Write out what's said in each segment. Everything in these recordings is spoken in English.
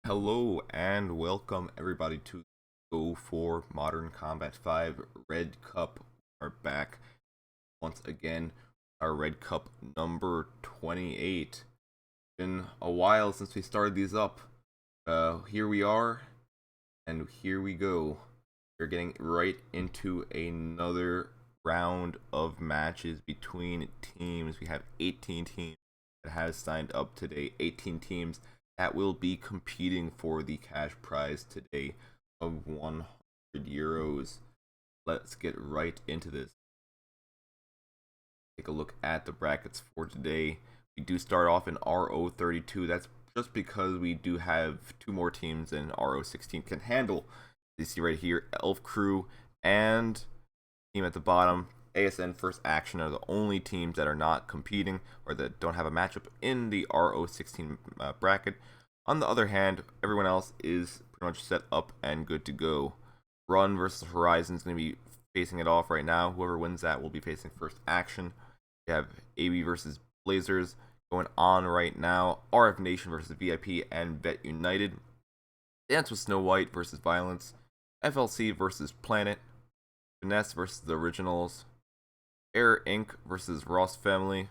Hello and welcome everybody to GO4 Modern Combat 5 Red Cup. We are back once again, our Red Cup number 28. Been a while since we started these up. Here we are, and here we go. We're getting right into another round of matches between teams. We have 18 teams that have signed up today. 18 teams that will be competing for the cash prize today of 100 euros. Let's get right into this. Take a look at the brackets for today. We do start off in RO32. That's just because we do have two more teams than RO16 can handle. You see right here, Elf Crew and team at the bottom, ASN First Action, are the only teams that are not competing or that don't have a matchup in the RO16 bracket. On the other hand, everyone else is pretty much set up and good to go. Run versus Horizon is going to be facing it off right now. Whoever wins that will be facing First Action. We have AB versus Blazers going on right now. RF Nation versus VIP and Vet United. Dance with Snow White versus Violence. FLC versus Planet. Finesse versus the Originals. Air Inc. versus Ross Family.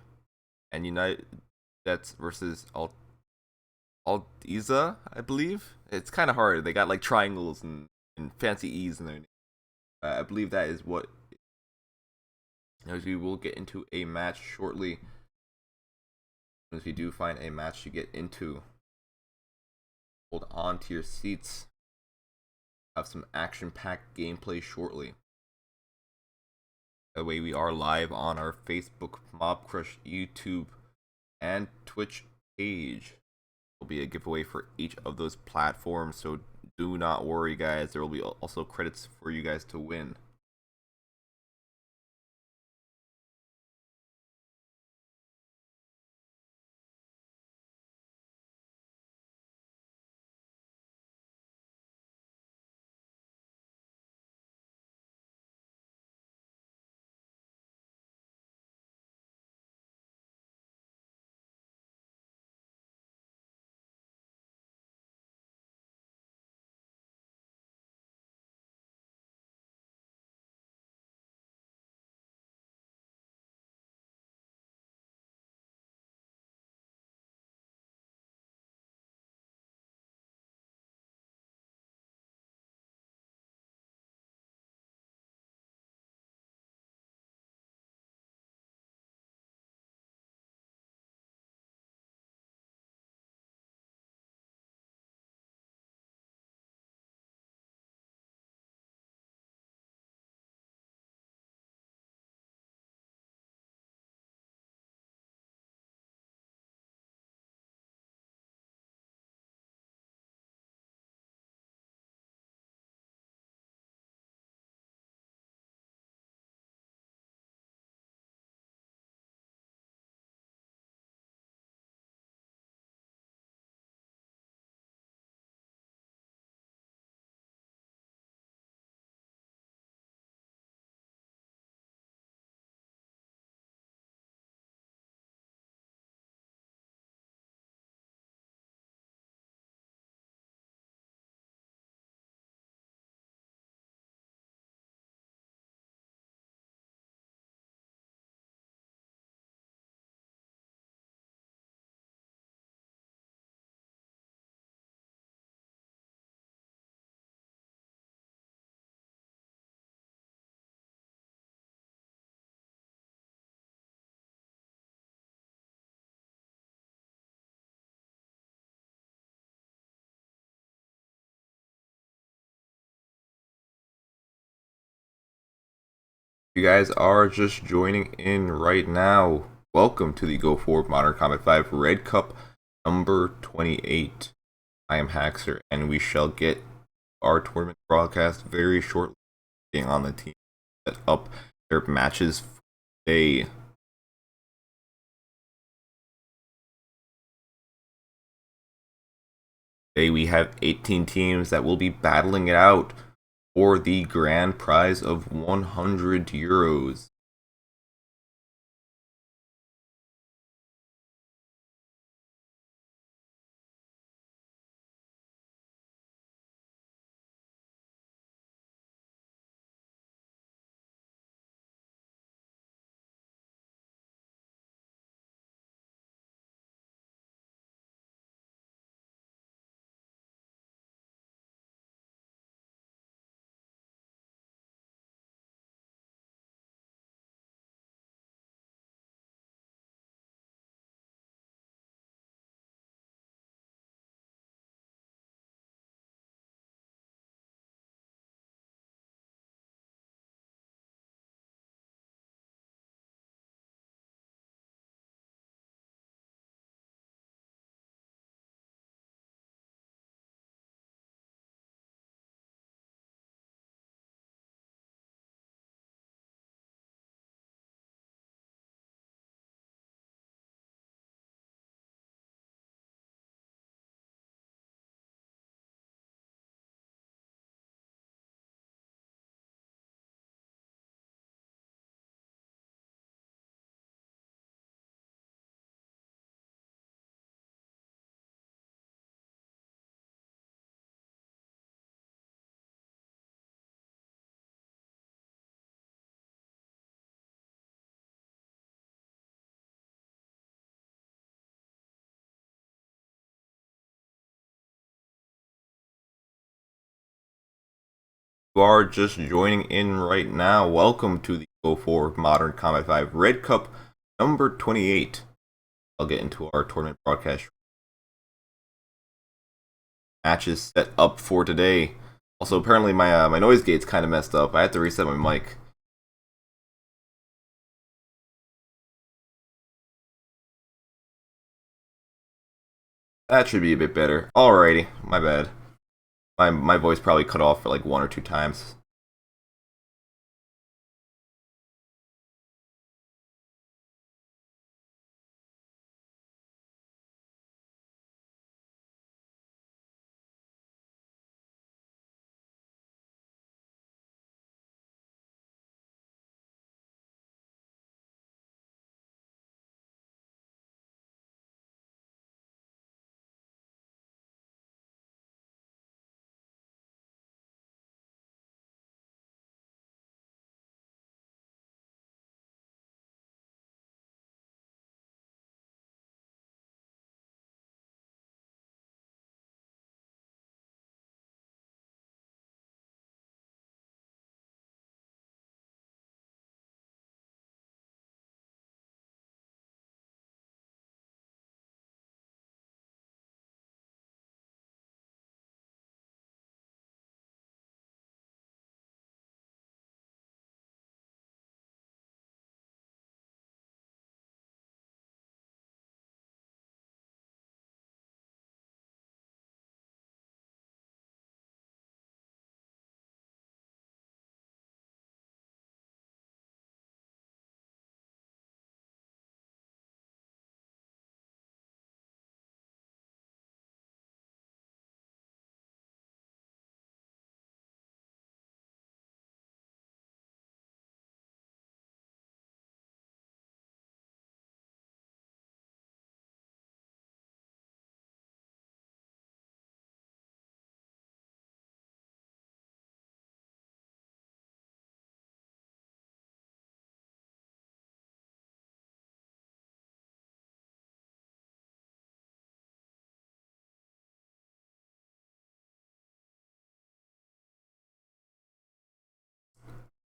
And United Debts versus Altiza, I believe. It's kind of hard. They got like triangles and fancy E's in their name. I believe that is what. As we will get into a match shortly. As we do find a match to get into, hold on to your seats. Have some action-packed gameplay shortly. By the way, we are live on our Facebook, Mob Crush, YouTube, and Twitch page. Will be a giveaway for each of those platforms, so do not worry, guys. There will be also credits for you guys to win. You guys are just joining in right now, welcome to the GO4 Modern Combat 5 Red Cup number 28. I am Haxer, and we shall get our tournament broadcast very shortly. Being on the team set up their matches for today. Today we have 18 teams that will be battling it out for the grand prize of 100 euros. You are just joining in right now, welcome to the GO4 Modern Combat 5 Red Cup number 28. I'll get into our tournament broadcast. Matches set up for today. Also, apparently my noise gate's kind of messed up. I had to reset my mic. That should be a bit better. Alrighty, my bad. My voice probably cut off for like 1 or 2 times.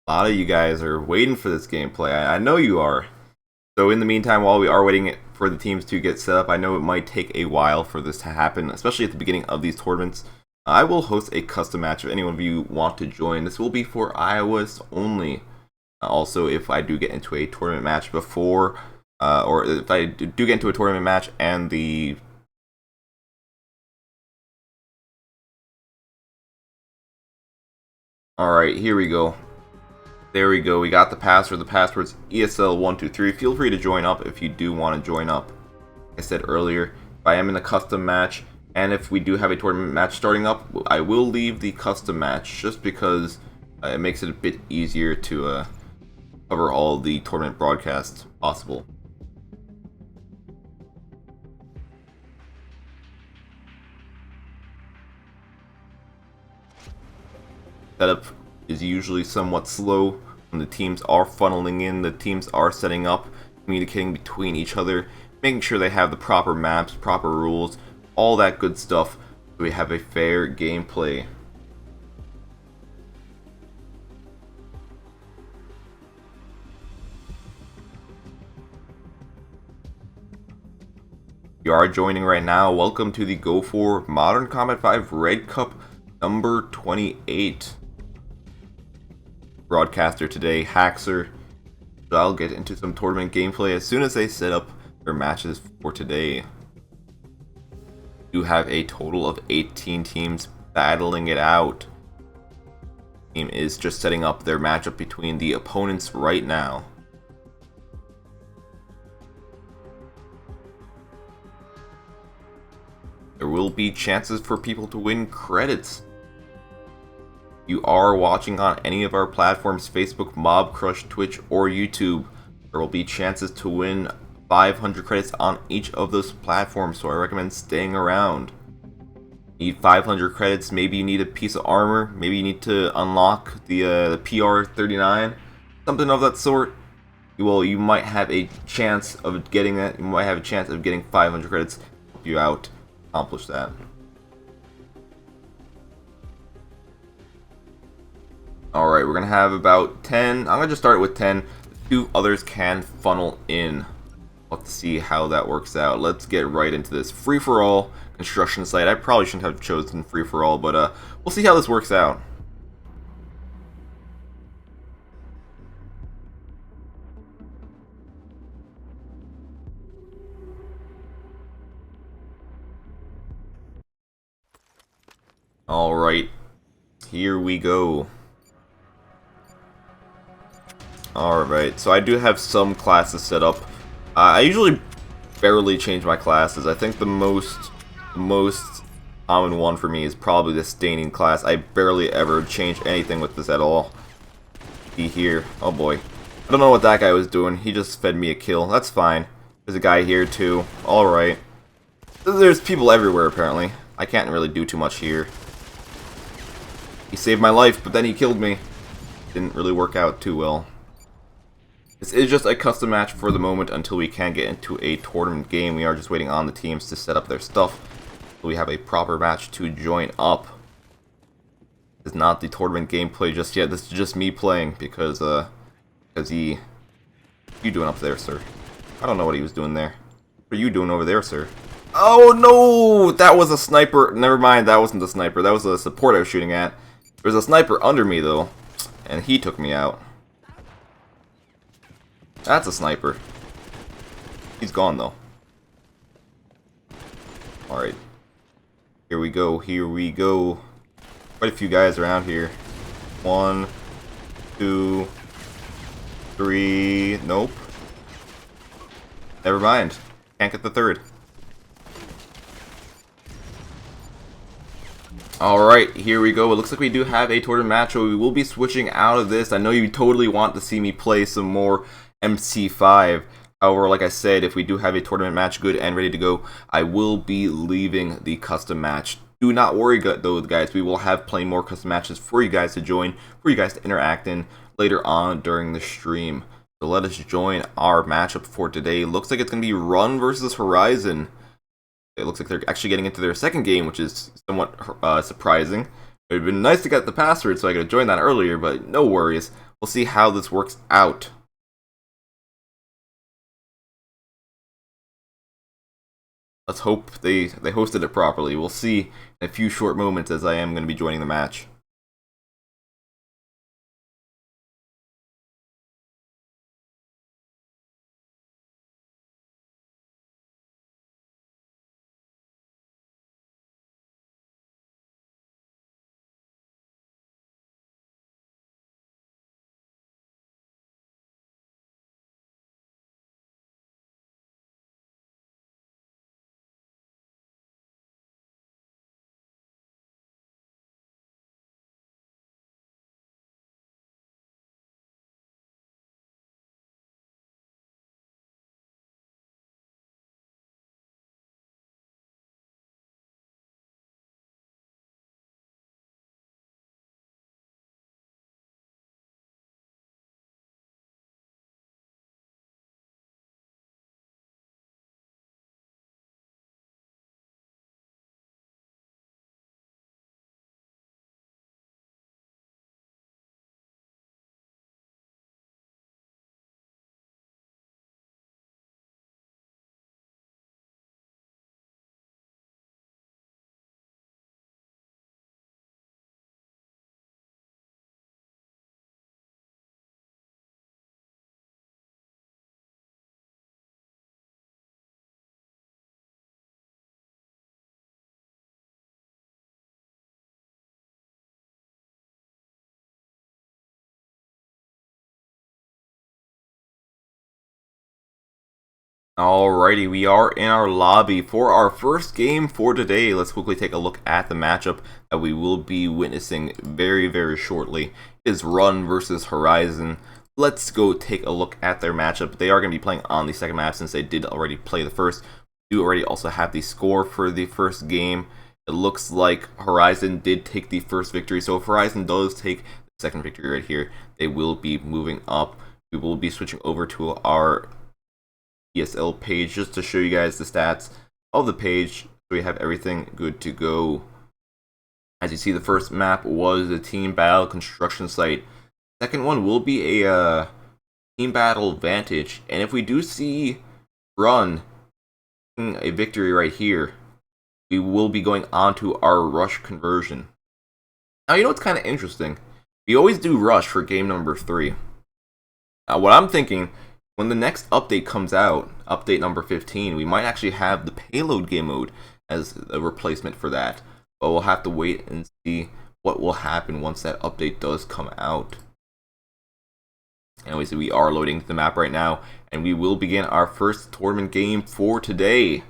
A lot of you guys are waiting for this gameplay. I know you are. So in the meantime, while we are waiting for the teams to get set up, I know it might take a while for this to happen, especially at the beginning of these tournaments. I will host a custom match if any one of you want to join. This will be for iOS only. Also, if I do get into a tournament match before, or if I do get into a tournament match and the... Alright, here we go. There we go, we got the password. The password's ESL123. Feel free to join up if you do want to join up. Like I said earlier, if I am in a custom match, and if we do have a tournament match starting up, I will leave the custom match just because it makes it a bit easier to cover all the tournament broadcasts possible. Setup is usually somewhat slow when the teams are funneling in, the teams are setting up, communicating between each other, making sure they have the proper maps, proper rules, all that good stuff, so we have a fair gameplay. You are joining right now, welcome to the GO4 Modern Combat 5 Red Cup number 28. Broadcaster today, Haxer. So I'll get into some tournament gameplay as soon as they set up their matches for today. You have a total of 18 teams battling it out. The team is just setting up their matchup between the opponents right now. There will be chances for people to win credits. You are watching on any of our platforms, Facebook, Mob Crush, Twitch, or YouTube, there will be chances to win 500 credits on each of those platforms, so I recommend staying around. Need 500 credits, maybe you need a piece of armor, maybe you need to unlock the PR39, something of that sort. Well, you might have a chance of getting that, you might have a chance of getting 500 credits to help you out, accomplish that. Alright, we're going to have about 10. I'm going to just start with 10. The 2 others can funnel in. Let's see how that works out. Let's get right into this free-for-all construction site. I probably shouldn't have chosen free-for-all, but we'll see how this works out. Alright, here we go. Alright, so I do have some classes set up. I usually barely change my classes. I think the most common one for me is probably the staining class. I barely ever change anything with this at all. See here. Oh boy. I don't know what that guy was doing. He just fed me a kill. That's fine. There's a guy here too. Alright. There's people everywhere apparently. I can't really do too much here. He saved my life, but then he killed me. Didn't really work out too well. This is just a custom match for the moment until we can get into a tournament game. We are just waiting on the teams to set up their stuff so we have a proper match to join up. This is not the tournament gameplay just yet. This is just me playing because what are you doing up there, sir? I don't know what he was doing there. What are you doing over there, sir? Oh no! That was a sniper. Never mind, that wasn't a sniper. That was a support I was shooting at. There was a sniper under me though, and he took me out. That's a sniper. He's gone though. Alright. Here we go, here we go. Quite a few guys around here. 1, 2, 3. Nope. Never mind. Can't get the third. Alright, here we go. It looks like we do have a tournament match, so we will be switching out of this. I know you totally want to see me play some more MC5. However, like I said, if we do have a tournament match good and ready to go, I will be leaving the custom match. Do not worry though, guys. We will have plenty more custom matches for you guys to join, for you guys to interact in later on during the stream. So let us join our matchup for today. Looks like it's going to be Run versus Horizon. It looks like they're actually getting into their second game, which is somewhat surprising. It would have been nice to get the password so I could have joined that earlier, but no worries. We'll see how this works out. Let's hope they hosted it properly. We'll see in a few short moments as I am going to be joining the match. Alrighty, we are in our lobby for our first game for today. Let's quickly take a look at the matchup that we will be witnessing very shortly. It is Run versus Horizon. Let's go take a look at their matchup. They are going to be playing on the second map since they did already play the first. We do already also have the score for the first game. It looks like Horizon did take the first victory, so if Horizon does take the second victory right here, they will be moving up. We will be switching over to our ESL page just to show you guys the stats of the page so we have everything good to go. As you see, the first map was the team battle construction site. Second one will be a team battle advantage, and if we do see Run a victory right here, we will be going on to our rush conversion. Now, you know what's kind of interesting? We always do rush for game number 3. Now, what I'm thinking, when the next update comes out, update number 15, we might actually have the payload game mode as a replacement for that. But we'll have to wait and see what will happen once that update does come out. Anyways, we are loading the map right now, and we will begin our first tournament game for today.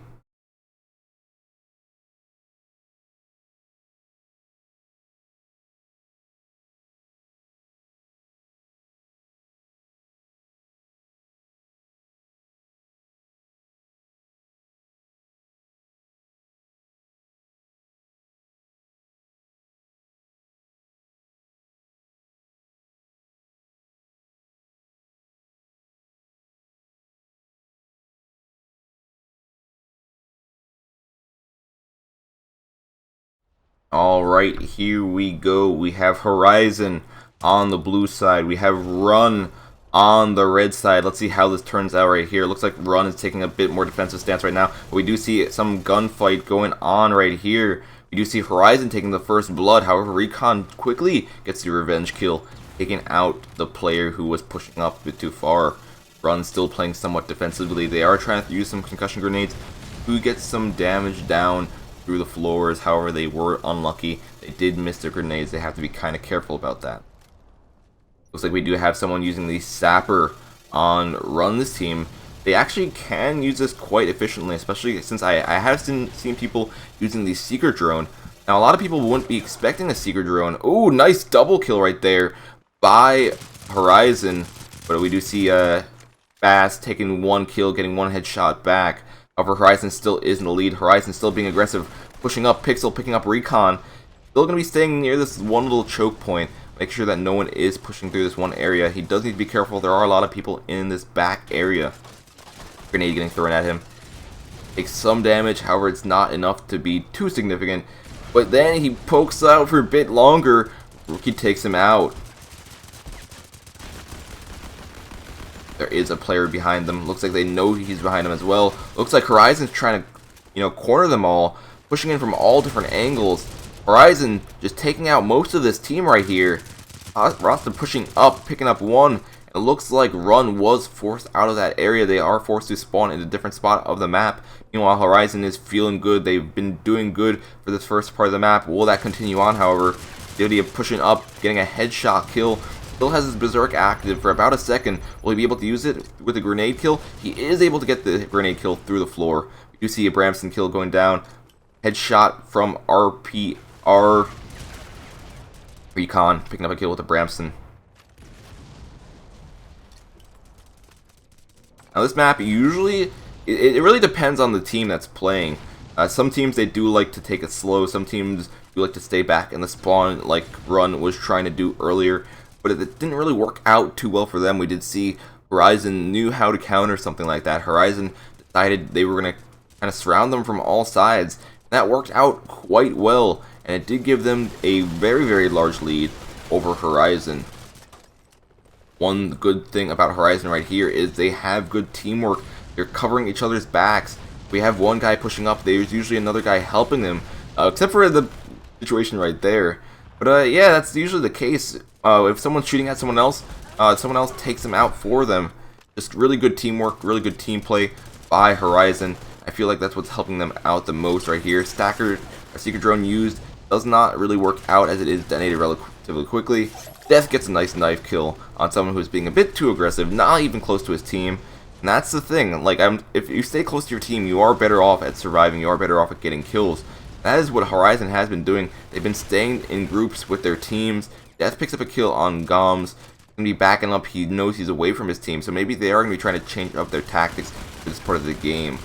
Alright, here we go. We have Horizon on the blue side. We have Run on the red side. Let's see how this turns out right here. It looks like Run is taking a bit more defensive stance right now. But we do see some gunfight going on right here. We do see Horizon taking the first blood. However, Recon quickly gets the revenge kill, taking out the player who was pushing up a bit too far. Run still playing somewhat defensively. They are trying to use some concussion grenades to get some damage down through the floors. However, they were unlucky. They did miss their grenades. They have to be kind of careful about that. Looks like we do have someone using the Sapper on Run this team. They actually can use this quite efficiently, especially since I have seen people using the Seeker drone. Now, a lot of people wouldn't be expecting a Seeker drone. Oh, nice double kill right there by Horizon. But we do see Bass taking one kill, getting one headshot back. However, Horizon still is in the lead. Horizon still being aggressive, pushing up. Pixel picking up Recon. Still going to be staying near this one little choke point. Make sure that no one is pushing through this one area. He does need to be careful. There are a lot of people in this back area. Grenade getting thrown at him. Takes some damage. However, it's not enough to be too significant. But then he pokes out for a bit longer. Rookie takes him out. There is a player behind them. Looks like they know he's behind them as well. Looks like Horizon's trying to, corner them all, pushing in from all different angles. Horizon just taking out most of this team right here. Rasta pushing up, picking up one. It looks like Run was forced out of that area. They are forced to spawn in a different spot of the map. Meanwhile, Horizon is feeling good. They've been doing good for this first part of the map. Will that continue on, however? Didia pushing up, getting a headshot kill. Still has his Berserk active for about a second. Will he be able to use it with a grenade kill? He is able to get the grenade kill through the floor. We do see a Bramson kill going down. Headshot from RPR. Recon picking up a kill with a Bramson. Now this map usually, it really depends on the team that's playing. Some teams, they do like to take it slow. Some teams do like to stay back in the spawn like Run was trying to do earlier. But it didn't really work out too well for them. We did see Horizon knew how to counter something like that. Horizon decided they were going to kind of surround them from all sides. That worked out quite well, and it did give them a very, very large lead over Horizon. One good thing about Horizon right here is they have good teamwork. They're covering each other's backs. We have one guy pushing up. There's usually another guy helping them, except for the situation right there. But yeah, that's usually the case. If someone's shooting at someone else takes them out for them. Just really good teamwork, really good team play by Horizon. I feel like that's what's helping them out the most right here. Stacker, a Seeker drone used, does not really work out as it is detonated relatively quickly. Death gets a nice knife kill on someone who's being a bit too aggressive, not even close to his team. And that's the thing, like, if you stay close to your team, you are better off at surviving, you are better off at getting kills. That is what Horizon has been doing. They've been staying in groups with their teams. Death picks up a kill on Goms. He's going to be backing up. He knows he's away from his team, so maybe they are going to be trying to change up their tactics for this part of the game.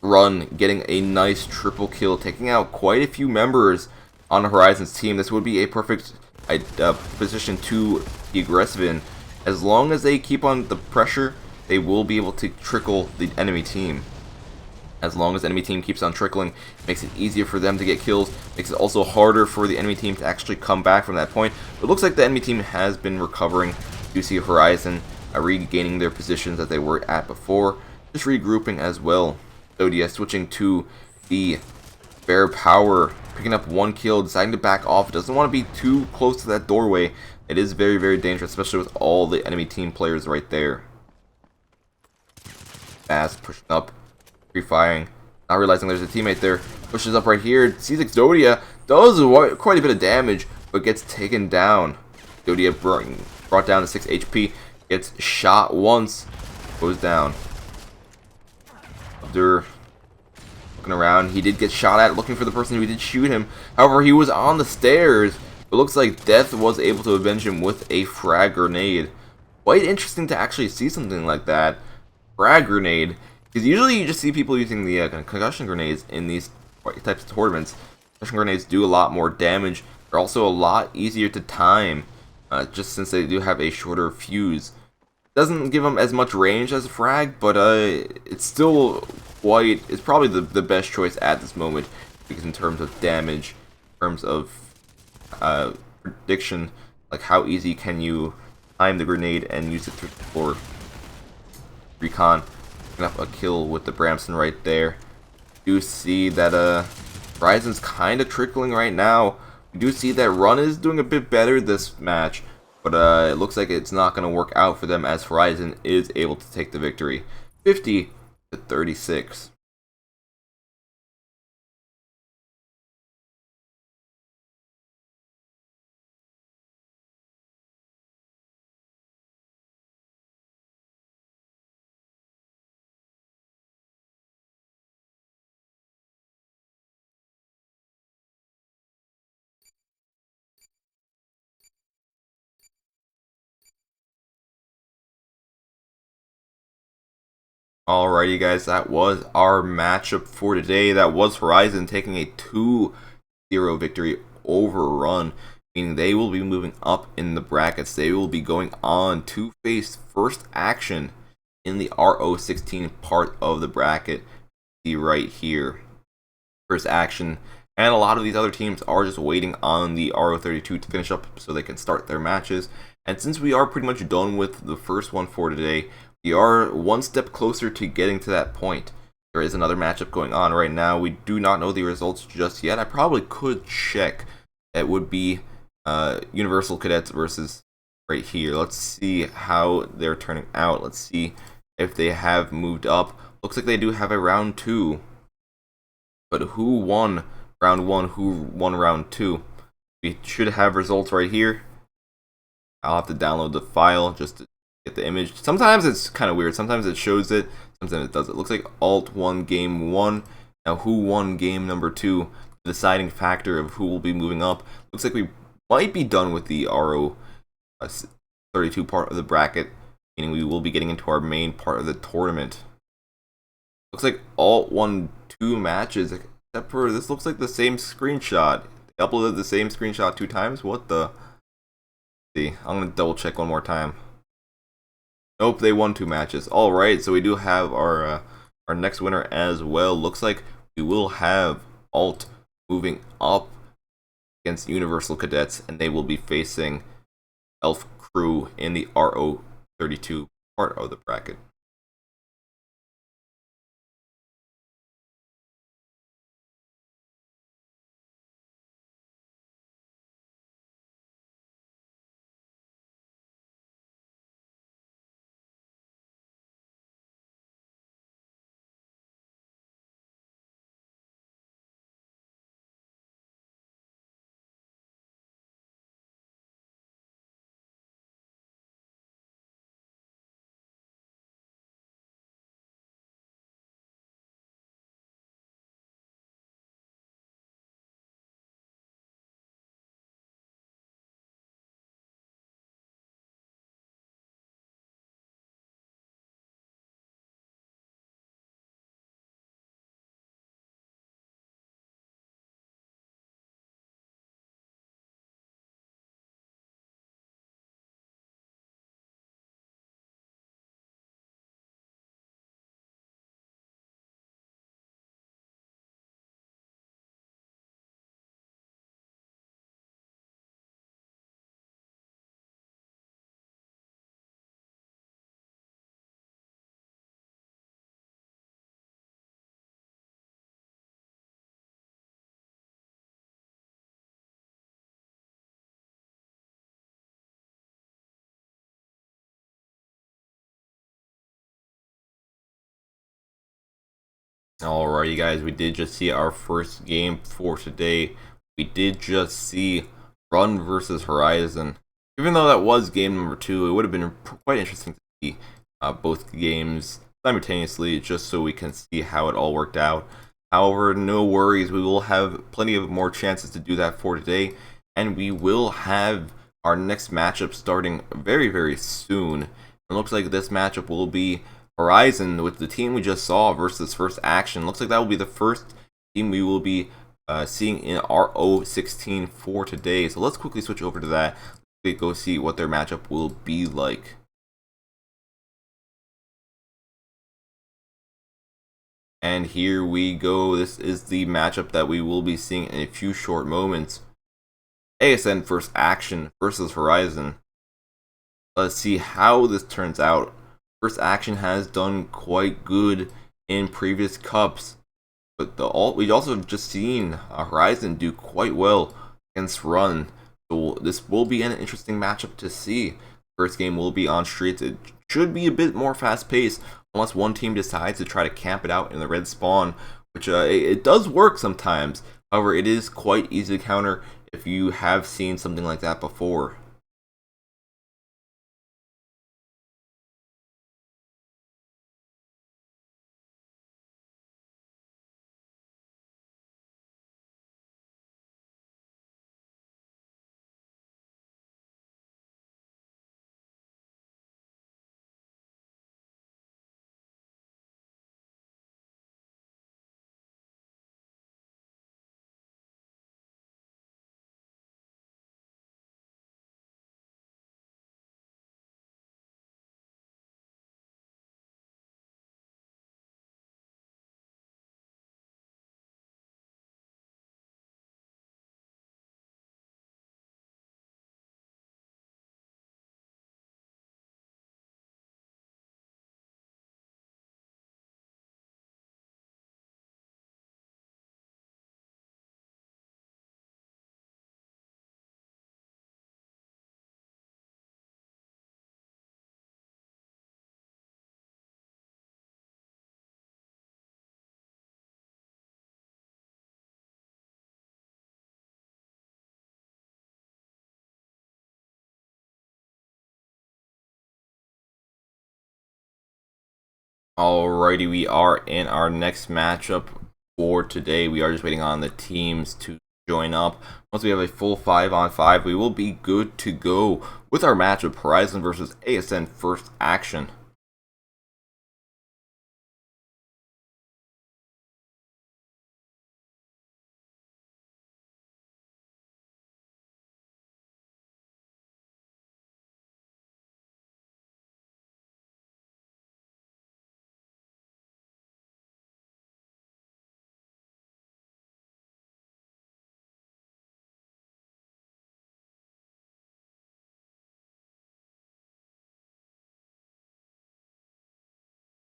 Run getting a nice triple kill, taking out quite a few members on Horizon's team. This would be a perfect position to be aggressive in. As long as they keep on the pressure, they will be able to trickle the enemy team. As long as the enemy team keeps on trickling, it makes it easier for them to get kills, makes it also harder for the enemy team to actually come back from that point. But it looks like the enemy team has been recovering. You see Horizon regaining their positions that they were at before, just regrouping as well. Zodiac switching to the Bear Power, picking up 1 kill, deciding to back off. It doesn't want to be too close to that doorway. It is very, very dangerous, especially with all the enemy team players right there. Fast, pushing up, pre-firing, not realizing there's a teammate there. Pushes up right here, sees Exodia, does quite a bit of damage, but gets taken down. Exodia brought down to 6 HP, gets shot once, goes down. Abdur looking around, he did get shot at, looking for the person who did shoot him. However, he was on the stairs. It looks like Death was able to avenge him with a frag grenade. Quite interesting to actually see something like that. Frag grenade, because usually you just see people using the concussion grenades in these types of tournaments. Concussion grenades do a lot more damage. They're also a lot easier to time, just since they do have a shorter fuse. Doesn't give them as much range as a frag, but it's still it's probably the best choice at this moment, because in terms of damage, in terms of prediction, like how easy can you time the grenade and use it for recon. Picking up a kill with the Bramson right there. We do see that Horizon's kind of trickling right now. We do see that Run is doing a bit better this match, but it looks like it's not going to work out for them, as Horizon is able to take the victory, 50-36. Alrighty guys, that was our matchup for today. That was Horizon taking a 2-0 victory over Run, meaning they will be moving up in the brackets. They will be going on to face First Action in the RO16 part of the bracket. See right here. First Action and a lot of these other teams are just waiting on the RO32 to finish up so they can start their matches. And since we are pretty much done with the first one for today, we are one step closer to getting to that point. There is another matchup going on right now. We do not know the results just yet. I probably could check. It would be Universal Cadets versus right here. Let's see how they're turning out. Let's see if they have moved up. Looks like they do have a round 2. But who won round 1? Who won round 2? We should have results right here. I'll have to download the file just to get the image. Sometimes it's kind of weird. Sometimes it shows it. Sometimes it doesn't. It looks like Alt won game 1. Now who won game number 2? The deciding factor of who will be moving up. Looks like we might be done with the RO 32 part of the bracket, meaning we will be getting into our main part of the tournament. Looks like Alt won 2 matches, except for this looks like the same screenshot. They uploaded the same screenshot 2 times? What the? See, I'm gonna double check one more time. Nope, they won 2 matches. Alright, so we do have our next winner as well. Looks like we will have Alt moving up against Universal Cadets, and they will be facing Elf Crew in the RO32 part of the bracket. Alrighty guys, we did just see our first game for today. We did just see Run versus Horizon. Even though that was game number 2, it would have been quite interesting to see both games simultaneously, just so we can see how it all worked out. However, no worries, we will have plenty of more chances to do that for today, and we will have our next matchup starting very soon. It looks like this matchup will be Horizon with the team we just saw versus First Action. Looks like that will be the first team we will be seeing in RO16 for today. So let's quickly switch over to that. Let's go see what their matchup will be like. And here we go. This is the matchup that we will be seeing in a few short moments. ASN First Action versus Horizon. Let's see how this turns out. First Action has done quite good in previous cups, but we also have just seen Horizon do quite well against Run. So this will be an interesting matchup to see. First game will be on streets. It should be a bit more fast-paced unless one team decides to try to camp it out in the red spawn, which it does work sometimes. However, it is quite easy to counter if you have seen something like that before. Alrighty, we are in our next matchup for today. We are just waiting on the teams to join up. Once we have a full 5-on-5, we will be good to go with our matchup, Horizon versus ASN First Action.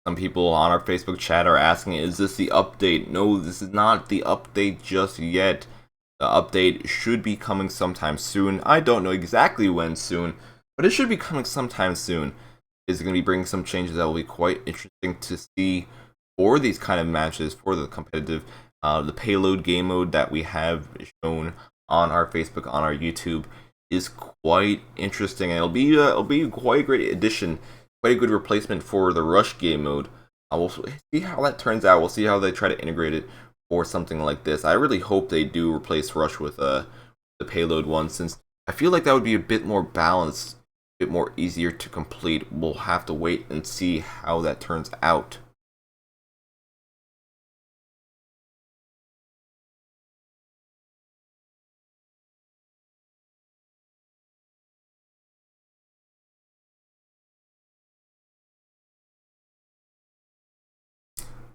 Some people on our Facebook chat are asking, is this the update? No, this is not the update just yet. The update should be coming sometime soon. I don't know exactly when soon, but it should be coming sometime soon. It's going to be bringing some changes that will be quite interesting to see for these kind of matches, for the competitive. The payload game mode that we have shown on our Facebook, on our YouTube, is quite interesting, and it'll be quite a great addition, quite a good replacement for the rush game mode. We'll see how that turns out. We'll see how they try to integrate it for something like this. I really hope they do replace rush with the payload one, since I feel like that would be a bit more balanced, a bit more easier to complete. We'll have to wait and see how that turns out.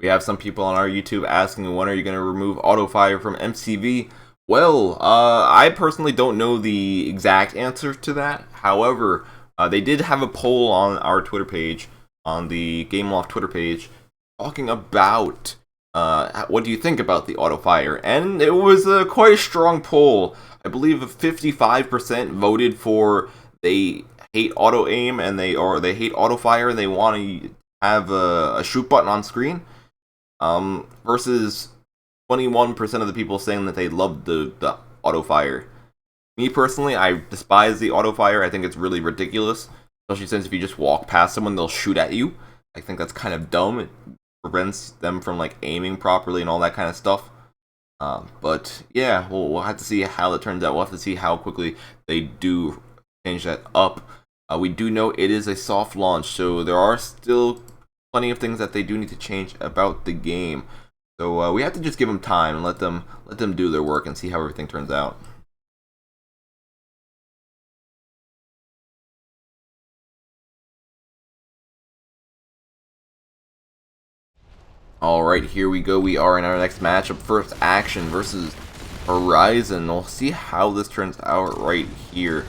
We have some people on our YouTube asking, when are you going to remove auto fire from MC5? Well, I personally don't know the exact answer to that. However, they did have a poll on our Twitter page, on the Game Loft Twitter page, talking about what do you think about the auto fire, and it was quite a strong poll. I believe 55% voted for they hate auto aim and they hate auto fire and they want to have a shoot button on screen. versus 21% of the people saying that they love the auto fire. Me personally, I despise the auto fire. I think it's really ridiculous, especially since if you just walk past someone, they'll shoot at you. I think that's kind of dumb. It prevents them from like aiming properly and all that kind of stuff. But yeah, we'll have to see how it turns out. We'll have to see how quickly they do change that up. We do know it is a soft launch, so there are still plenty of things that they do need to change about the game. So we have to just give them time and let them do their work and see how everything turns out. Alright, here we go. We are in our next matchup. First Action versus Horizon. We'll see how this turns out right here.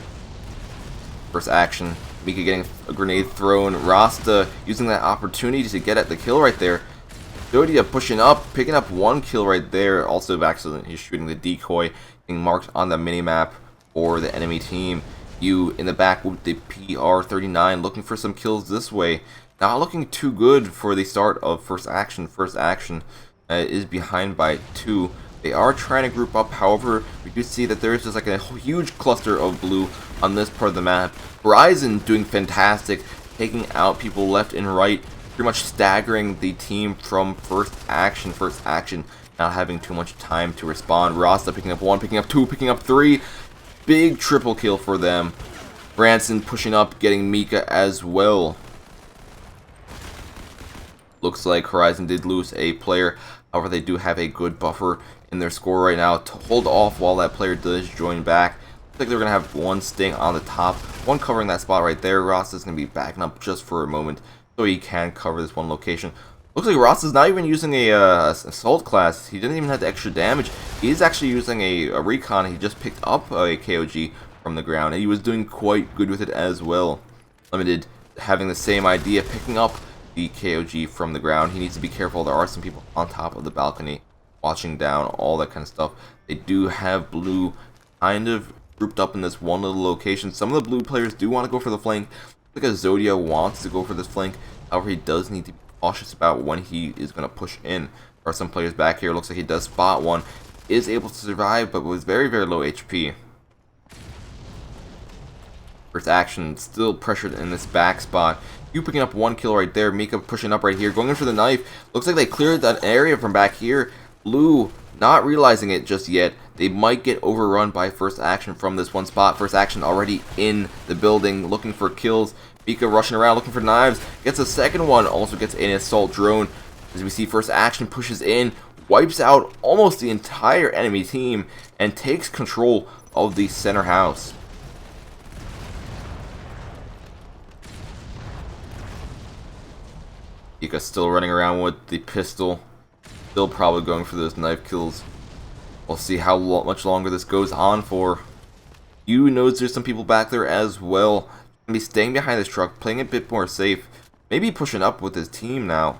First Action. Mika getting a grenade thrown. Rasta using that opportunity to get at the kill right there. Zodia pushing up, picking up one kill right there. Also, by accident, he's shooting the decoy, being marked on the minimap for the enemy team. You in the back with the PR39 looking for some kills this way. Not looking too good for the start of First Action. First Action is behind by 2. They are trying to group up, however, we do see that there is just like a huge cluster of blue on this part of the map. Horizon doing fantastic, taking out people left and right, pretty much staggering the team from First Action. First Action not having too much time to respond. Rasta picking up 1, picking up 2, picking up 3. Big triple kill for them. Branson pushing up, getting Mika as well. Looks like Horizon did lose a player. However, they do have a good buffer in their score right now to hold off while that player does join back. Looks like they're going to have one staying on the top, one covering that spot right there. Ross is going to be backing up just for a moment so he can cover this one location. Looks like Ross is not even using a assault class. He didn't even have the extra damage. He's actually using a recon. He just picked up a KOG from the ground, and he was doing quite good with it as well. Limited having the same idea, picking up the KOG from the ground. He needs to be careful. There are some people on top of the balcony watching down, all that kind of stuff. They do have blue kind of grouped up in this one little location. Some of the blue players do want to go for the flank, because Zodia wants to go for this flank. However, he does need to be cautious about when he is going to push in. There are some players back here. Looks like he does spot one, is able to survive, but with very, very low HP. First Action still pressured in this back spot. You picking up one kill right there. Mika pushing up right here, going in for the knife. Looks like they cleared that area from back here. Blue not realizing it just yet. They might get overrun by First Action from this one spot. First Action already in the building, looking for kills. Mika rushing around, looking for knives. Gets a second one, also gets an assault drone. As we see, First Action pushes in, wipes out almost the entire enemy team, and takes control of the center house. Mika still running around with the pistol, still probably going for those knife kills. We'll see how much longer this goes on for. You knows there's some people back there as well. Gonna be staying behind this truck, playing a bit more safe. Maybe pushing up with his team now.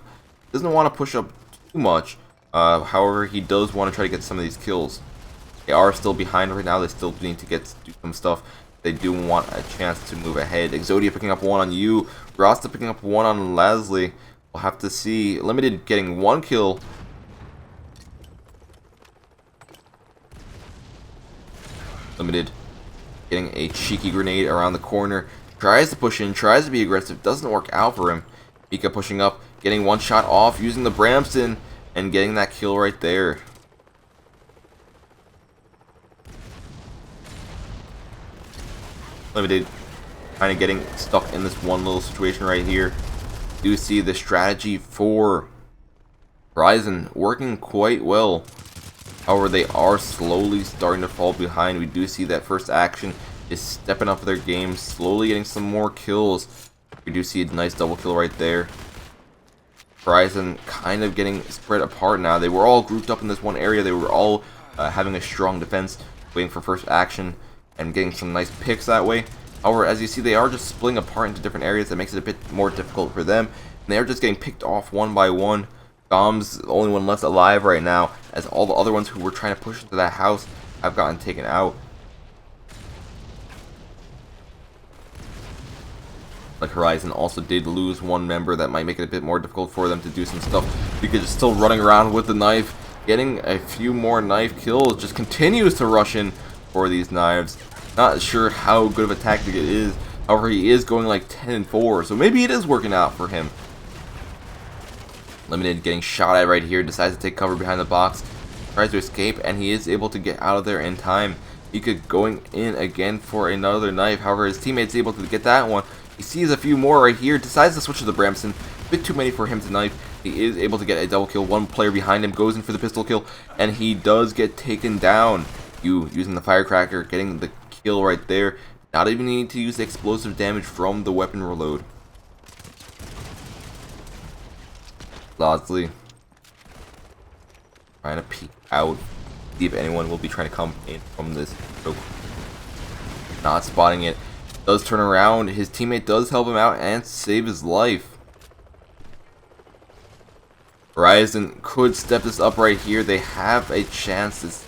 Doesn't want to push up too much. However, he does want to try to get some of these kills. They are still behind right now. They still need to do some stuff. They do want a chance to move ahead. Exodia picking up one on you. Rasta picking up one on Leslie. We'll have to see. Limited getting one kill. Limited getting a cheeky grenade around the corner. Tries to push in, tries to be aggressive. Doesn't work out for him. Mika pushing up, getting one shot off, using the Bramston, and getting that kill right there. Limited kind of getting stuck in this one little situation right here. Do see the strategy for Horizon working quite well. However, they are slowly starting to fall behind. We do see that First Action is stepping up their game, slowly getting some more kills. We do see a nice double kill right there. Horizon kind of getting spread apart now. They were all grouped up in this one area. They were all having a strong defense, waiting for First Action and getting some nice picks that way. However, as you see, they are just splitting apart into different areas. That makes it a bit more difficult for them. And they are just getting picked off one by one. Dom's the only one left alive right now, as all the other ones who were trying to push into that house have gotten taken out. Like Horizon also did lose one member, that might make it a bit more difficult for them to do some stuff, because it's still running around with the knife, getting a few more knife kills, just continues to rush in for these knives. Not sure how good of a tactic it is, however he is going like 10-4, so maybe it is working out for him. Limited getting shot at right here, decides to take cover behind the box, tries to escape, and he is able to get out of there in time. He could going in again for another knife, however his teammate's able to get that one. He sees a few more right here, decides to switch to the Bramson. A bit too many for him to knife. He is able to get a double kill. One player behind him goes in for the pistol kill, and he does get taken down. You using the firecracker, getting the kill right there. Not even need to use the explosive damage from the weapon reload. Losley trying to peek out, see if anyone will be trying to come in from this choke. Not spotting it. Does turn around. His teammate does help him out and save his life. Horizon could step this up right here. They have a chance. This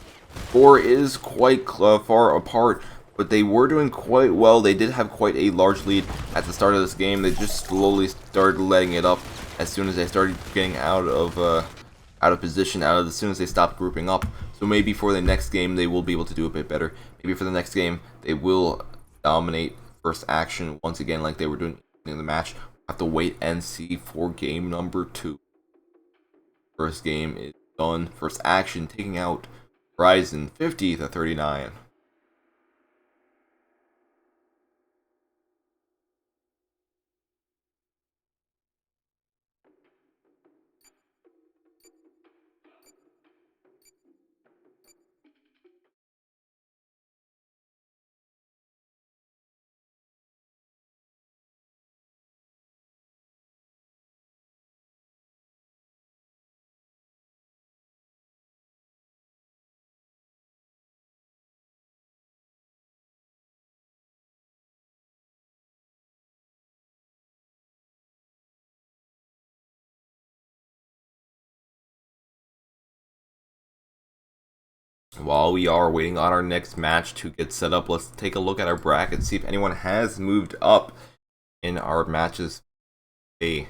score is quite far apart, but they were doing quite well. They did have quite a large lead at the start of this game. They just slowly started letting it up as soon as they started getting out of position, as soon as they stopped grouping up. So maybe for the next game they will be able to do a bit better. Maybe for the next game they will dominate first action once again like they were doing in the match. We'll have to wait and see for game number 2. First game is done. First action taking out Horizon 50-39. While we are waiting on our next match to get set up, let's take a look at our bracket, see if anyone has moved up in our matches today.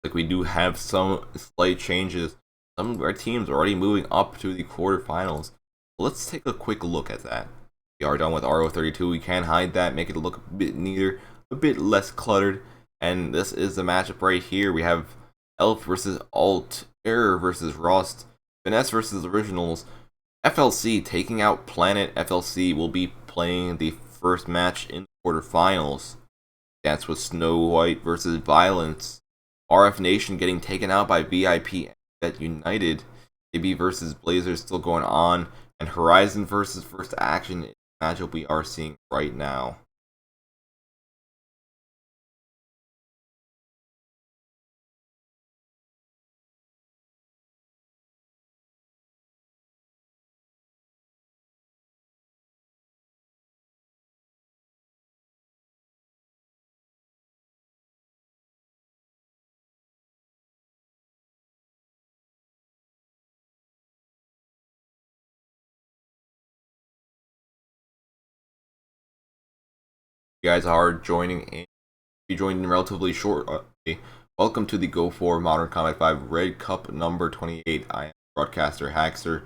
Like we do have some slight changes. Some of our teams are already moving up to the quarterfinals. Let's take a quick look at that. We are done with RO32. We can hide that, make it look a bit neater, a bit less cluttered. And this is the matchup right here. We have Elf versus Alt, Error versus Rust, Finesse versus Originals. FLC taking out Planet. FLC will be playing the first match in the quarterfinals. That's with Snow White versus Violence. RF Nation getting taken out by VIP at United. AB versus Blazers still going on. And Horizon versus First Action is the matchup we are seeing right now. You guys are joining in. You joined in relatively shortly. Welcome to the GO4 Modern Combat 5 Red Cup number 28. I am broadcaster Haxer,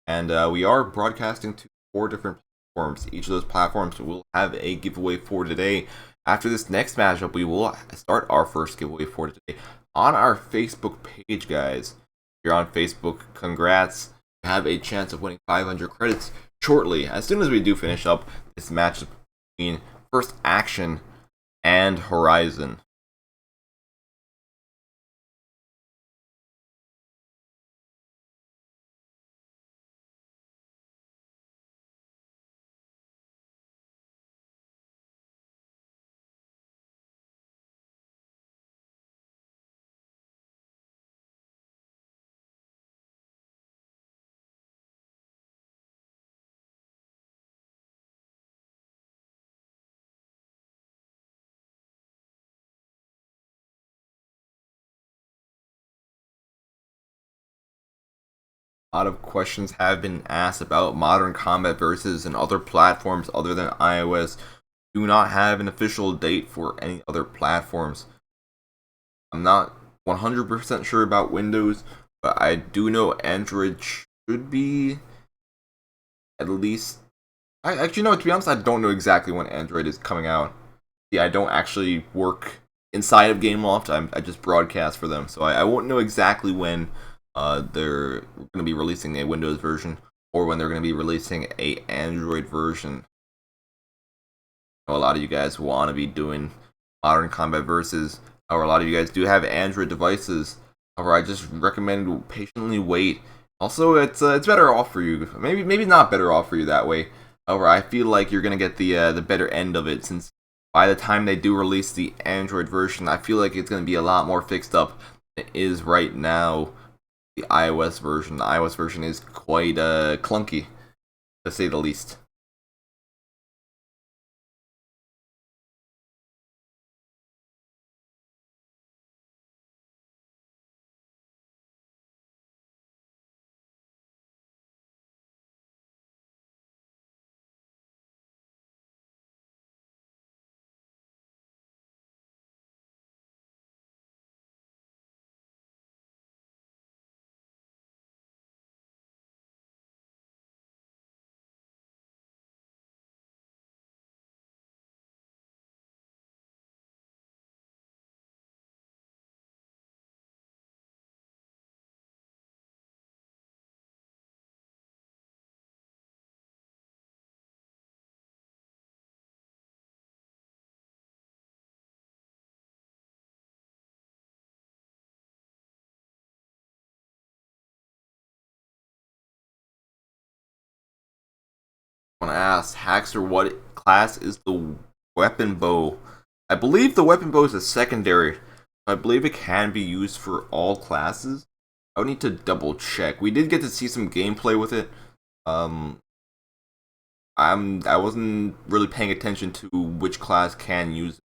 and we are broadcasting to 4 different platforms. Each of those platforms will have a giveaway for today. After this next matchup, we will start our first giveaway for today on our Facebook page, guys. If you're on Facebook, congrats. You have a chance of winning 500 credits shortly. As soon as we do finish up this match between First Action and Horizon. A lot of questions have been asked about Modern Combat Versus and other platforms other than iOS. do not have an official date for any other platforms. I'm not 100% sure about Windows, but I do know Android should be at least. I actually know, to be honest, I don't know exactly when Android is coming out. Yeah, I don't actually work inside of Gameloft. I just broadcast for them, so I won't know exactly when they're going to be releasing a Windows version or when they're going to be releasing a Android version. I know a lot of you guys want to be doing Modern Combat Versus, or a lot of you guys do have Android devices. However, I just recommend patiently wait. Also, it's better off for you. Maybe not better off for you that way. However, I feel like you're gonna get the better end of it, since by the time they do release the Android version, I feel like it's gonna be a lot more fixed up than it is right now. The iOS version. The iOS version is quite clunky, to say the least. I want to ask Haxer, what class is the weapon bow? I believe the weapon bow is a secondary. I believe it can be used for all classes. I would need to double check. We did get to see some gameplay with it. Um, I wasn't really paying attention to which class can use it.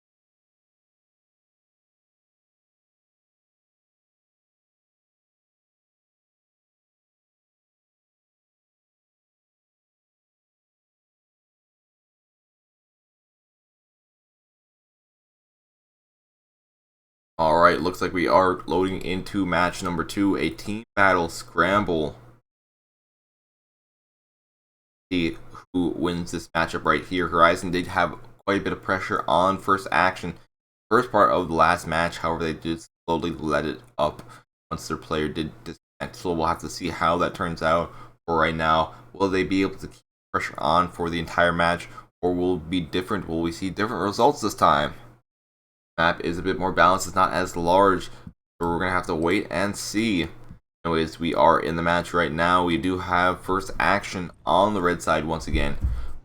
Alright, looks like we are loading into match number 2, a team battle scramble. See who wins this matchup right here. Horizon did have quite a bit of pressure on first action. First part of the last match, however, they did slowly let it up once their player did disconnect. So we'll have to see how that turns out. For right now, will they be able to keep pressure on for the entire match, or will it be different? Will we see different results this time? Map is a bit more balanced, it's not as large, so we're gonna have to wait and see. Anyways, we are in the match right now. We do have first action on the red side once again.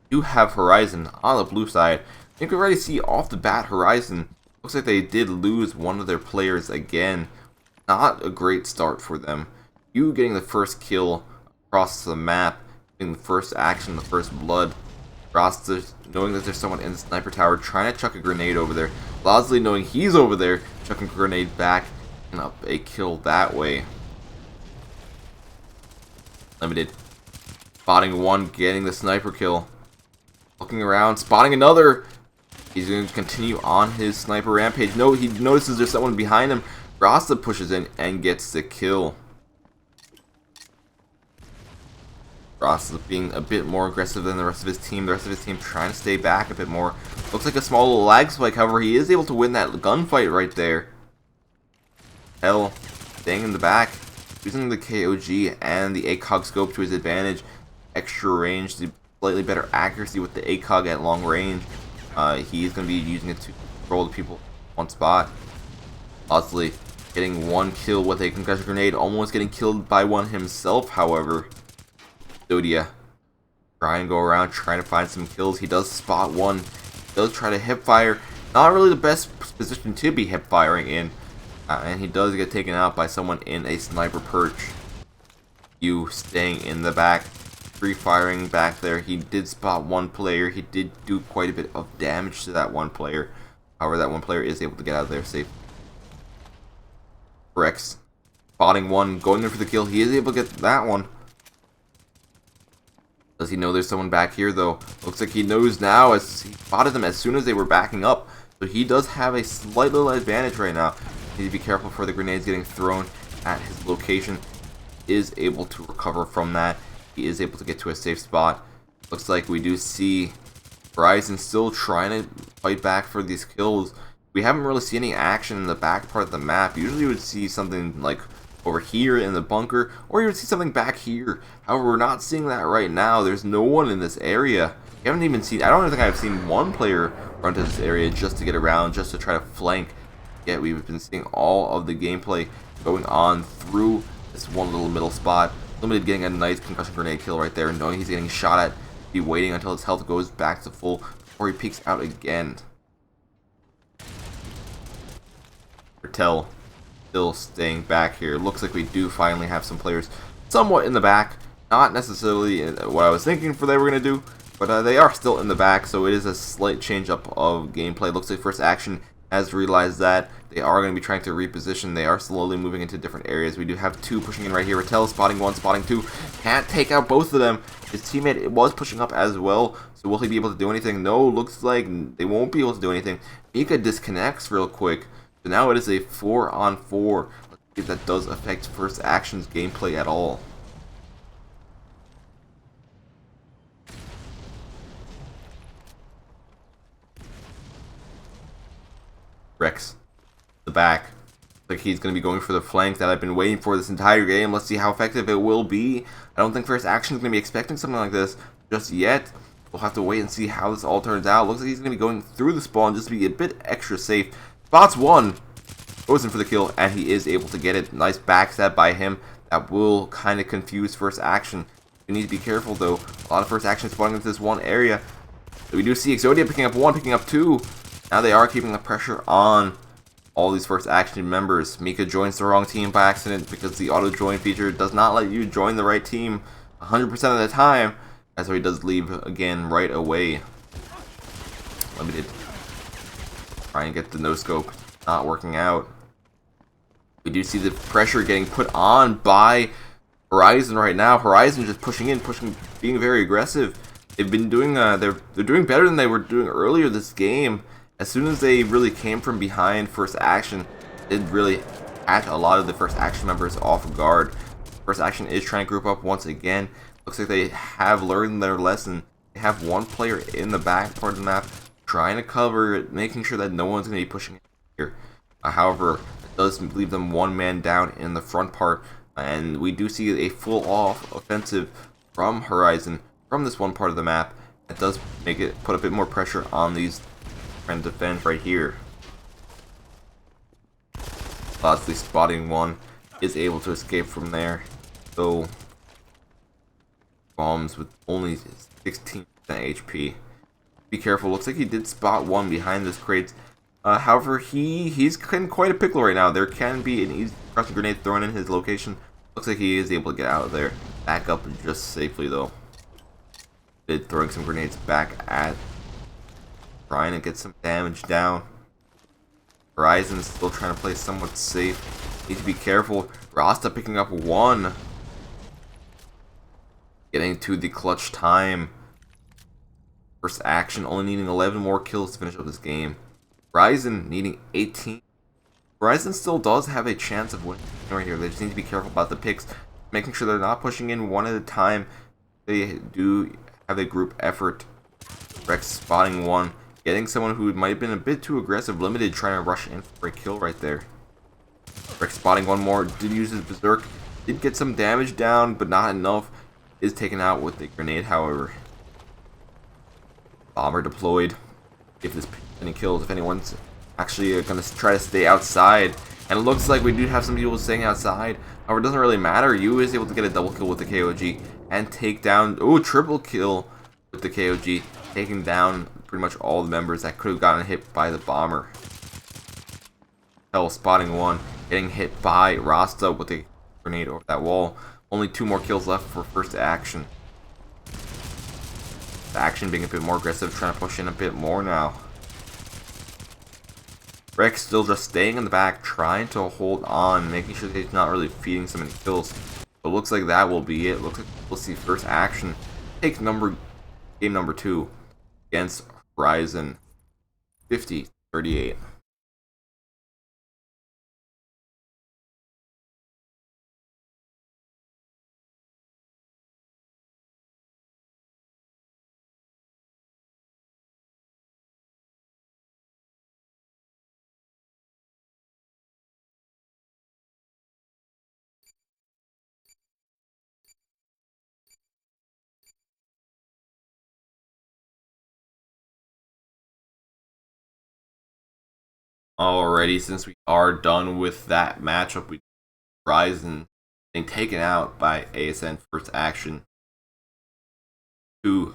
We do have Horizon on the blue side. You can already see off the bat Horizon. Looks like they did lose one of their players again. Not a great start for them. You getting the first kill across the map, getting the first action, the first blood. Rasta knowing that there's someone in the sniper tower trying to chuck a grenade over there. Bosley knowing he's over there, chucking a grenade back, and up a kill that way. Limited. Spotting one, getting the sniper kill. Looking around, spotting another. He's going to continue on his sniper rampage. No, he notices there's someone behind him. Rasta pushes in and gets the kill. Ross is being a bit more aggressive than the rest of his team. The rest of his team trying to stay back a bit more. Looks like a small little lag spike. However, he is able to win that gunfight right there. Hell, staying in the back, using the KOG and the ACOG scope to his advantage. Extra range, the slightly better accuracy with the ACOG at long range. He's going to be using it to control the people in one spot. Bosley getting one kill with a concussion grenade, almost getting killed by one himself, however. Zodia try and go around trying to find some kills. He does spot one. He does try to hip fire. Not really the best position to be hip firing in. And he does get taken out by someone in a sniper perch. You staying in the back. Free firing back there. He did spot one player. He did do quite a bit of damage to that one player. However, that one player is able to get out of there safe. Rex spotting one, going in for the kill. He is able to get that one. Does he know there's someone back here, though? Looks like he knows now, as he spotted them as soon as they were backing up. So he does have a slight little advantage right now. Need to be careful for the grenades getting thrown at his location. Is able to recover from that. He is able to get to a safe spot. Looks like we do see Horizon still trying to fight back for these kills. We haven't really seen any action in the back part of the map. Usually you would see something like over here in the bunker, or you would see something back here. However, we're not seeing that right now. There's no one in this area. We haven't even seen, I don't even think I've seen one player run to this area just to get around, just to try to flank. Yet we've been seeing all of the gameplay going on through this one little middle spot. Limited getting a nice concussion grenade kill right there, knowing he's getting shot at. Be waiting until his health goes back to full before he peeks out again. Bertel still staying back here. Looks like we do finally have some players somewhat in the back. Not necessarily what I was thinking for they were going to do, but they are still in the back, so it is a slight change up of gameplay. Looks like First Action has realized that they are going to be trying to reposition. They are slowly moving into different areas. We do have two pushing in right here. Rattel spotting one, spotting two. Can't take out both of them. His teammate was pushing up as well, so will he be able to do anything? No, looks like they won't be able to do anything. Mika disconnects real quick. So now it is a 4-on-4. Let's see if that does affect First Action's gameplay at all. Rex, the back. Like he's going to be going for the flank that I've been waiting for this entire game. Let's see how effective it will be. I don't think First Action is going to be expecting something like this just yet. We'll have to wait and see how this all turns out. Looks like he's going to be going through the spawn just to be a bit extra safe. Spots one. Goes in for the kill, and he is able to get it. Nice backstab by him. That will kind of confuse First Action. We need to be careful, though. A lot of First Action spawning into this one area. So we do see Exodia picking up one, picking up two. Now they are keeping the pressure on all these First Action members. Mika joins the wrong team by accident because the auto join feature does not let you join the right team 100% of the time. That's why he does leave again right away. Limited. Try and get the no scope. Not working out. We do see the pressure getting put on by Horizon right now. Horizon just pushing in, being very aggressive. They've been doing they're doing better than they were doing earlier this game. As soon as they really came from behind First Action, it really catch a lot of the First Action members off guard. First Action is trying to group up once again. Looks like they have learned their lesson. They have one player in the back part of the map trying to cover it, making sure that no one's going to be pushing here. However, it does leave them one man down in the front part, and we do see a full-off offensive from Horizon from this one part of the map. It does make it put a bit more pressure on these trying to defend right here. Lastly, spotting one is able to escape from there. So bombs with only 16% HP. Be careful. Looks like he did spot one behind this crate. However, he's in quite a pickle right now. There can be an easy crushing grenade thrown in his location. Looks like he is able to get out of there. Back up just safely though. Did throwing some grenades back at, trying to get some damage down. Horizon still trying to play somewhat safe. Need to be careful. Rasta picking up one. Getting to the clutch time. First Action only needing 11 more kills to finish up this game. Horizon needing 18. Horizon still does have a chance of winning right here. They just need to be careful about the picks, making sure they're not pushing in one at a time. They do have a group effort. Rex spotting one, getting someone who might have been a bit too aggressive. Limited trying to rush in for a kill right there. Rex spotting one more, did use his berserk, did get some damage down, but not enough. Is taken out with the grenade, however. Bomber deployed. If this any kills, if anyone's actually gonna try to stay outside, and it looks like we do have some people staying outside. However, it doesn't really matter. You is able to get a double kill with the KOG and take down, triple kill with the KOG, taking down pretty much all the members that could have gotten hit by the bomber. Hell, spotting one, getting hit by Rasta with a grenade over that wall. Only 2 more kills left for First Action. The Action being a bit more aggressive, trying to push in a bit more now. Rex still just staying in the back, trying to hold on, making sure that he's not really feeding so many kills. But it looks like that will be it. Looks like we'll see First Action take game number 2 against Horizon 5038. Alrighty, since we are done with that matchup, we Horizon being taken out by ASN first action 2-0.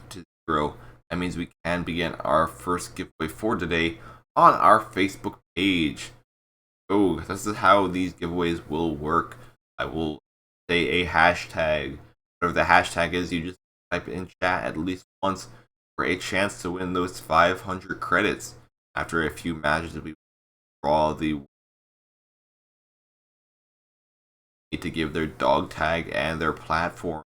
That means we can begin our first giveaway for today on our Facebook page. So this is how these giveaways will work. I will say a hashtag. Whatever the hashtag is, you just type it in chat at least once for a chance to win those 500 credits. After a few matches, we draw the need to give their dog tag and their platform.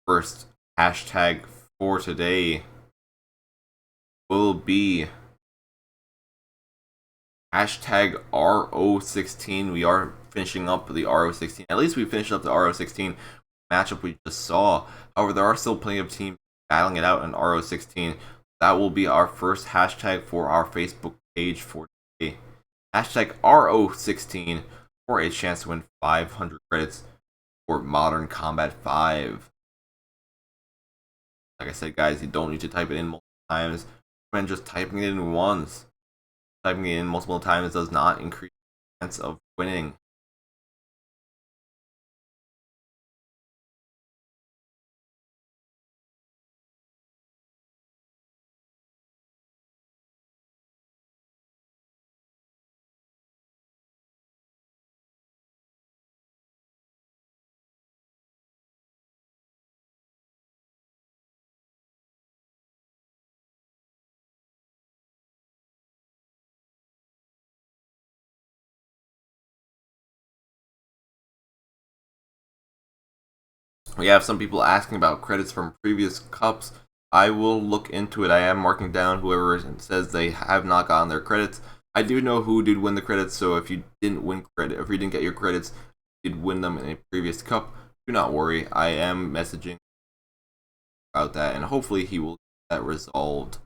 First hashtag for today will be hashtag RO16. We are finishing up the RO16. At least we finished up the RO16 matchup we just saw. However, there are still plenty of teams battling it out in RO16. That will be our first hashtag for our Facebook page for today. Hashtag RO16 for a chance to win 500 credits for Modern Combat 5. Like I said, guys, you don't need to type it in multiple times. When just typing it in once, typing it in multiple times does not increase the chance of winning. We have some people asking about credits from previous cups. I will look into it. I am marking down whoever says they have not gotten their credits. I do know who did win the credits, so if you didn't win credit, if you didn't get your credits, you did win them in a previous cup, do not worry. I am messaging about that, and hopefully he will get that resolved.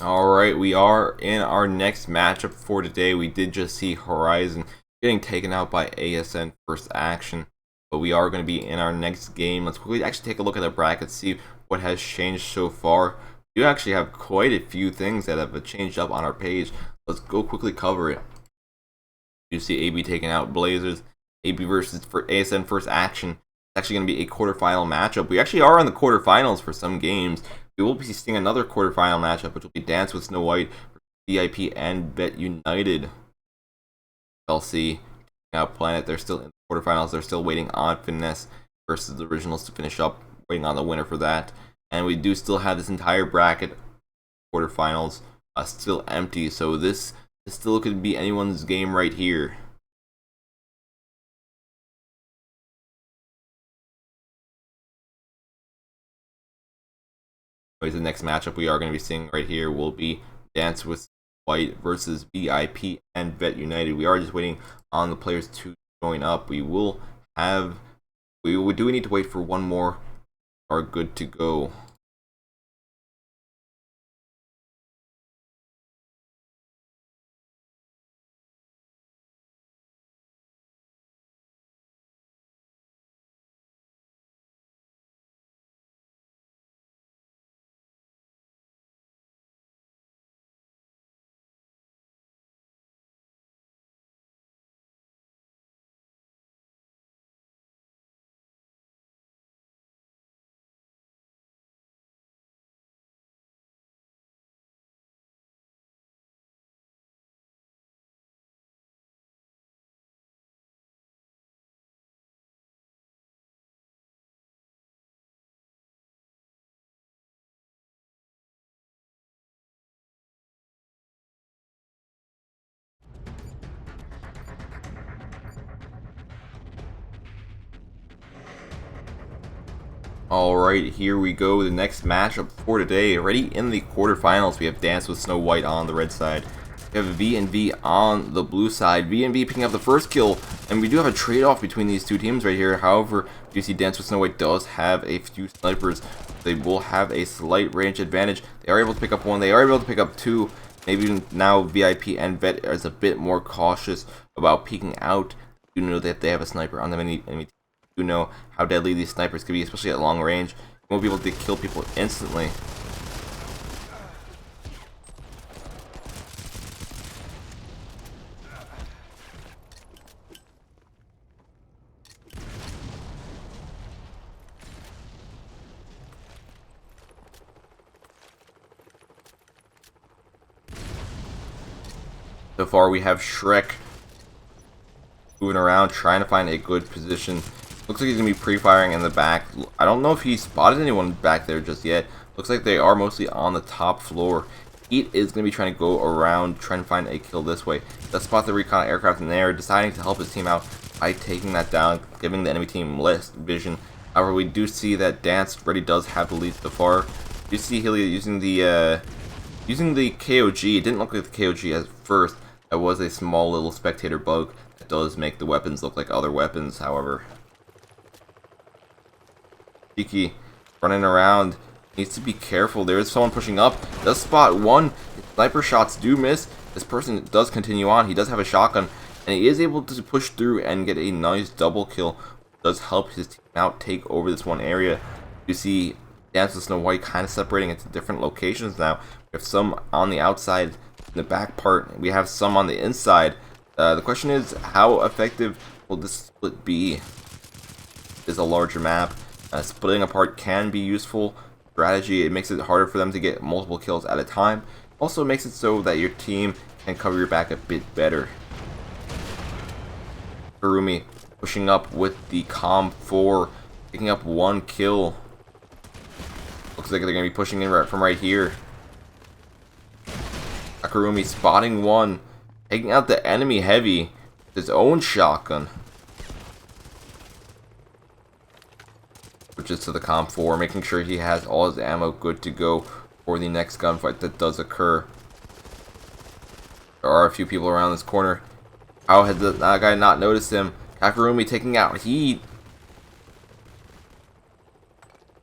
Alright, we are in our next matchup for today. We did just see Horizon getting taken out by ASN first action, but we are going to be in our next game. Let's quickly actually take a look at the bracket, see what has changed so far. We actually have quite a few things that have changed up on our page. Let's go quickly cover it. You see AB taking out Blazers. AB versus for ASN first action. It's actually going to be a quarterfinal matchup. We actually are in the quarterfinals for some games. We will be seeing another quarterfinal matchup, which will be Dance with Snow White, VIP, and Bet United. LC out Planet. They're still in the quarterfinals. They're still waiting on Finesse versus the Originals to finish up. Waiting on the winner for that. And we do still have this entire bracket quarterfinals still empty. So this still could be anyone's game right here. Anyways, the next matchup we are going to be seeing right here will be Dance with White versus VIP and Vet United. We are just waiting on the players to join up. We do need to wait for one more. Are good to go. Alright, here we go. The next matchup for today. Already in the quarterfinals, we have Dance with Snow White on the red side. We have V&V on the blue side. V&V picking up the first kill, and we do have a trade-off between these two teams right here. However, you see Dance with Snow White does have a few snipers. They will have a slight range advantage. They are able to pick up one. They are able to pick up two. Maybe now VIP and Vet is a bit more cautious about peeking out. You know that they have a sniper on the enemy team. You know how deadly these snipers can be, especially at long range. You won't be able to kill people instantly. So far we have Shrek moving around, trying to find a good position. Looks like he's going to be pre-firing in the back. I don't know if he spotted anyone back there just yet. Looks like they are mostly on the top floor. Heat is going to be trying to go around, trying to find a kill this way. Does spot the recon aircraft in there, deciding to help his team out by taking that down, giving the enemy team less vision. However, we do see that Dance already does have the lead so far. You see Helia using the KOG. It didn't look like the KOG at first. That was a small little spectator bug that does make the weapons look like other weapons, however. Cheeky running around, needs to be careful. There is someone pushing up, does spot one. Sniper shots do miss. This person does continue on. He does have a shotgun, and he is able to push through and get a nice double kill. Does help his team out take over this one area. You see Dance with Snow White kind of separating into different locations now. We have some on the outside in the back part. We have some on the inside. The question is, how effective will this split be? It is a larger map. Splitting apart can be useful strategy. It makes it harder for them to get multiple kills at a time. Also makes it so that your team can cover your back a bit better. Kurumi pushing up with the COM4, picking up one kill. Looks like they're going to be pushing in from right here. Kurumi spotting one, taking out the enemy heavy with his own shotgun. Switches to the COM4, making sure he has all his ammo good to go for the next gunfight that does occur. There are a few people around this corner. How had that guy not noticed him? Kakurumi taking out Heat.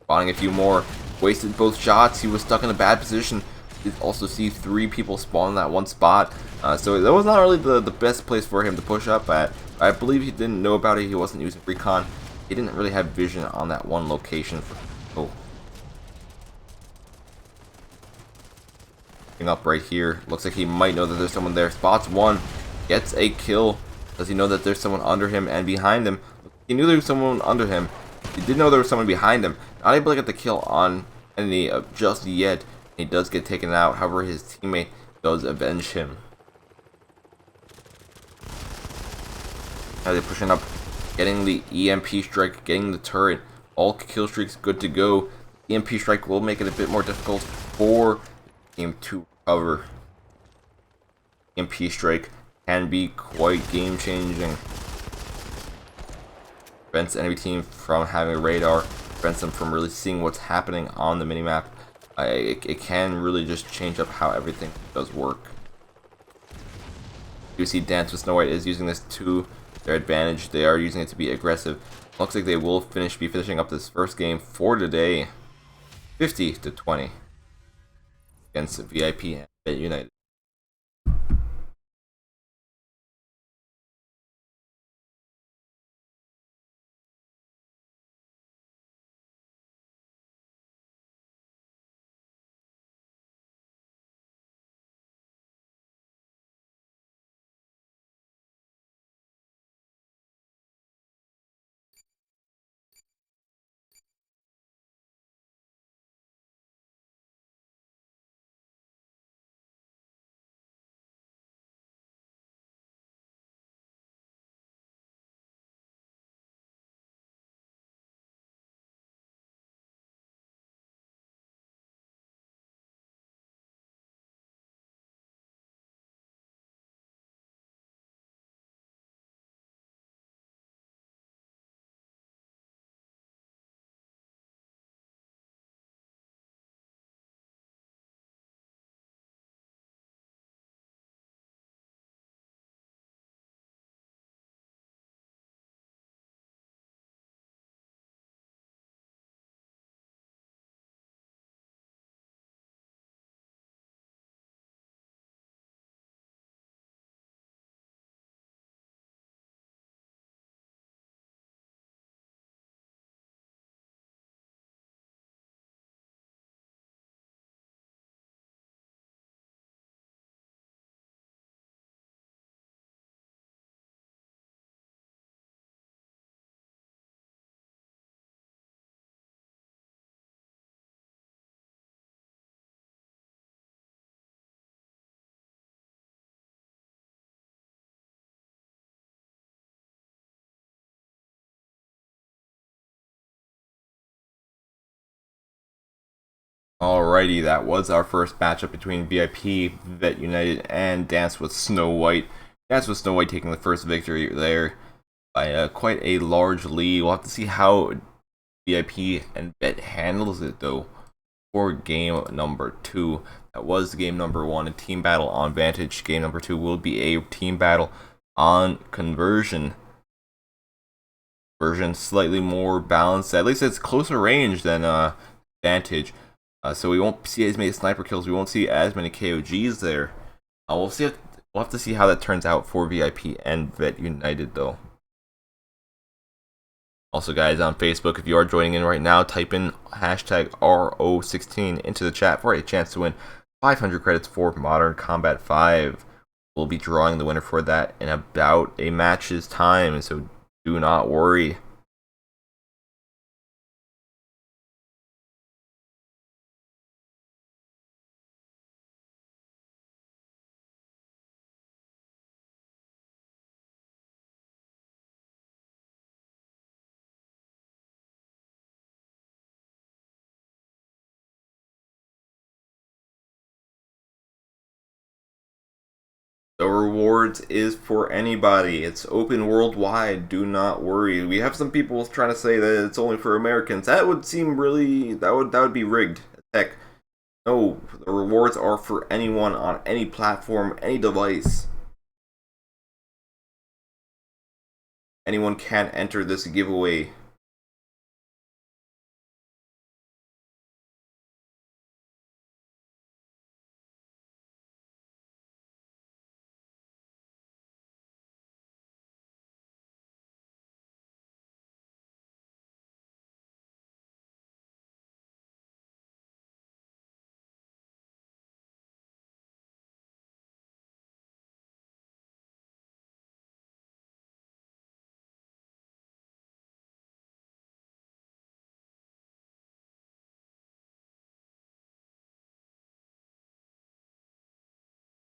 Spotting a few more. Wasted both shots. He was stuck in a bad position. You also see three people spawn in that one spot. So that was not really the best place for him to push up at. I believe he didn't know about it. He wasn't using recon. He didn't really have vision on that one location. Up right here. Looks like he might know that there's someone there. Spots one. Gets a kill. Does he know that there's someone under him and behind him? He knew there was someone under him. He did know there was someone behind him. Not able to get the kill on any just yet. He does get taken out. However, his teammate does avenge him. Now they're pushing up, getting the EMP strike, getting the turret. All kill streaks good to go. EMP strike will make it a bit more difficult for the team to recover. EMP strike can be quite game changing. Prevents enemy team from having a radar, prevents them from really seeing what's happening on the minimap. It can really just change up how everything does work. You see Dance with Snow White is using this to their advantage. They are using it to be aggressive. Looks like they will be finishing up this first game for today, 50-20 against VIP and United. Alrighty, that was our first matchup between VIP, Vet United, and Dance with Snow White. Dance with Snow White taking the first victory there by quite a large lead. We'll have to see how VIP and Vet handles it though for game number 2. That was game number 1, a team battle on Vantage. Game number 2 will be a team battle on Conversion. Version slightly more balanced. At least it's closer range than Vantage. So we won't see as many sniper kills. We won't see as many KOGs there. We'll see. We'll have to see how that turns out for VIP and Vet United, though. Also, guys, on Facebook, if you are joining in right now, type in hashtag RO16 into the chat for a chance to win 500 credits for Modern Combat 5. We'll be drawing the winner for that in about a match's time, so do not worry. The rewards is for anybody. It's open worldwide. Do not worry. We have some people trying to say that it's only for Americans. That would seem really that would be rigged. Heck, no. The rewards are for anyone on any platform, any device. Anyone can enter this giveaway.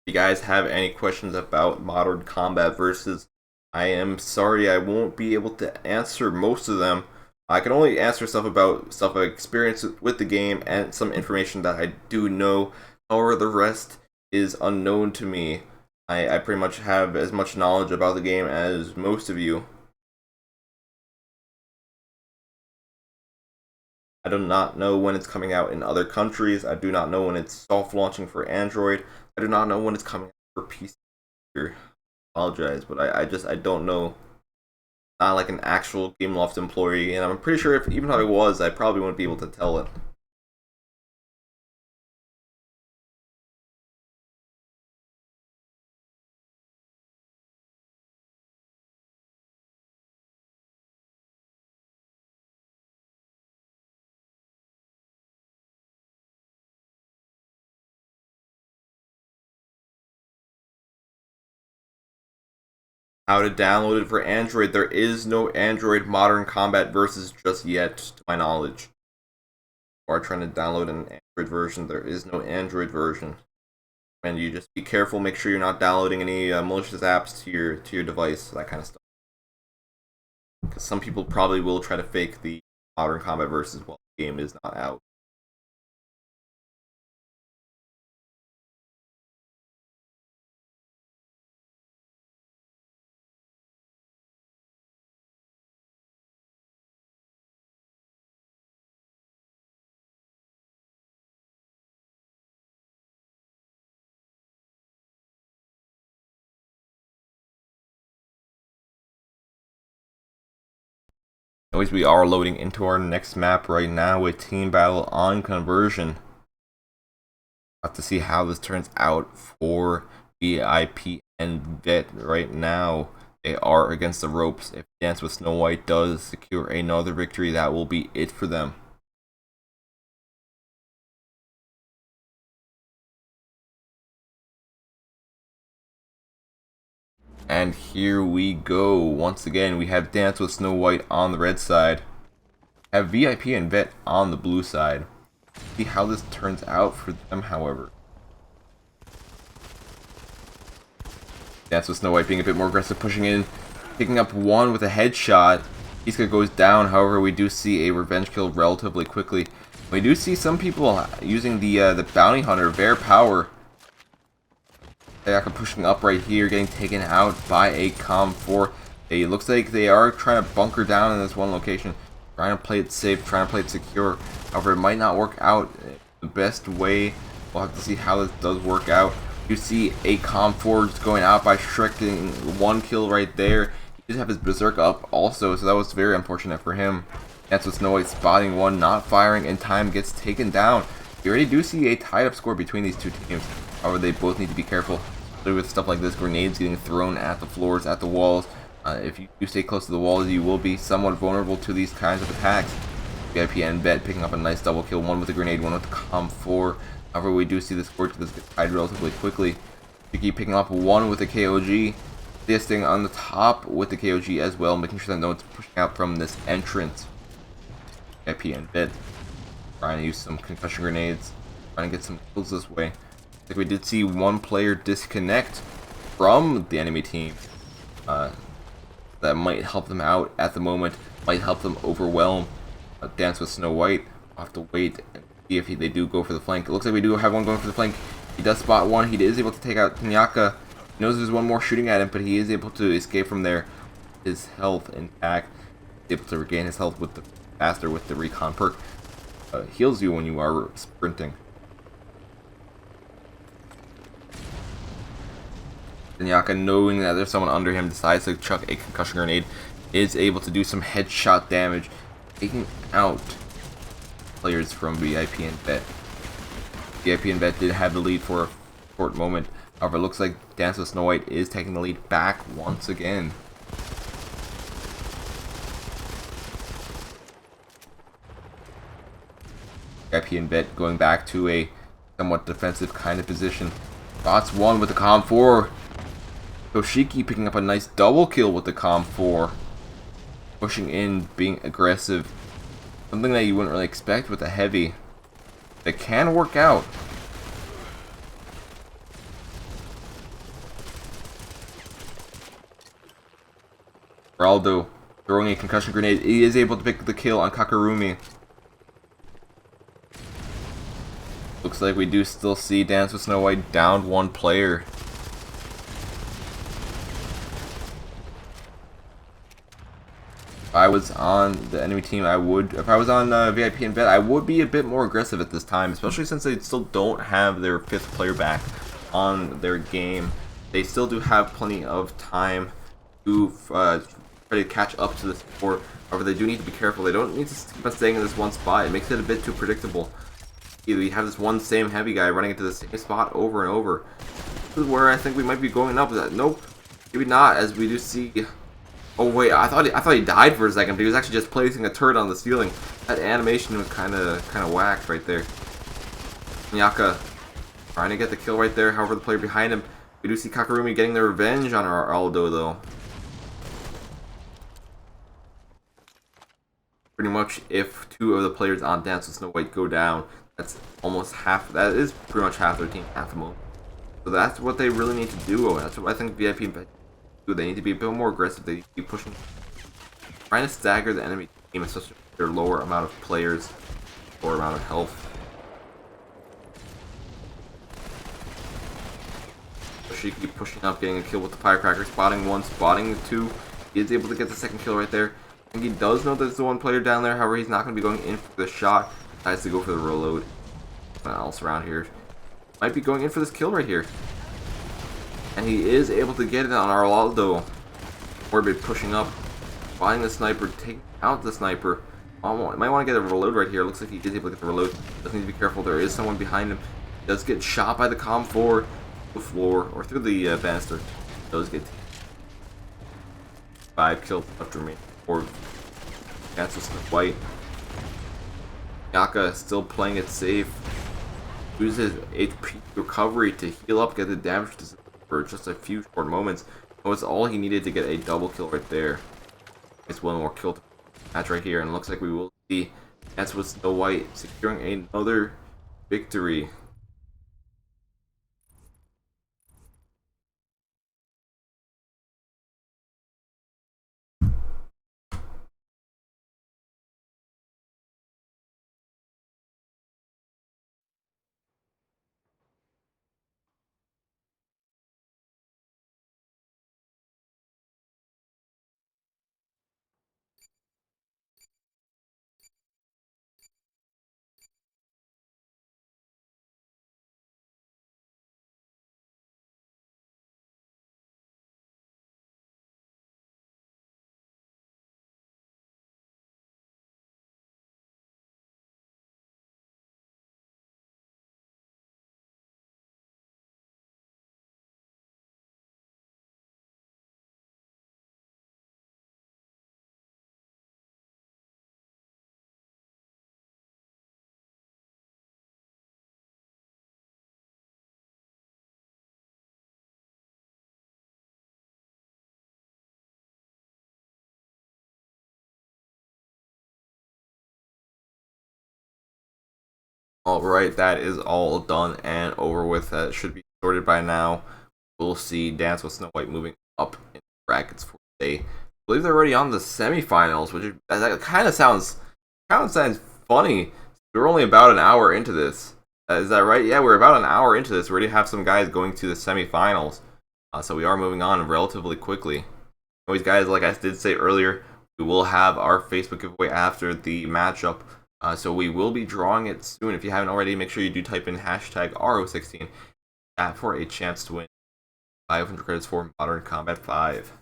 If you guys have any questions about Modern Combat Versus, I am sorry I won't be able to answer most of them. I can only answer stuff I experienced with the game and some information that I do know. However, the rest is unknown to me. I pretty much have as much knowledge about the game as most of you. I do not know when it's coming out in other countries. I do not know when it's soft launching for Android. I do not know when it's coming out for PC. I apologize, but I don't know. Not like an actual Gameloft employee, and I'm pretty sure even if I was, I probably wouldn't be able to tell it. How to download it for Android? There is no Android Modern Combat Versus just yet, to my knowledge. Or trying to download an Android version, there is no Android version. And you just be careful, make sure you're not downloading any malicious apps to your device, that kind of stuff. Because some people probably will try to fake the Modern Combat Versus while the game is not out. Anyways, we are loading into our next map right now with Team Battle on Conversion. Have to see how this turns out for VIP and Vet right now. They are against the ropes. If Dance with Snow White does secure another victory, that will be it for them. And here we go. Once again, we have Dance with Snow White on the red side. Have VIP and Vet on the blue side. See how this turns out for them, however. Dance with Snow White being a bit more aggressive, pushing in, picking up one with a headshot. Kisuke goes down, however, we do see a revenge kill relatively quickly. We do see some people using the Bounty Hunter, Bear Power. Sayaka pushing up right here, getting taken out by a Com4. It looks like they are trying to bunker down in this one location, trying to play it safe, trying to play it secure. However, it might not work out the best way. We'll have to see how this does work out. You see a Com4 just going out by Shrek, getting one kill right there. He did have his Berserk up also, so that was very unfortunate for him. That's with Snow White spotting one, not firing in time, gets taken down. You already do see a tied up score between these two teams. However, they both need to be careful with stuff like this, grenades getting thrown at the floors, at the walls. If you do stay close to the walls, you will be somewhat vulnerable to these kinds of attacks. VIP and Vet picking up a nice double kill, one with a grenade, one with the Com4. However, we do see the score to this get tied relatively quickly. Vicky picking up one with the KOG. This thing on the top with the KOG as well, making sure that no one's pushing out from this entrance. VIP and Vet trying to use some concussion grenades, trying to get some kills this way. Like we did see one player disconnect from the enemy team. That might help them out at the moment, might help them overwhelm Dance with Snow White. I'll have to wait and see if they do go for the flank. It looks like we do have one going for the flank. He does spot one. He is able to take out Tanyaka. He knows there's one more shooting at him, but he is able to escape from there. His health intact. He's able to regain his health with the faster with the recon perk. Heals you when you are sprinting. Tanyaka, knowing that there's someone under him, decides to chuck a concussion grenade. Is able to do some headshot damage, taking out players from VIP and Vet. VIP and Vet did have the lead for a short moment. However, it looks like Dance with Snow White is taking the lead back once again. VIP and Vet going back to a somewhat defensive kind of position. Spots one with the Com4. Toshiki picking up a nice double kill with the Com4. Pushing in, being aggressive. Something that you wouldn't really expect with a heavy. That can work out. Geraldo throwing a concussion grenade. He is able to pick the kill on Kakarumi. Looks like we do still see Dance with Snow White downed one player. I was on the enemy team, I would. If I was on VIP and bet, I would be a bit more aggressive at this time, especially since they still don't have their 5th player back on their game. They still do have plenty of time to try to catch up to the score. However, they do need to be careful. They don't need to keep on staying in this one spot. It makes it a bit too predictable. Either you have this one same heavy guy running into the same spot over and over. This is where I think we might be going up with that. Nope, maybe not, as we do see. Oh wait, I thought he died for a second, but he was actually just placing a turret on the ceiling. That animation was kind of whacked right there. Nyaka trying to get the kill right there. However, the player behind him, we do see Kakarumi getting their revenge on our Aldo though. Pretty much, if 2 of the players on Dance with Snow White go down, that's almost half. That is pretty much half their team, half the moment. So that's what they really need to do. That's what I think VIP do. They need to be a bit more aggressive. They need to be pushing, trying to stagger the enemy team, especially with their lower amount of players, lower amount of health. She keep pushing up, getting a kill with the firecracker, spotting 1, spotting 2. He is able to get the 2nd kill right there. I think he does know there's the 1 player down there. However, he's not going to be going in for the shot. Decides to go for the reload. Someone else around here might be going in for this kill right here. And he is able to get it on our Aldo. Orbit pushing up, spotting the sniper, taking out the sniper. Might want to get a reload right here. Looks like he is able to get the reload. Does need to be careful. There is someone behind him. He does get shot by the COM4 the floor or through the banister. Does get 5 kills left remaining. 4 cancels the white. Nyaka still playing it safe. Uses HP recovery to heal up, get the damage for just a few short moments. That was all he needed to get a double kill right there. It's 1 more kill to match right here, and it looks like we will see Dance with Snow White securing another victory. Alright, that is all done and over with. That should be sorted by now. We'll see Dance with Snow White moving up in brackets for today. I believe they're already on the semifinals, which that kind of sounds funny. We're only about an hour into this. Is that right? Yeah, we're about an hour into this. We already have some guys going to the semifinals. So we are moving on relatively quickly. Anyways, guys, like I did say earlier, we will have our Facebook giveaway after the matchup. So we will be drawing it soon. If you haven't already, make sure you do type in hashtag RO16 for a chance to win 500 credits for Modern Combat 5.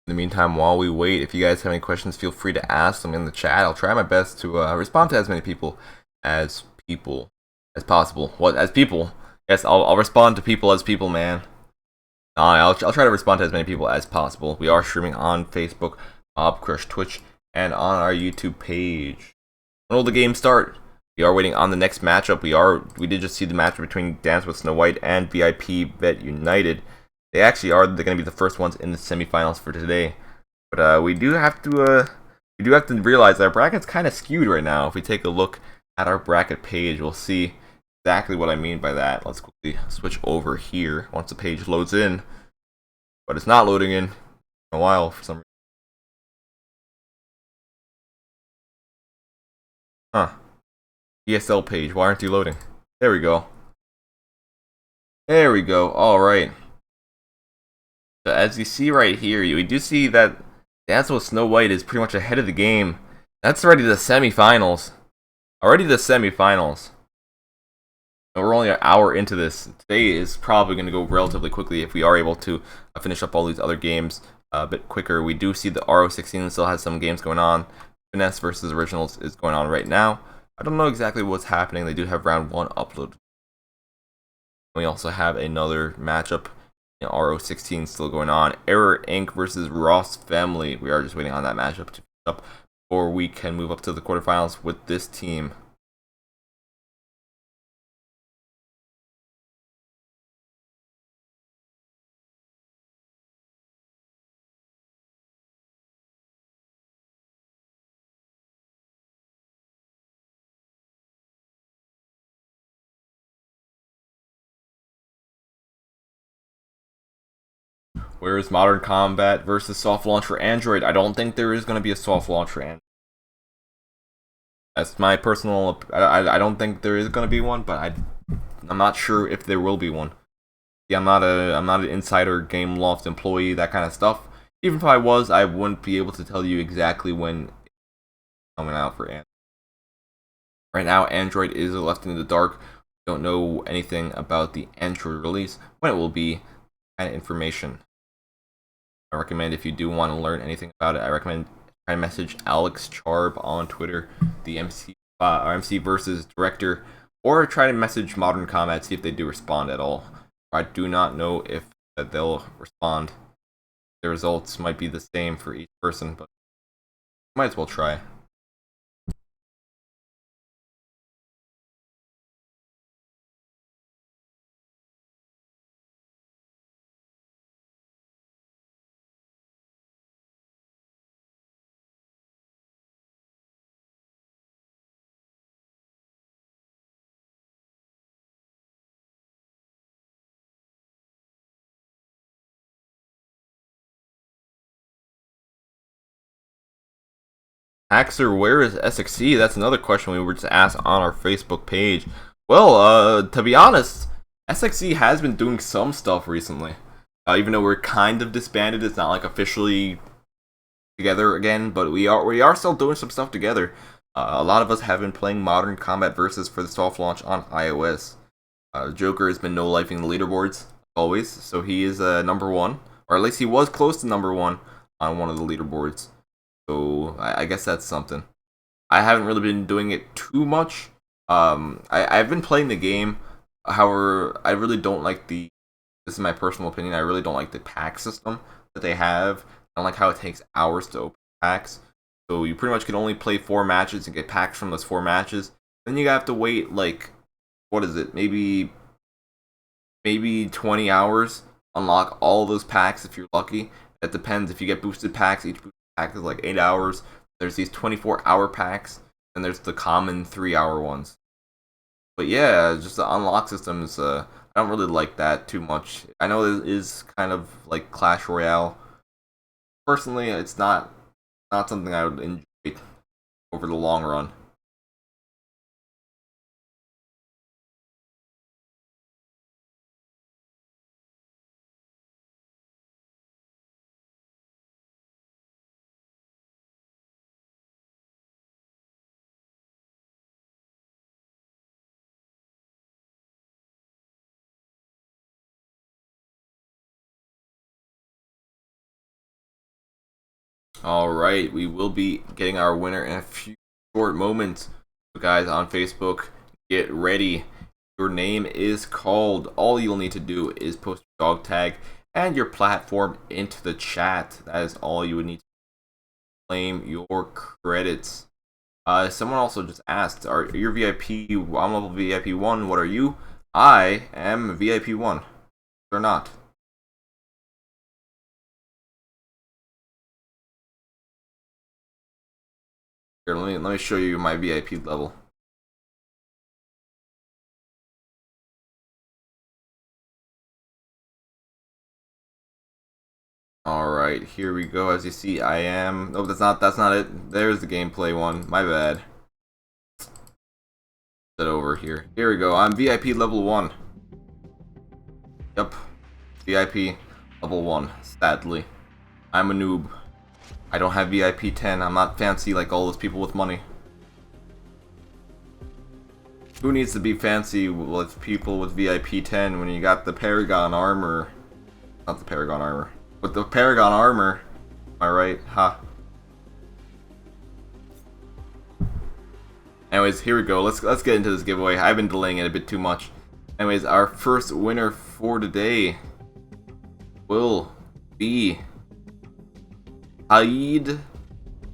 In the meantime, while we wait, if you guys have any questions, feel free to ask them in the chat. I'll try my best to respond to as many people as possible. What, as people? Yes, I'll respond to people as people, man. I'll try to respond to as many people as possible. We are streaming on Facebook, Mob Crush, Twitch, and on our YouTube page. When will the game start? We are waiting on the next matchup. We did just see the matchup between Dance with Snow White and VIP Bet United. They're going to be the first ones in the semifinals for today. But we do have to realize our bracket's kind of skewed right now. If we take a look at our bracket page, we'll see exactly what I mean by that. Let's quickly switch over here once the page loads in. But it's not loading in a while for some reason. Huh. ESL page, why aren't you loading? There we go. There we go. Alright. So as you see right here, we do see that Dance with Snow White is pretty much ahead of the game. That's already the semifinals. Already the semifinals. And we're only an hour into this. Today is probably going to go relatively quickly if we are able to finish up all these other games a bit quicker. We do see the RO16 still has some games going on. Finesse versus Originals is going on right now. I don't know exactly what's happening. They do have round 1 upload. We also have another matchup in RO16 still going on. Error Inc. versus Ross Family. We are just waiting on that matchup to finish up before we can move up to the quarterfinals with this team. Where is Modern Combat versus soft launch for Android? I don't think there is going to be a soft launch for Android. That's my personal. I don't think there is going to be one, but I'm not sure if there will be one. Yeah, I'm not an insider Game Loft employee, that kind of stuff. Even if I was, I wouldn't be able to tell you exactly when it's coming out for Android. Right now, Android is left in the dark. We don't know anything about the Android release, when it will be, and information. I recommend, if you do want to learn anything about it, I recommend try to message Alex Charb on Twitter, the MC versus director, or try to message Modern Combat, see if they do respond at all. I do not know if they'll respond. The results might be the same for each person, but might as well try. Axer, where is SXE? That's another question we were just asked on our Facebook page. Well, to be honest, SXE has been doing some stuff recently. Even though we're kind of disbanded, it's not like officially together again, but we are still doing some stuff together. A lot of us have been playing Modern Combat Versus for the soft launch on iOS. Joker has been no-lifing the leaderboards always, so he is number 1, or at least he was close to number 1 on one of the leaderboards. So I guess that's something. I haven't really been doing it too much. I've been playing the game. However, I really don't like this is my personal opinion, I really don't like the pack system that they have. I don't like how it takes hours to open packs. So you pretty much can only play 4 matches and get packs from those 4 matches. Then you have to wait, like, what is it? Maybe 20 hours. Unlock all those packs if you're lucky. It depends. If you get boosted packs, each boosted pack is like 8 hours. There's these 24-hour packs, and there's the common 3-hour ones. But yeah, just the unlock systems, I don't really like that too much. I know it is kind of like Clash Royale. Personally, it's not something I would enjoy over the long run. Alright, we will be getting our winner in a few short moments. So guys on Facebook, get ready. Your name is called. All you'll need to do is post your dog tag and your platform into the chat. That is all you would need to claim your credits. Someone also just asked, are you VIP? I'm level VIP 1. What are you? I am VIP 1. Or not. Here, let me show you my VIP level. Alright, here we go. As you see, I am... Oh, that's not it. There's the gameplay one. My bad. Set over here. Here we go. I'm VIP level 1. Yep. VIP level 1. Sadly. I'm a noob. I don't have VIP 10. I'm not fancy like all those people with money. Who needs to be fancy with people with VIP 10 when you got the Paragon armor? Not the Paragon armor. With the Paragon armor, am I right? Ha. Huh. Anyways, here we go. Let's get into this giveaway. I've been delaying it a bit too much. Anyways, our first winner for today will be Haid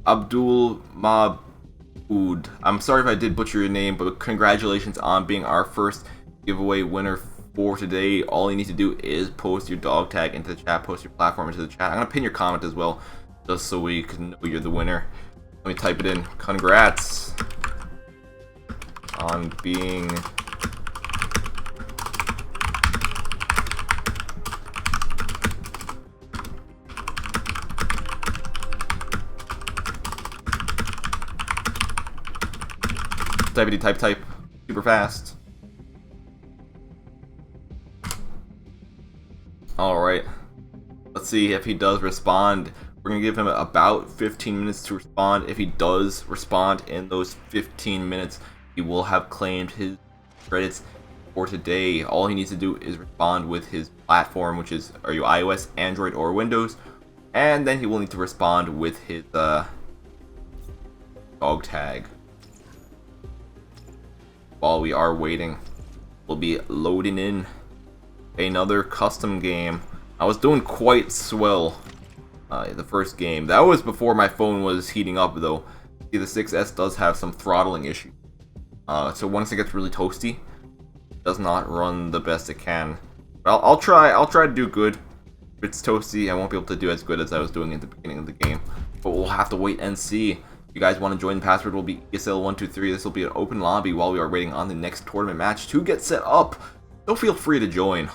Abdul Maboud. I'm sorry if I did butcher your name, but congratulations on being our first giveaway winner for today. All you need to do is post your dog tag into the chat, post your platform into the chat. I'm gonna pin your comment as well, just so we can know you're the winner. Let me type it in. Congrats on being type super fast. Alright, let's see if he does respond. We're gonna give him about 15 minutes to respond. If he does respond in those 15 minutes, he will have claimed his credits for today. All he needs to do is respond with his platform, which is, are you iOS, Android, or Windows? And then he will need to respond with his dog tag. While we are waiting, we'll be loading in another custom game. I was doing quite swell the first game. That was before my phone was heating up though. See, the 6S does have some throttling issues. So once it gets really toasty, it does not run the best it can. But I'll try to do good. If it's toasty, I won't be able to do as good as I was doing at the beginning of the game. But we'll have to wait and see. If you guys want to join, the password will be ESL123. This will be an open lobby while we are waiting on the next tournament match to get set up. So feel free to join.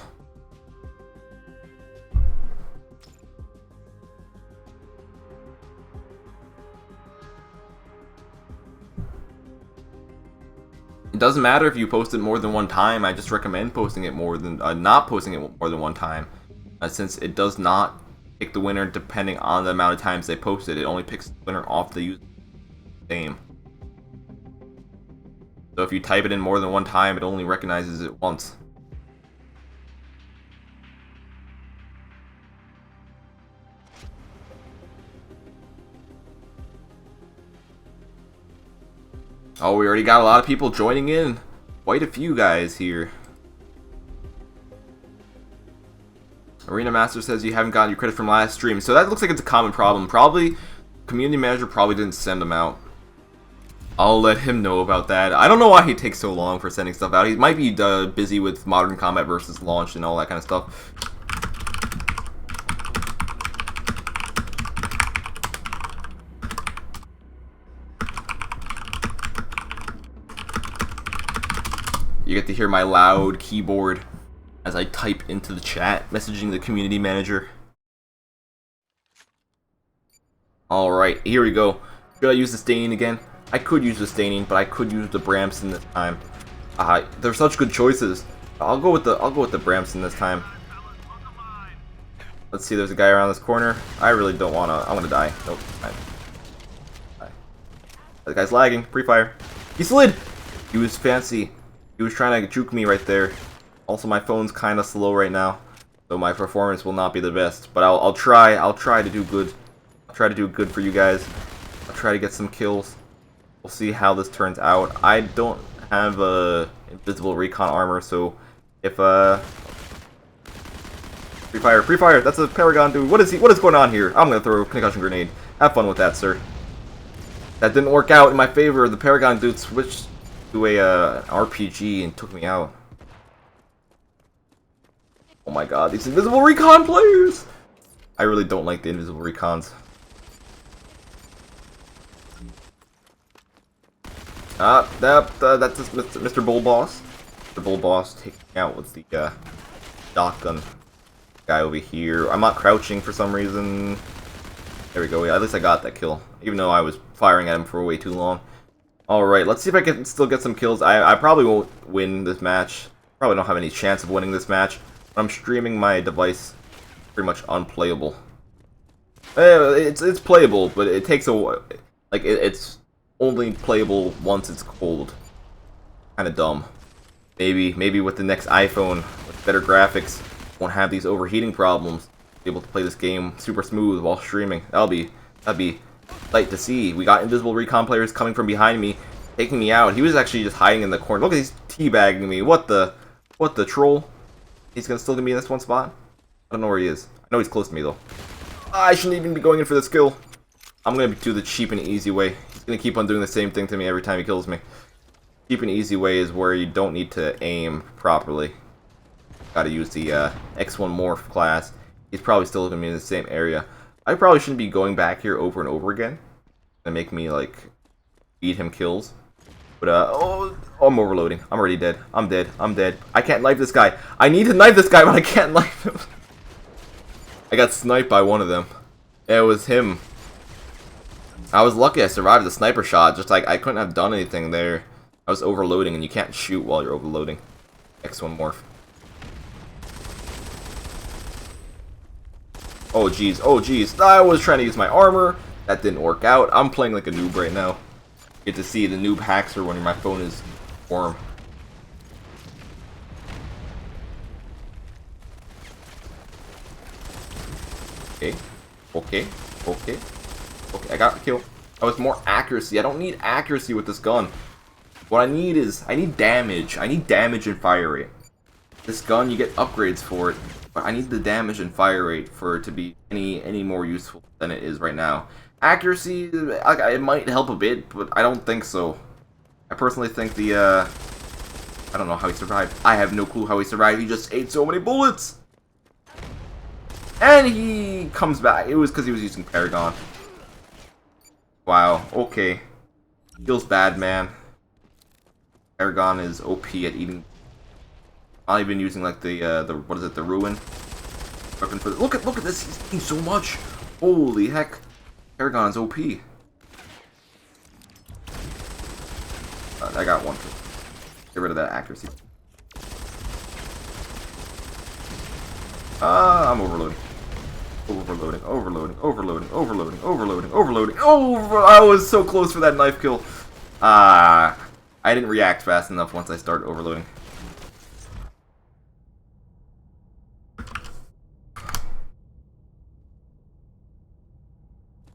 It doesn't matter if you post it more than one time. I just recommend posting it more than not posting it more than one time, since it does not pick the winner depending on the amount of times they posted. It only picks the winner off the user name. So if you type it in more than one time, it only recognizes it once. Oh, we already got a lot of people joining in. Quite a few guys here. Arena Master says you haven't gotten your credit from last stream. So that looks like it's a common problem. Probably, community manager probably didn't send them out. I'll let him know about that. I don't know why he takes so long for sending stuff out. He might be busy with Modern Combat versus launch and all that kind of stuff. You get to hear my loud keyboard as I type into the chat, messaging the community manager. Alright, here we go. Should I use the staining again? I could use the staining, but I could use the Bramson this time. They're such good choices. I'll go with the Bramson this time. Let's see, there's a guy around this corner. I really don't wanna. I'm gonna die. Nope. Die. That guy's lagging. Pre-fire. He slid. He was fancy. He was trying to juke me right there. Also, my phone's kind of slow right now, so my performance will not be the best. But I'll try to do good. I'll try to do good for you guys. I'll try to get some kills. We'll see how this turns out. I don't have invisible recon armor, so if free fire, that's a Paragon dude. What is going on here? I'm gonna throw a concussion grenade. Have fun with that, sir. That didn't work out in my favor. The Paragon dude switched to a RPG and took me out. Oh my god, these invisible recon players! I really don't like the invisible recons. That's just Mr. Bull Boss. The Bull Boss taking me out with the shotgun guy over here. I'm not crouching for some reason. There we go. Yeah, at least I got that kill, even though I was firing at him for way too long. Alright, let's see if I can still get some kills. I probably won't win this match. Probably don't have any chance of winning this match. But I'm streaming my device pretty much unplayable. It's playable, but it takes a while. Like, it's only playable once it's cold. Kinda dumb. Maybe with the next iPhone, with better graphics, won't have these overheating problems. Be able to play this game super smooth while streaming. That'd be light to see. We got invisible recon players coming from behind me, taking me out. He was actually just hiding in the corner. Look at he's teabagging me. What the troll? He's still gonna be in this one spot? I don't know where he is. I know he's close to me though. I shouldn't even be going in for this kill. I'm gonna do the cheap and easy way. He's gonna keep on doing the same thing to me every time he kills me. Cheap and easy way is where you don't need to aim properly. Gotta use the X1 Morph class. He's probably still gonna be in the same area. I probably shouldn't be going back here over and over again. And make me, like, feed him kills. But, oh, I'm overloading. I'm already dead. I'm dead. I can't knife this guy. I need to knife this guy, but I can't knife him. I got sniped by one of them. It was him. I was lucky I survived the sniper shot. Just like, I couldn't have done anything there. I was overloading, and you can't shoot while you're overloading. X1 Morph. Oh jeez, I was trying to use my armor. That didn't work out. I'm playing like a noob right now. Get to see the noob hackser when my phone is warm. Okay, I got a kill. That was more accuracy. I don't need accuracy with this gun. What I need is, I need damage. I need damage and fire rate. This gun, you get upgrades for it. But I need the damage and fire rate for it to be any more useful than it is right now. Accuracy, it might help a bit, but I don't think so. I personally think I don't know how he survived. I have no clue how he survived. He just ate so many bullets! And he comes back. It was because he was using Paragon. Wow, okay. Feels bad, man. Paragon is OP at eating. I've been using like the what is it, the Ruin? Look at this, he's eating so much. Holy heck. Paragon's OP. I got one. Get rid of that accuracy. I'm overloading. Overloading. Oh, I was so close for that knife kill. I didn't react fast enough once I started overloading.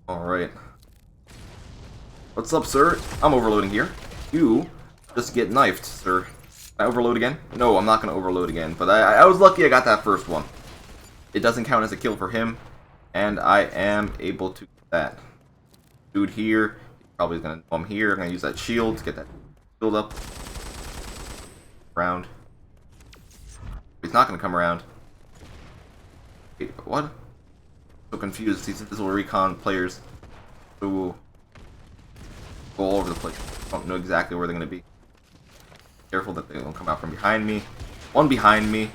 Alright. What's up, sir? I'm overloading here. You just get knifed, sir. Can I overload again? No, I'm not going to overload again. But I was lucky I got that first one. It doesn't count as a kill for him. And I am able to do that. Dude here. Probably going to know I'm here. I'm going to use that shield to get that shield up. Around. He's not going to come around. Wait, what? So confused. These invisible recon players who go all over the place. Don't know exactly where they're going to be. Careful that they don't come out from behind me. One behind me.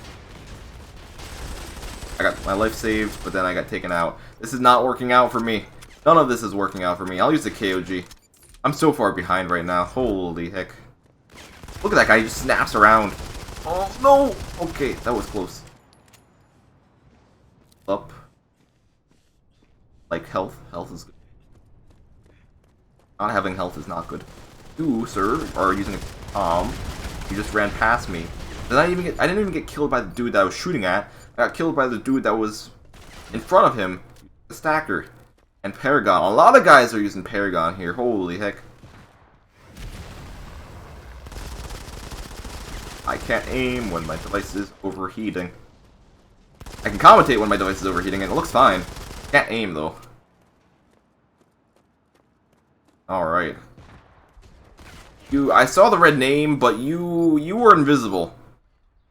I got my life saved, but then I got taken out. This is not working out for me. None of this is working out for me. I'll use the KOG. I'm so far behind right now. Holy heck. Look at that guy. He just snaps around. Oh, no. Okay, that was close. Up. Like health. Health is good. Not having health is not good. You, sir, are using a bomb. You just ran past me. I didn't even get killed by the dude that I was shooting at. I got killed by the dude that was in front of him. The stacker. And Paragon. A lot of guys are using Paragon here. Holy heck. I can't aim when my device is overheating. I can commentate when my device is overheating, and it looks fine. Can't aim, though. Alright. I saw the red name, but you were invisible.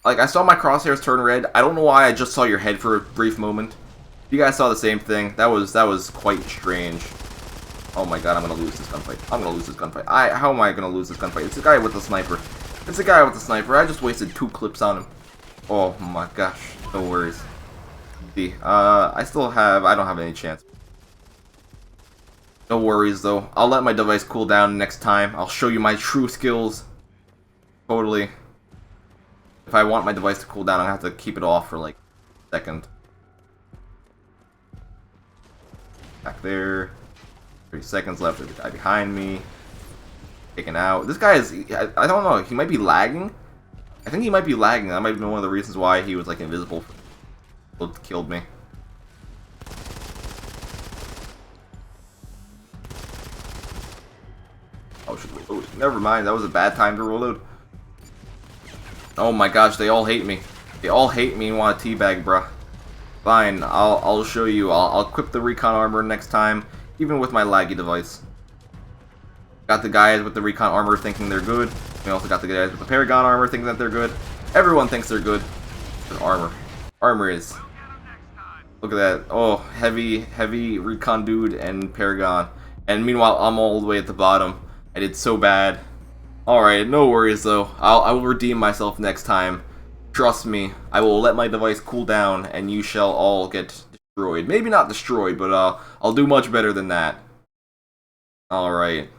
Like, I saw my crosshairs turn red. I don't know why I just saw your head for a brief moment. You guys saw the same thing. That was quite strange. Oh my god, I'm gonna lose this gunfight. I'm gonna lose this gunfight. How am I gonna lose this gunfight? It's a guy with the sniper. It's a guy with the sniper. I just wasted 2 clips on him. Oh my gosh. No worries. See, I don't have any chance. No worries though. I'll let my device cool down next time. I'll show you my true skills. Totally. If I want my device to cool down, I have to keep it off for like a second. Back there. 30 seconds left. There's a guy behind me. Taken out. This guy is... I don't know. He might be lagging. I think he might be lagging. That might be one of the reasons why he was like invisible. Killed me. Oh, should reload. Never mind. That was a bad time to reload. Oh my gosh, they all hate me. They all hate me and want a teabag, bruh. Fine, I'll show you. I'll equip the recon armor next time, even with my laggy device. Got the guys with the recon armor thinking they're good. We also got the guys with the Paragon armor thinking that they're good. Everyone thinks they're good. But armor. Armor is. Look at that. Oh, heavy recon dude and Paragon. And meanwhile, I'm all the way at the bottom. I did so bad. Alright, no worries though. I will redeem myself next time. Trust me, I will let my device cool down and you shall all get destroyed. Maybe not destroyed, but I'll do much better than that. Alright.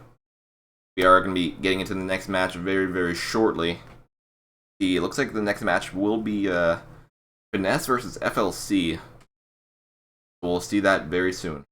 We are going to be getting into the next match very, very shortly. See, it looks like the next match will be Finesse versus FLC. We'll see that very soon.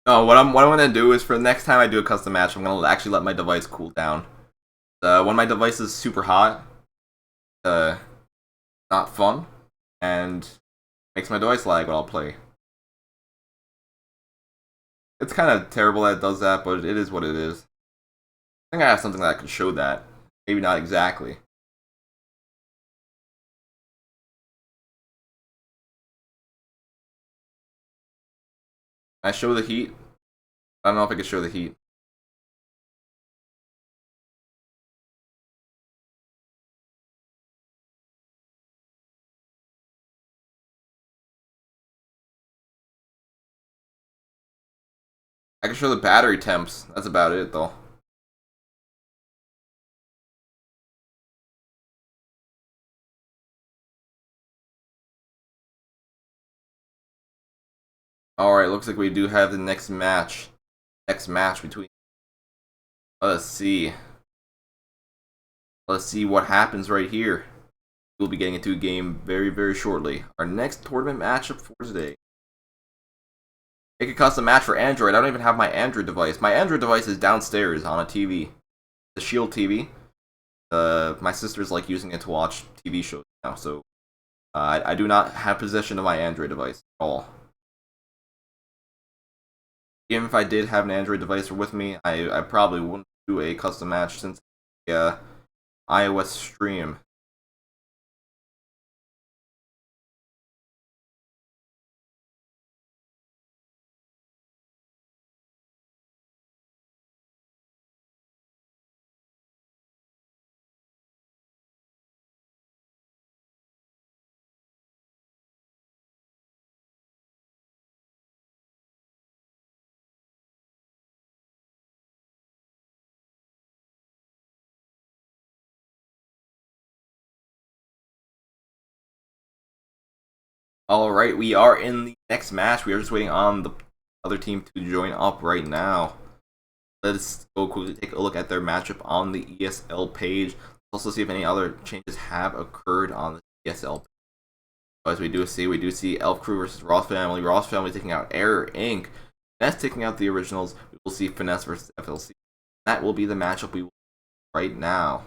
No, what I'm gonna do is for the next time I do a custom match, I'm gonna actually let my device cool down. When my device is super hot, not fun, and makes my device lag when I'll play. It's kind of terrible that it does that, but it is what it is. I think I have something that could show that. Maybe not exactly. Can I show the heat? I don't know if I can show the heat. I can show the battery temps. That's about it, though. Alright, looks like we do have the next match. Next match between... Let's see. Let's see what happens right here. We'll be getting into a game very, very shortly. Our next tournament matchup for today. Make a custom match for Android. I don't even have my Android device. My Android device is downstairs on a TV. The Shield TV. My sister's like using it to watch TV shows now, so I do not have possession of my Android device at all. Even if I did have an Android device with me, I probably wouldn't do a custom match since the iOS stream. Alright, we are in the next match. We are just waiting on the other team to join up right now. Let's go quickly take a look at their matchup on the ESL page. Also see if any other changes have occurred on the ESL page. As we do see Elf Crew versus Ross Family. Ross Family taking out Error Inc. Finesse taking out the originals. We will see Finesse versus FLC. That will be the matchup we will right now.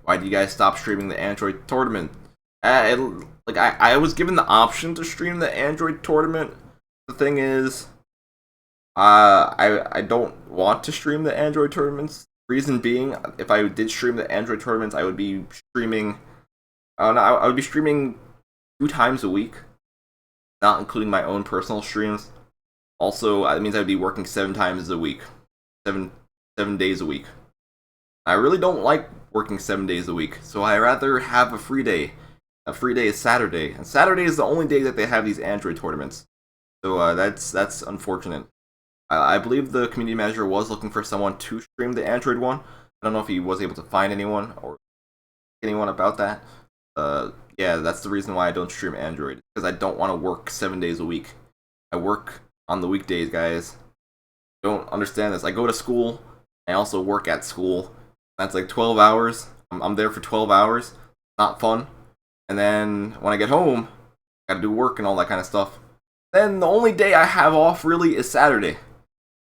Why did you guys stop streaming the Android tournament? I was given the option to stream the Android tournament. The thing is, I don't want to stream the Android tournaments. Reason being, if I did stream the Android tournaments, I would be streaming. I would be streaming 2 times a week, not including my own personal streams. Also, that means I'd be working 7 times a week, 7 days a week. I really don't like working 7 days a week, so I rather have a free day. A free day is Saturday, and Saturday is the only day that they have these Android tournaments. So that's unfortunate. I believe the community manager was looking for someone to stream the Android one. I don't know if he was able to find anyone or anyone about that. Yeah, that's the reason why I don't stream Android, because I don't want to work 7 days a week. I work on the weekdays, guys. Don't understand this. I go to school. I also work at school. That's like 12 hours. I'm there for 12 hours. Not fun. And then when I get home, I gotta do work and all that kind of stuff. Then the only day I have off really is Saturday.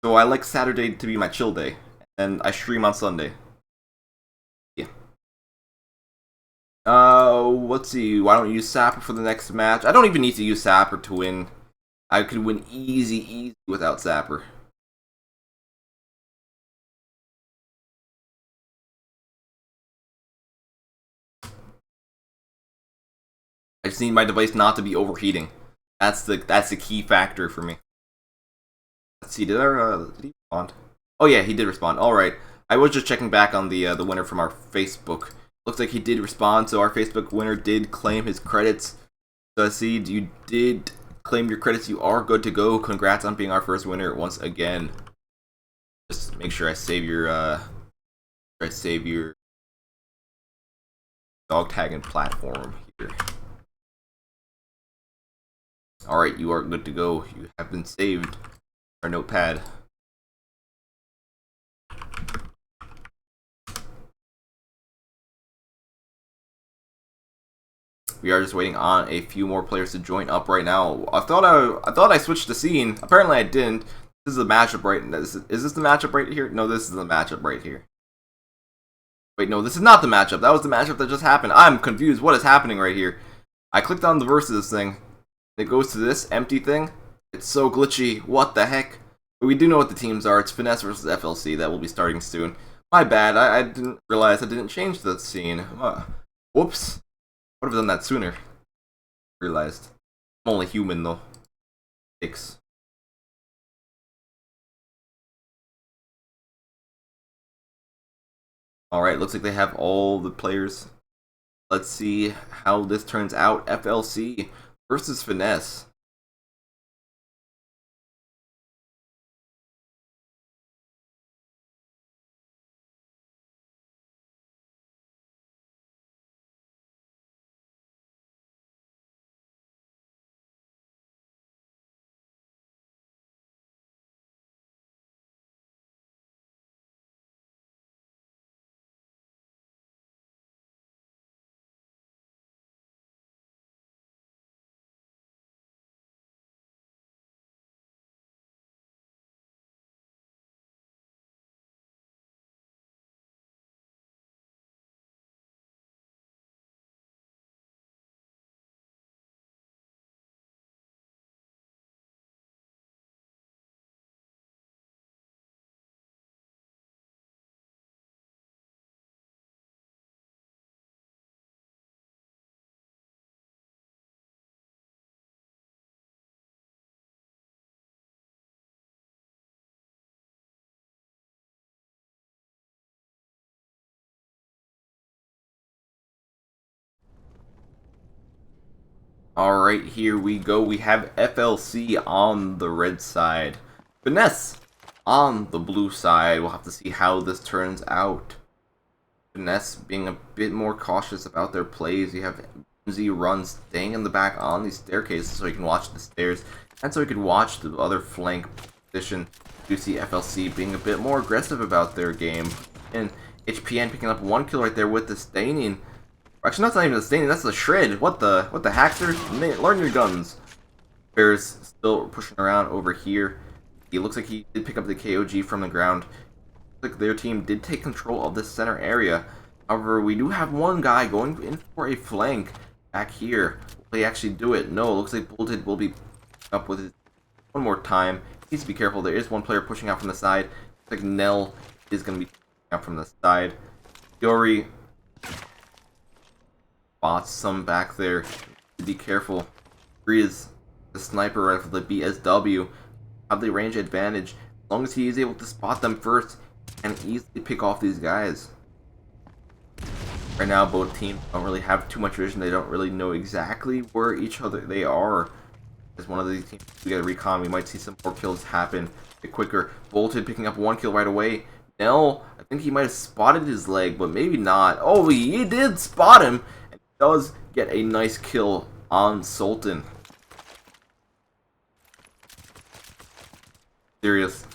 So I like Saturday to be my chill day. And I stream on Sunday. Yeah. Let's see. Why don't you use Sapper for the next match? I don't even need to use Sapper to win. I could win easy without Sapper. I just need my device not to be overheating. That's the key factor for me. Let's see, did he respond? Oh yeah, he did respond. Alright. I was just checking back on the winner from our Facebook. Looks like he did respond, so our Facebook winner did claim his credits. So let's see, you did claim your credits. You are good to go. Congrats on being our first winner once again. Just make sure I save your dog tagging platform here. Alright, you are good to go. You have been saved. Our notepad. We are just waiting on a few more players to join up right now. I thought I switched the scene. Apparently I didn't. This is the matchup right. Is this the matchup right here? No, this is the matchup right here. Wait, no, this is not the matchup. That was the matchup that just happened. I'm confused. What is happening right here? I clicked on the versus thing. It goes to this empty thing. It's so glitchy. What the heck? But we do know what the teams are. It's Finesse versus FLC. That will be starting soon. My bad. I didn't realize I didn't change the scene. Whoops. Would have done that sooner. Realized. I'm only human though. Thanks. Alright, looks like they have all the players. Let's see how this turns out. FLC versus Finesse. Alright, here we go. We have FLC on the red side. Finesse on the blue side. We'll have to see how this turns out. Finesse being a bit more cautious about their plays. You have MC Run staying in the back on these staircases so he can watch the stairs and so he can watch the other flank position. You see FLC being a bit more aggressive about their game. And HPN picking up 1 kill right there with the staining. Actually, that's not even the staining, that's the shred. What the hackster? Learn your guns. Bears still pushing around over here. He looks like he did pick up the KOG from the ground. Looks like their team did take control of the center area. However, we do have one guy going in for a flank back here. Will he actually do it? No, it looks like Bolted will be up with it one more time. He needs to be careful. There is one player pushing out from the side. Looks like Nell is going to be pushing out from the side. Yori spots some back there. Be careful. Breeze, the sniper rifle, the BSW, have the range advantage. As long as he is able to spot them first and easily pick off these guys. Right now, both teams don't really have too much vision. They don't really know exactly where each other they are. As one of these teams we get a recon, we might see some more kills happen a bit quicker. Bolted picking up 1 kill right away. Nell, I think he might have spotted his leg, but maybe not. Oh, he did spot him, and he does get a nice kill on Sultan. Serious.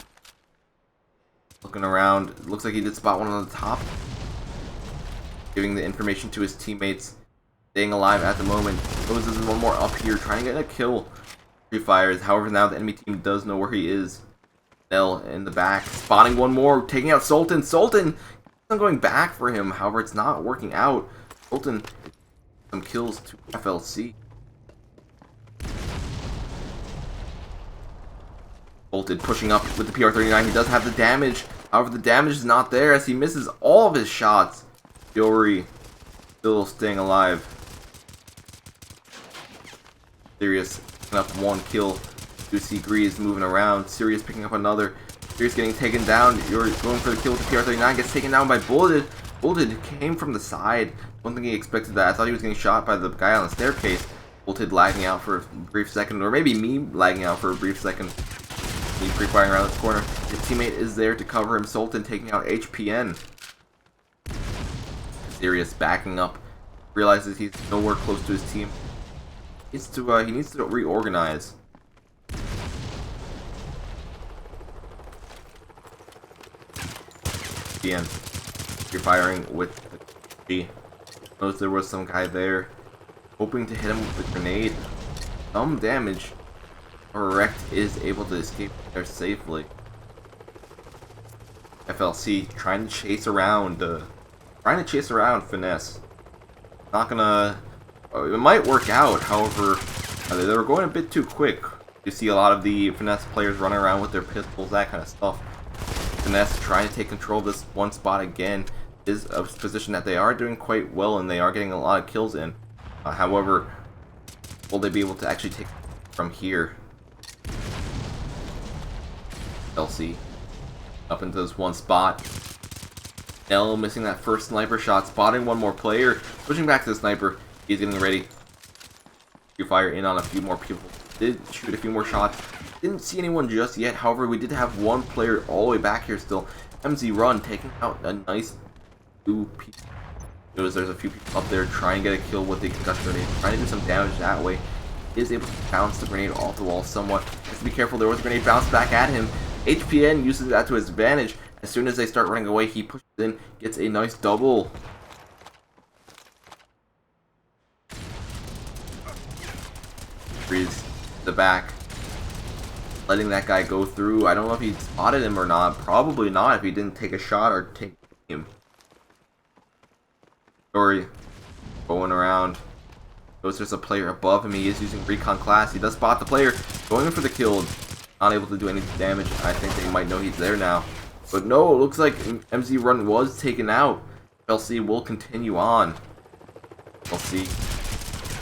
Looking around, it looks like he did spot one on the top. Giving the information to his teammates. Staying alive at the moment. There's one more up here, trying to get a kill. Free fires. However, now the enemy team does know where he is. Nell in the back, spotting one more, taking out Sultan. Sultan isn't going back for him. However, it's not working out. Sultan some kills to FLC. Bolted pushing up with the PR39. He does have the damage. However, the damage is not there as he misses all of his shots. Yori still staying alive. Sirius picking up 1 kill. You see Grease moving around. Sirius picking up another. Sirius getting taken down. Yori going for the kill with the PR39. Gets taken down by Bolted. Bolted came from the side. Don't think he expected that. I thought he was getting shot by the guy on the staircase. Bolted lagging out for a brief second. Or maybe me lagging out for a brief second. Me pre-firing around this corner. His teammate is there to cover him. Sultan taking out HPN. Sirius backing up. Realizes he's nowhere close to his team. He needs to reorganize. HPN. You're firing with the G. Notice there was some guy there. Hoping to hit him with a grenade. Some damage. Rect is able to escape there safely. FLC trying to chase around Finesse. Not gonna. It might work out. However, they were going a bit too quick. You see a lot of the Finesse players running around with their pistols, that kind of stuff. Finesse trying to take control of this one spot again. Is a position that they are doing quite well and they are getting a lot of kills in. However, will they be able to actually take from here? LC up into this one spot. L missing that first sniper shot, spotting one more player, switching back to the sniper. He's getting ready to fire in on a few more people. Did shoot a few more shots. Didn't see anyone just yet. However, we did have one player all the way back here still. MZ Run taking out a nice 2 people. Notice there's a few people up there trying to get a kill with the concussion grenade, trying to do some damage that way. Is able to bounce the grenade off the wall somewhat. Has to be careful. There was a grenade bounced back at him. HPN uses that to his advantage. As soon as they start running away, he pushes in, gets a nice double. Freeze the back, letting that guy go through. I don't know if he spotted him or not. Probably not if he didn't take a shot or take him. Story going around. Notice there's a player above him. He is using recon class. He does spot the player going in for the kill. Not able to do any damage. I think they might know he's there now. But no, it looks like MZ Run was taken out. LC will continue on. LC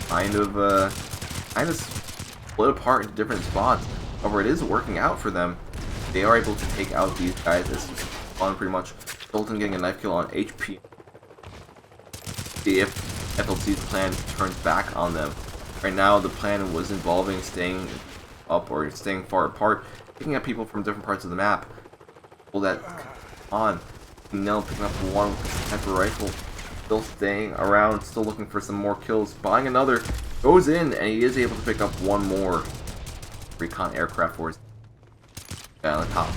kind of split apart into different spots. However, it is working out for them. They are able to take out these guys. This is fun pretty much. Sultan getting a knife kill on HP. See if FLC's plan turns back on them. Right now, the plan was involving staying up or staying far apart, picking up people from different parts of the map. pull that on. Nell picking up one sniper rifle. Still staying around, still looking for some more kills. Buying another. Goes in, and he is able to pick up one more recon aircraft for his guy on the top.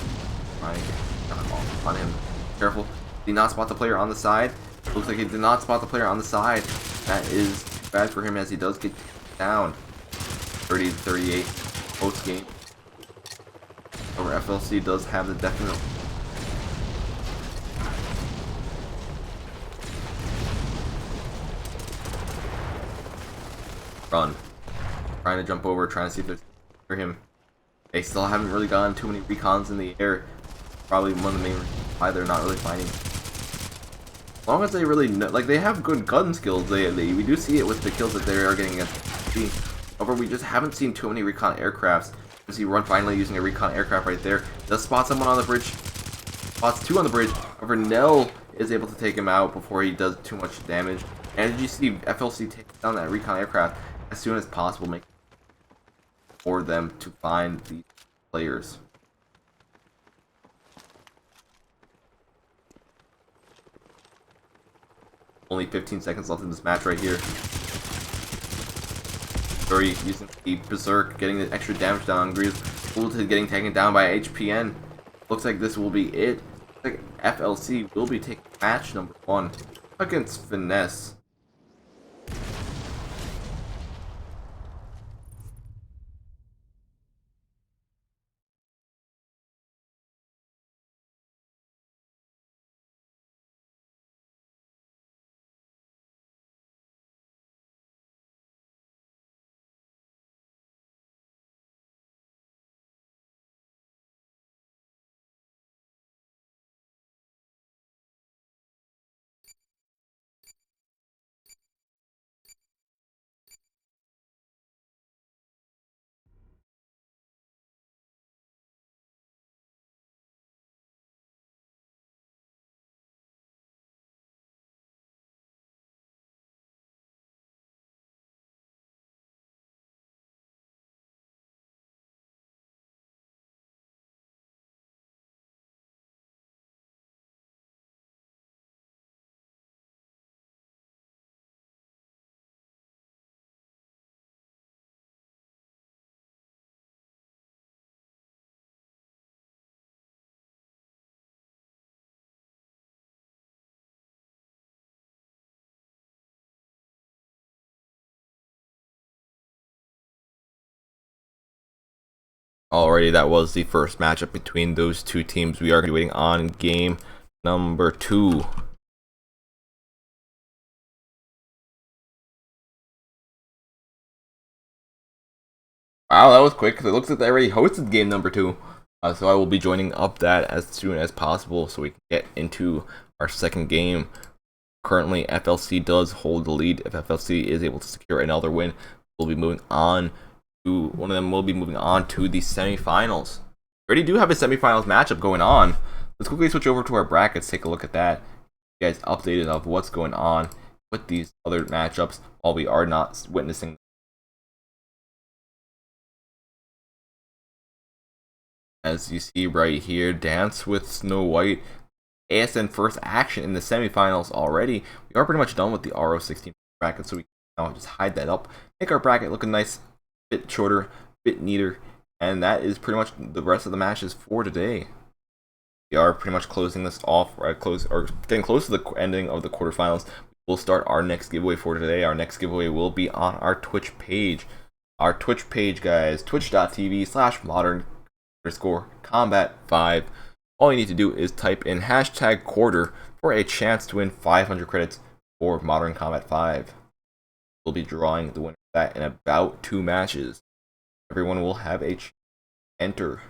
On him. Careful. Did he not spot the player on the side? Looks like he did not spot the player on the side. That is bad for him as he does get down. 30-38 post game. However, FLC does have the definite run. Trying to jump over, trying to see if there's for him. They still haven't really gotten too many recons in the air. Probably one of the main reasons why they're not really fighting. As long as they really know, like, they have good gun skills. We do see it with the kills that they are getting against the. However, we just haven't seen too many recon aircrafts. You see Run finally using a recon aircraft right there. Does spot someone on the bridge. Spots two on the bridge. However, Nell is able to take him out before he does too much damage. And did you see FLC take down that recon aircraft as soon as possible, make for them to find the players. Only 15 seconds left in this match right here. Furry using the Berserk, getting the extra damage down on Grease. Bulleted getting taken down by HPN. Looks like this will be it. Looks like FLC will be taking match number 1 against Finesse. Alrighty, that was the first matchup between those two teams. We are going to be waiting on game number 2. Wow, that was quick because it looks like they already hosted game number 2. So I will be joining up that as soon as possible so we can get into our second game. Currently, FLC does hold the lead. If FLC is able to secure another win, we'll be moving on to one of them. Will be moving on to the semifinals. We already do have a semifinals matchup going on. Let's quickly switch over to our brackets. Take a look at that. You guys updated of what's going on with these other matchups while we are not witnessing. As you see right here, Dance with Snow White, ASN first action in the semifinals already. We are pretty much done with the RO16 bracket, so we can now just hide that up, make our bracket look a nice bit shorter, bit neater, and that is pretty much the rest of the matches for today. We are pretty much closing this off, or getting close to the ending of the quarterfinals. We'll start our next giveaway for today. Our next giveaway will be on our Twitch page. Our Twitch page, guys, twitch.tv/modern_combat5. All you need to do is type in #quarter for a chance to win 500 credits for Modern Combat 5. We'll be drawing the winner of that in about 2 matches. Everyone will have a chance to enter.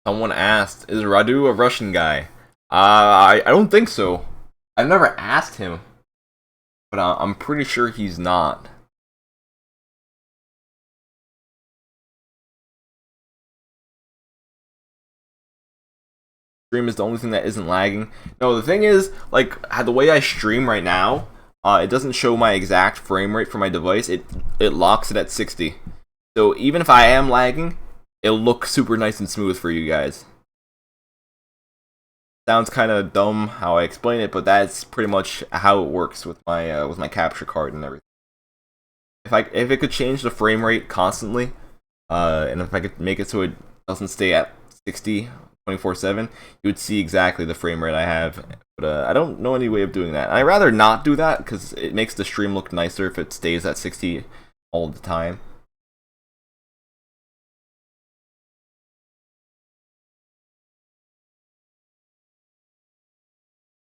Someone asked, is Radu a Russian guy? I don't think so. I've never asked him, but I'm pretty sure he's not. Stream is the only thing that isn't lagging. No, the thing is, like, the way I stream right now, it doesn't show my exact frame rate for my device. It locks it at 60. So even if I am lagging, it'll look super nice and smooth for you guys. Sounds kind of dumb how I explain it, but that's pretty much how it works with my capture card and everything. If it could change the frame rate constantly, and if I could make it so it doesn't stay at 60 24/7, you would see exactly the frame rate I have. But I don't know any way of doing that. I'd rather not do that because it makes the stream look nicer if it stays at 60 all the time.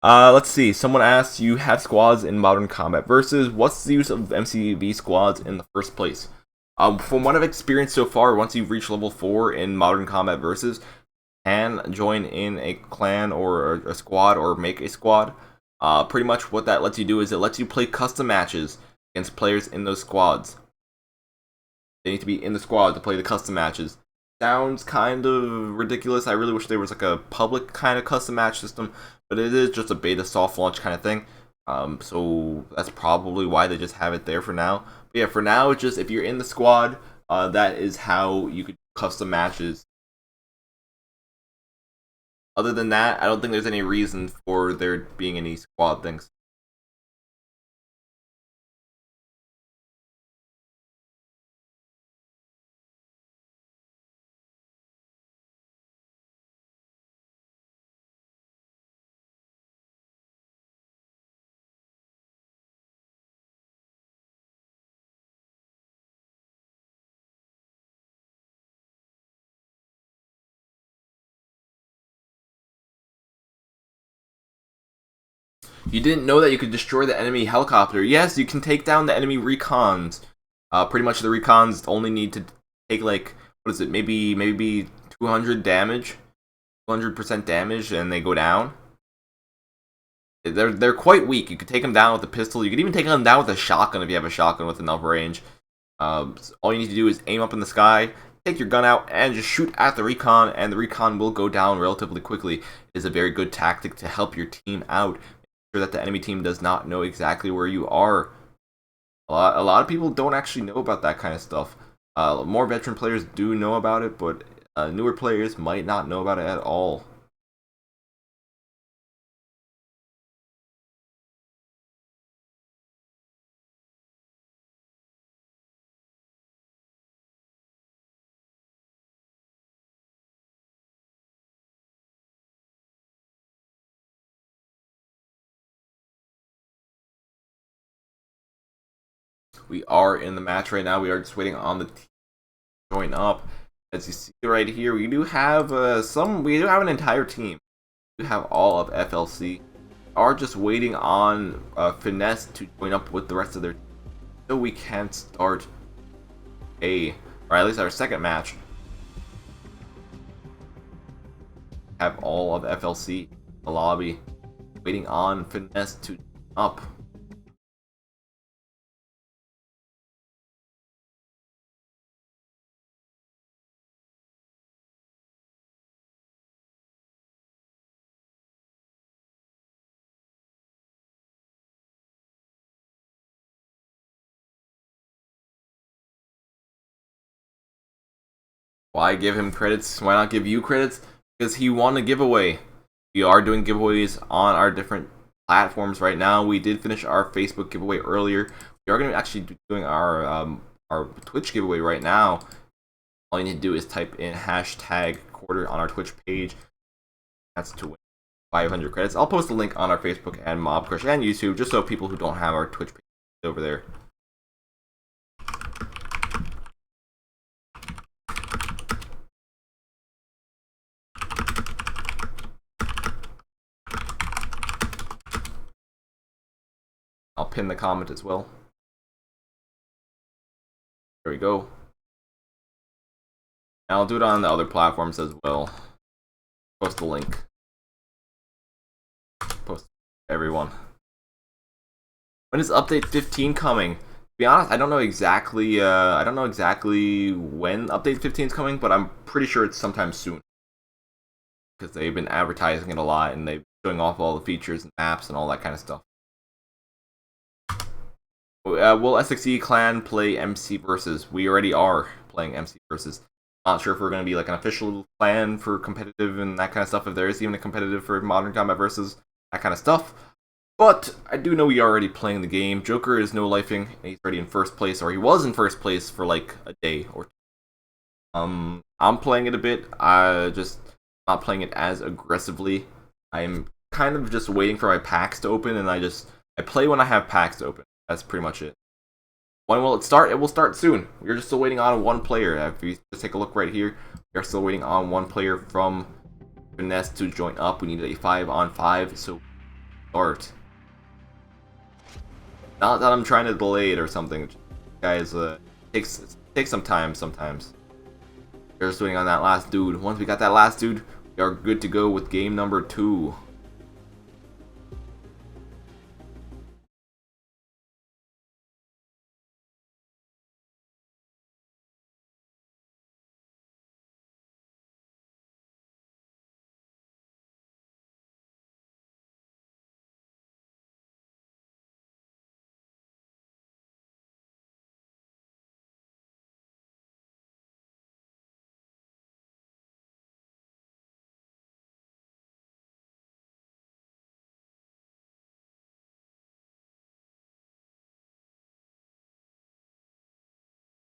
Let's see. Someone asked, you have squads in Modern Combat Versus. What's the use of MCV squads in the first place? From what I've experienced so far, once you've reached level 4 in Modern Combat Versus, and join in a clan or a squad or make a squad. Pretty much what that lets you do is it lets you play custom matches against players in those squads. They need to be in the squad to play the custom matches. Sounds kind of ridiculous. I really wish there was like a public kind of custom match system, but it is just a beta soft launch kind of thing. So that's probably why they just have it there for now. But yeah, for now, it's just if you're in the squad, that is how you could custom matches. Other than that, I don't think there's any reason for there being any squad things. You didn't know that you could destroy the enemy helicopter. Yes, you can take down the enemy recons. Pretty much the recons only need to take like, what is it, maybe 200 damage, 200% damage, and they go down. They're quite weak. You could take them down with a pistol. You could even take them down with a shotgun if you have a shotgun with enough range. All you need to do is aim up in the sky, take your gun out, and just shoot at the recon, and the recon will go down relatively quickly. It is a very good tactic to help your team out. Sure that the enemy team does not know exactly where you are. A lot of people don't actually know about that kind of stuff. More veteran players do know about it, but newer players might not know about it at all. We are in the match right now. We are just waiting on the team to join up. As you see right here, we do have we do have an entire team. We have all of FLC. We are just waiting on Finesse to join up with the rest of their team so we can start or at least our second match. Have all of FLC in the lobby, waiting on Finesse to up. Why give him credits? Why not give you credits? Because he won a giveaway. We are doing giveaways on our different platforms right now. We did finish our Facebook giveaway earlier. We are going to actually be doing our Twitch giveaway right now. All you need to do is type in #quarter on our Twitch page. That's to win 500 credits. I'll post a link on our Facebook and Mob Crush and YouTube just so people who don't have our Twitch page over there. I'll pin the comment as well. There we go. And I'll do it on the other platforms as well. Post the link. Post everyone. When is update 15 coming? To be honest, I don't know exactly when update 15 is coming, but I'm pretty sure it's sometime soon. Because they've been advertising it a lot and they've been showing off all the features and maps and all that kind of stuff. Will SXE clan play MC versus? We already are playing MC versus. Not sure if we're going to be like an official clan for competitive and that kind of stuff. If there is even a competitive for Modern Combat versus that kind of stuff. But I do know we are already playing the game. Joker is no lifing. He's already in first place, or he was in first place for like a day or two. I'm playing it a bit. I just not playing it as aggressively. I'm kind of just waiting for my packs to open, and I play when I have packs to open. That's pretty much it. When will it start? It will start soon. We're just still waiting on one player. If you just take a look right here, we are still waiting on one player from Finesse to join up. We need a 5-on-5, so start. Not that I'm trying to delay it or something, guys. Takes some time sometimes. We're just waiting on that last dude. Once we got that last dude, we are good to go with game number 2.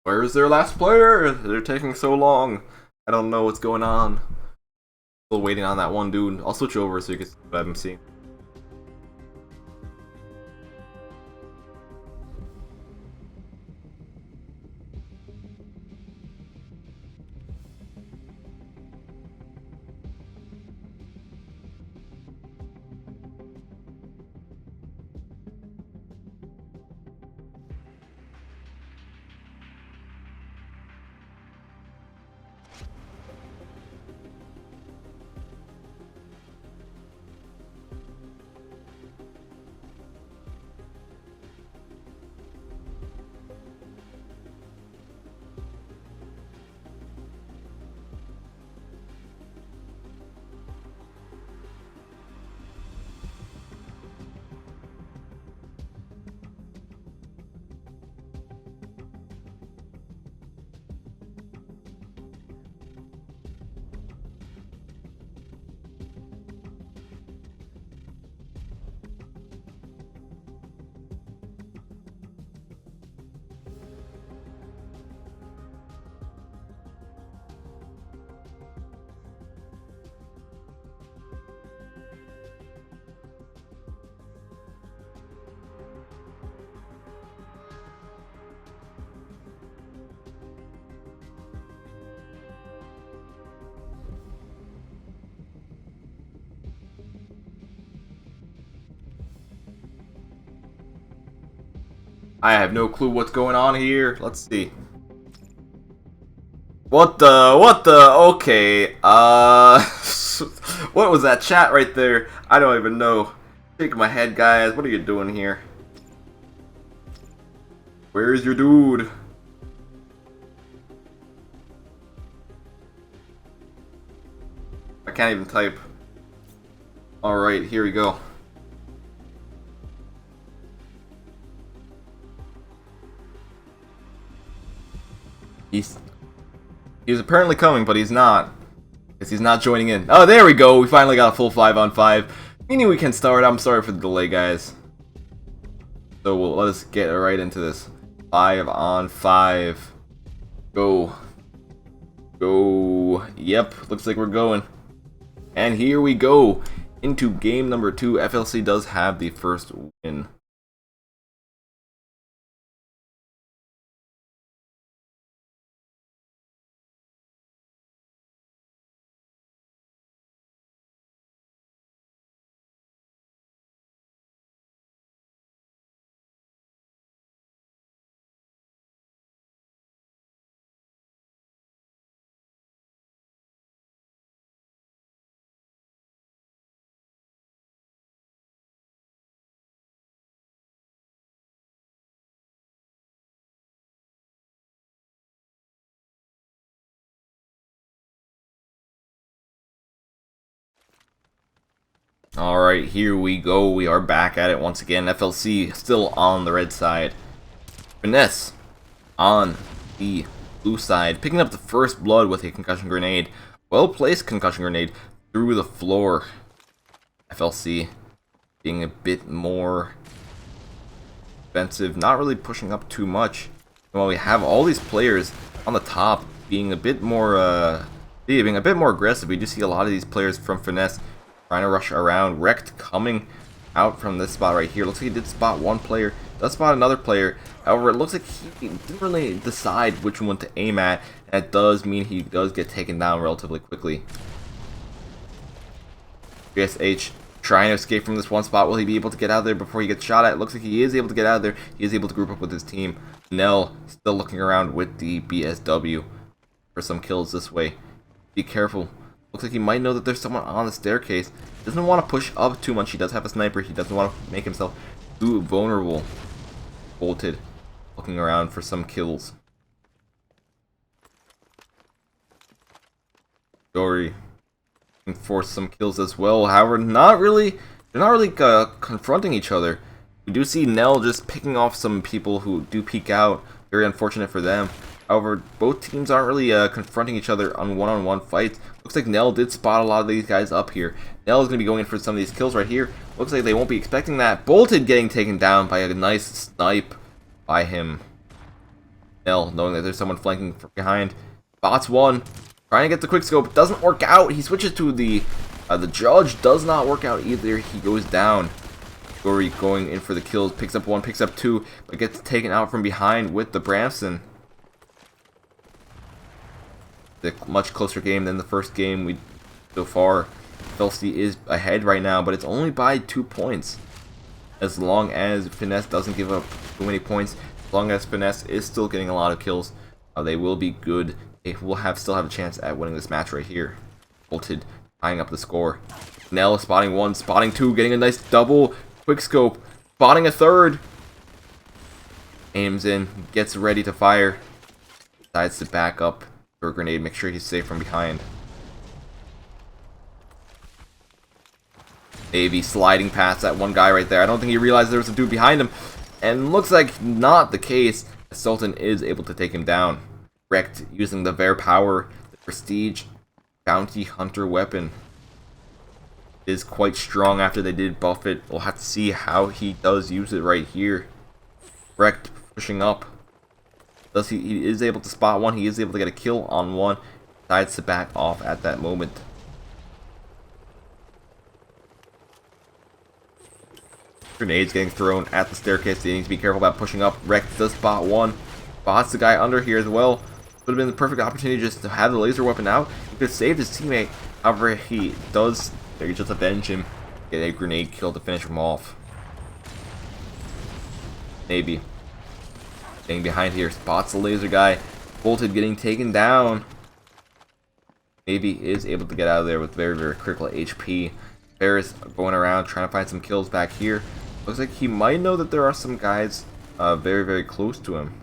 Where is their last player? They're taking so long. I don't know what's going on. Still waiting on that one dude. I'll switch over so you can see what I'm seeing. I have no clue what's going on here. Let's see. What the, okay, what was that chat right there? I don't even know. Shaking my head, guys. What are you doing here? Where is your dude? I can't even type. Alright, here we go. He's apparently coming, but he's not. Because he's not joining in. Oh, there we go. We finally got a full 5-on-5. Meaning we can start. I'm sorry for the delay, guys. So let us get right into this. 5-on-5. Go. Go. Yep, looks like we're going. And here we go. Into game number 2. FLC does have the first win. Alright, here we go. We are back at it once again. FLC still on the red side. Finesse on the blue side. Picking up the first blood with a concussion grenade. Well-placed concussion grenade through the floor. FLC being a bit more defensive. Not really pushing up too much. While we have all these players on the top being a bit more aggressive. We do see a lot of these players from Finesse trying to rush around. Wrecked coming out from this spot right here. Looks like he did spot one player, does spot another player. However, it looks like he didn't really decide which one to aim at. And that does mean he does get taken down relatively quickly. GSH trying to escape from this one spot. Will he be able to get out of there before he gets shot at? It looks like he is able to get out of there. He is able to group up with his team. Nell still looking around with the BSW for some kills this way. Be careful. Looks like he might know that there's someone on the staircase. Doesn't want to push up too much. He does have a sniper. He doesn't want to make himself too vulnerable. Bolted. Looking around for some kills. Dory looking for some kills as well. However, they're not really confronting each other. We do see Nell just picking off some people who do peek out. Very unfortunate for them. However, both teams aren't really confronting each other on one-on-one fights. Looks like Nell did spot a lot of these guys up here. Nell is going to be going in for some of these kills right here. Looks like they won't be expecting that. Bolted getting taken down by a nice snipe by him. Nell, knowing that there's someone flanking from behind. Spots one. Trying to get the quickscope. Doesn't work out. He switches to the judge. Does not work out either. He goes down. Gory going in for the kills. Picks up one, picks up two, but gets taken out from behind with the Bramson. A much closer game than the first game so far. FLC is ahead right now, but it's only by 2 points. As long as Finesse doesn't give up too many points, as long as Finesse is still getting a lot of kills, they will be good. They will still have a chance at winning this match right here. Bolted, tying up the score. Nell spotting one, spotting two, getting a nice double quickscope, spotting a third. Aims in, gets ready to fire. Decides to back up. A grenade, make sure he's safe from behind. Maybe sliding past that one guy right there. I don't think he realized there was a dude behind him. And looks like not the case. Sultan is able to take him down. Wrecked using the Bear Power, the Prestige Bounty Hunter weapon. It is quite strong after they did buff it. We'll have to see how he does use it right here. Wrecked pushing up. He is able to spot one. He is able to get a kill on one. Decides to back off at that moment. Grenades getting thrown at the staircase. They need to be careful about pushing up. Rex does spot one. Spots the guy under here as well. Would have been the perfect opportunity just to have the laser weapon out. He could have saved his teammate. However, he does. They just avenge him. Get a grenade kill to finish him off. Maybe. Getting behind here, spots the laser guy. Bolted getting taken down. Maybe is able to get out of there with very, very critical HP. Ferris going around trying to find some kills back here. Looks like he might know that there are some guys very, very close to him.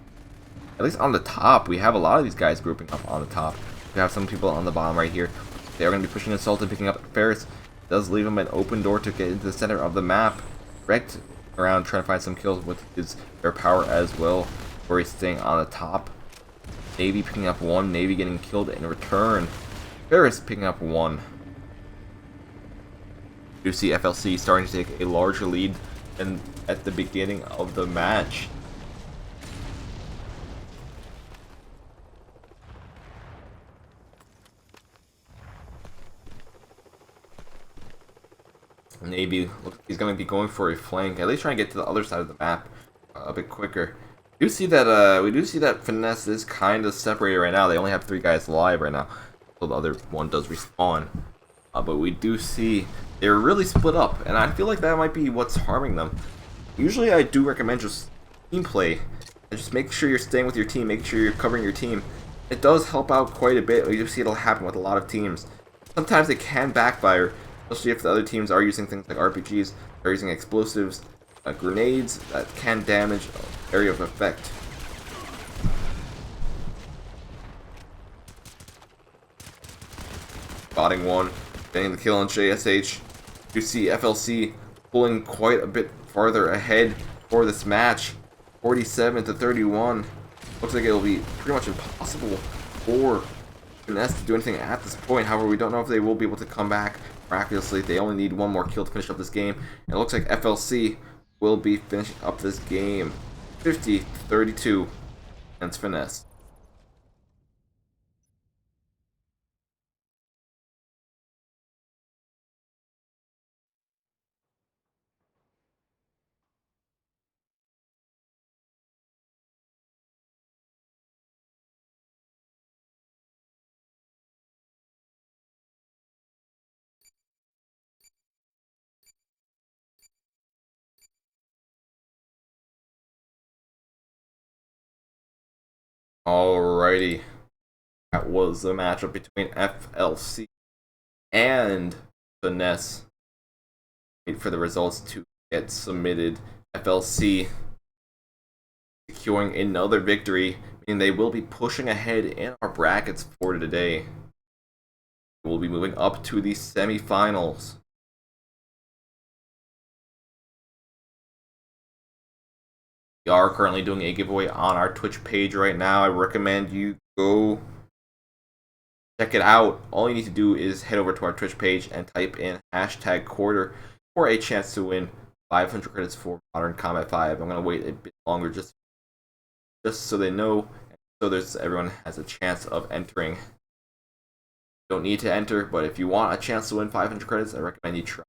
At least on the top. We have a lot of these guys grouping up on the top. We have some people on the bottom right here. They are going to be pushing Assault and picking up Ferris. Does leave him an open door to get into the center of the map. Wrecked around trying to find some kills with his Bear Power as well. Where he's staying on the top. Navy picking up one. Navy getting killed in return. Ferris picking up one. You see FLC starting to take a larger lead than at the beginning of the match. Navy, looks like he's going to be going for a flank. At least trying to get to the other side of the map a bit quicker. We do see that Finesse is kind of separated right now. They only have 3 guys alive right now, so the other one does respawn. But we do see they're really split up, and I feel like that might be what's harming them. Usually, I do recommend just team play, and just make sure you're staying with your team, make sure you're covering your team. It does help out quite a bit. We do see it'll happen with a lot of teams. Sometimes it can backfire, especially if the other teams are using things like RPGs, are using explosives, grenades that can damage area of effect. Spotting one, getting the kill on JSH. You see FLC pulling quite a bit farther ahead for this match, 47-31. Looks like it'll be pretty much impossible for Finesse to do anything at this point. However, we don't know if they will be able to come back miraculously. They only need one more kill to finish up this game, and it looks like FLC will be finishing up this game 50-32 against Finesse. Alrighty, that was the matchup between FLC and Finesse. Wait for the results to get submitted. FLC securing another victory, meaning they will be pushing ahead in our brackets for today. We'll be moving up to the semifinals. We are currently doing a giveaway on our Twitch page right now. I recommend you go check it out. All you need to do is head over to our Twitch page and type in #quarter for a chance to win 500 credits for Modern Combat 5. I'm going to wait a bit longer just so they know, so everyone has a chance of entering. You don't need to enter, but if you want a chance to win 500 credits, I recommend you try.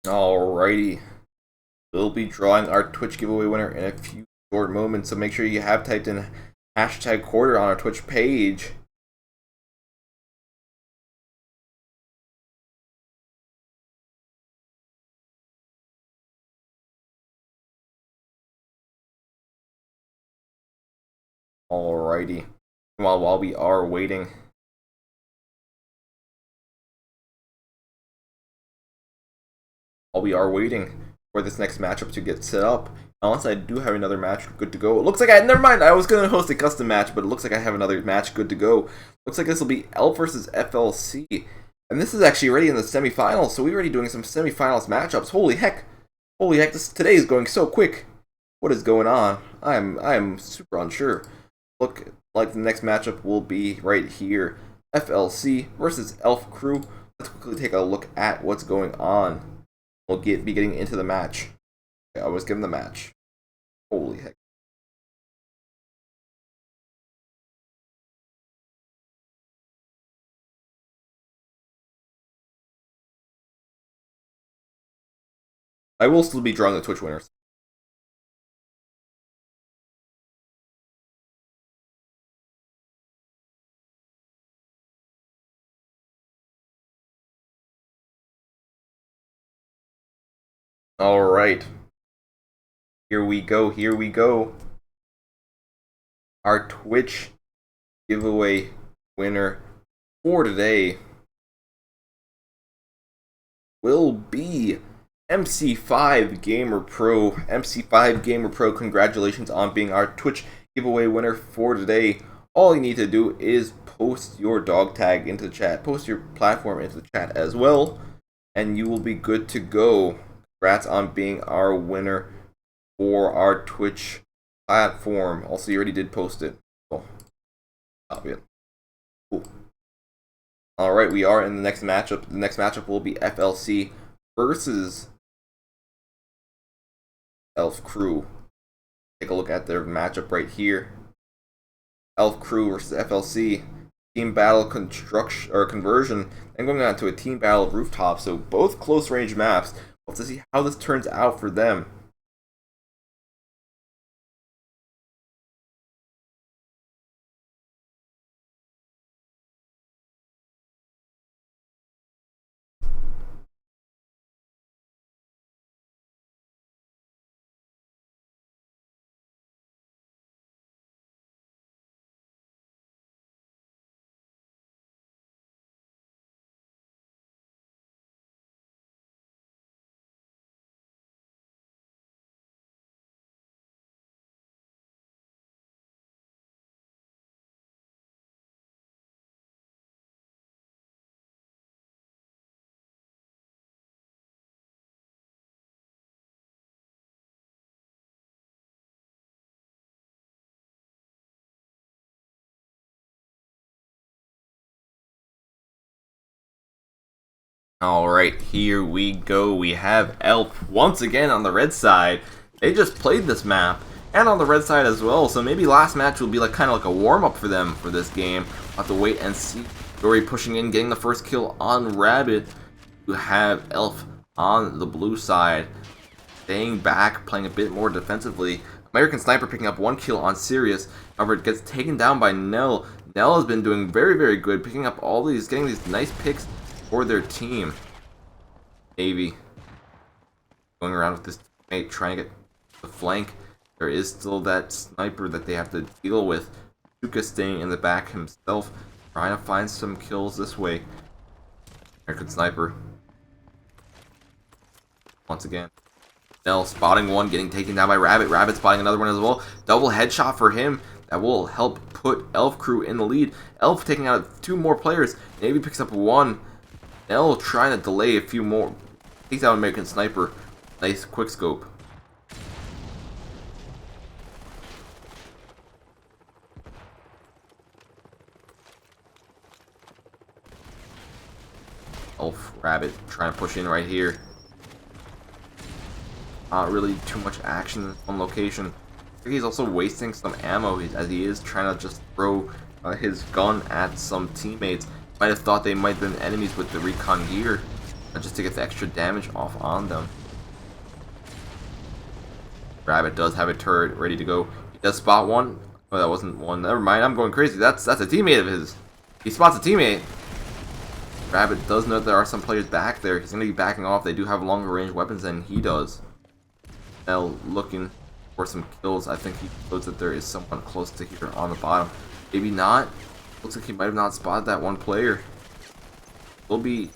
Alrighty. We'll be drawing our Twitch giveaway winner in a few short moments, so make sure you have typed in #quarter on our Twitch page. Alrighty. While we are waiting, for this next matchup to get set up, unless I do have another match good to go. It looks like never mind. I was gonna host a custom match, but it looks like I have another match good to go. Looks like this will be Elf versus FLC, and this is actually already in the semifinals. So we're already doing some semifinals matchups. Holy heck! Today is going so quick. What is going on? I am super unsure. Look like the next matchup will be right here. FLC versus Elf Crew. Let's quickly take a look at what's going on. We'll be getting into the match. Okay, I was given the match. Holy heck. I will still be drawing the Twitch winners. Alright. Here we go. Our Twitch giveaway winner for today will be MC5 Gamer Pro. MC5 Gamer Pro, congratulations on being our Twitch giveaway winner for today. All you need to do is post your dog tag into the chat, post your platform into the chat as well, and you will be good to go. Congrats on being our winner for our Twitch platform. Also, you already did post it. Oh, copy it. Cool. Alright, we are in the next matchup. The next matchup will be FLC versus Elf Crew. Take a look at their matchup right here. Elf Crew versus FLC. Team battle construction or conversion, and going on to a team battle of rooftop. So both close range maps. We'll have to see how this turns out for them. Alright, here we go. We have Elf once again on the red side. They just played this map, and on the red side as well, so maybe last match will be like kind of like a warm-up for them for this game. We'll have to wait and see. Dory pushing in, getting the first kill on Rabbit. You have Elf on the blue side, staying back, playing a bit more defensively. American Sniper picking up one kill on Sirius. However, it gets taken down by Nell. Nell has been doing very, very good, picking up all these, getting these nice picks for their team. Navy going around with this teammate, trying to get the flank. There is still that sniper that they have to deal with. Tuka staying in the back himself, trying to find some kills this way. American Sniper once again. Nell spotting one, getting taken down by Rabbit. Rabbit spotting another one as well. Double headshot for him. That will help put Elf Crew in the lead. Elf taking out two more players. Navy picks up one. Nell trying to delay a few more. Takes out American Sniper. Nice quick scope. Elf Rabbit trying to push in right here. Not really too much action in one location. I think he's also wasting some ammo as he is trying to just throw his gun at some teammates. Might have thought they might have been enemies with the recon gear, just to get the extra damage off on them. Rabbit does have a turret ready to go. He does spot one. Oh, that wasn't one. Never mind, I'm going crazy. That's a teammate of his. He spots a teammate. Rabbit does know there are some players back there. He's going to be backing off. They do have longer range weapons than he does. Now looking for some kills. I think he knows that there is someone close to here on the bottom. Maybe not. Looks like he might have not spotted that one player. He will be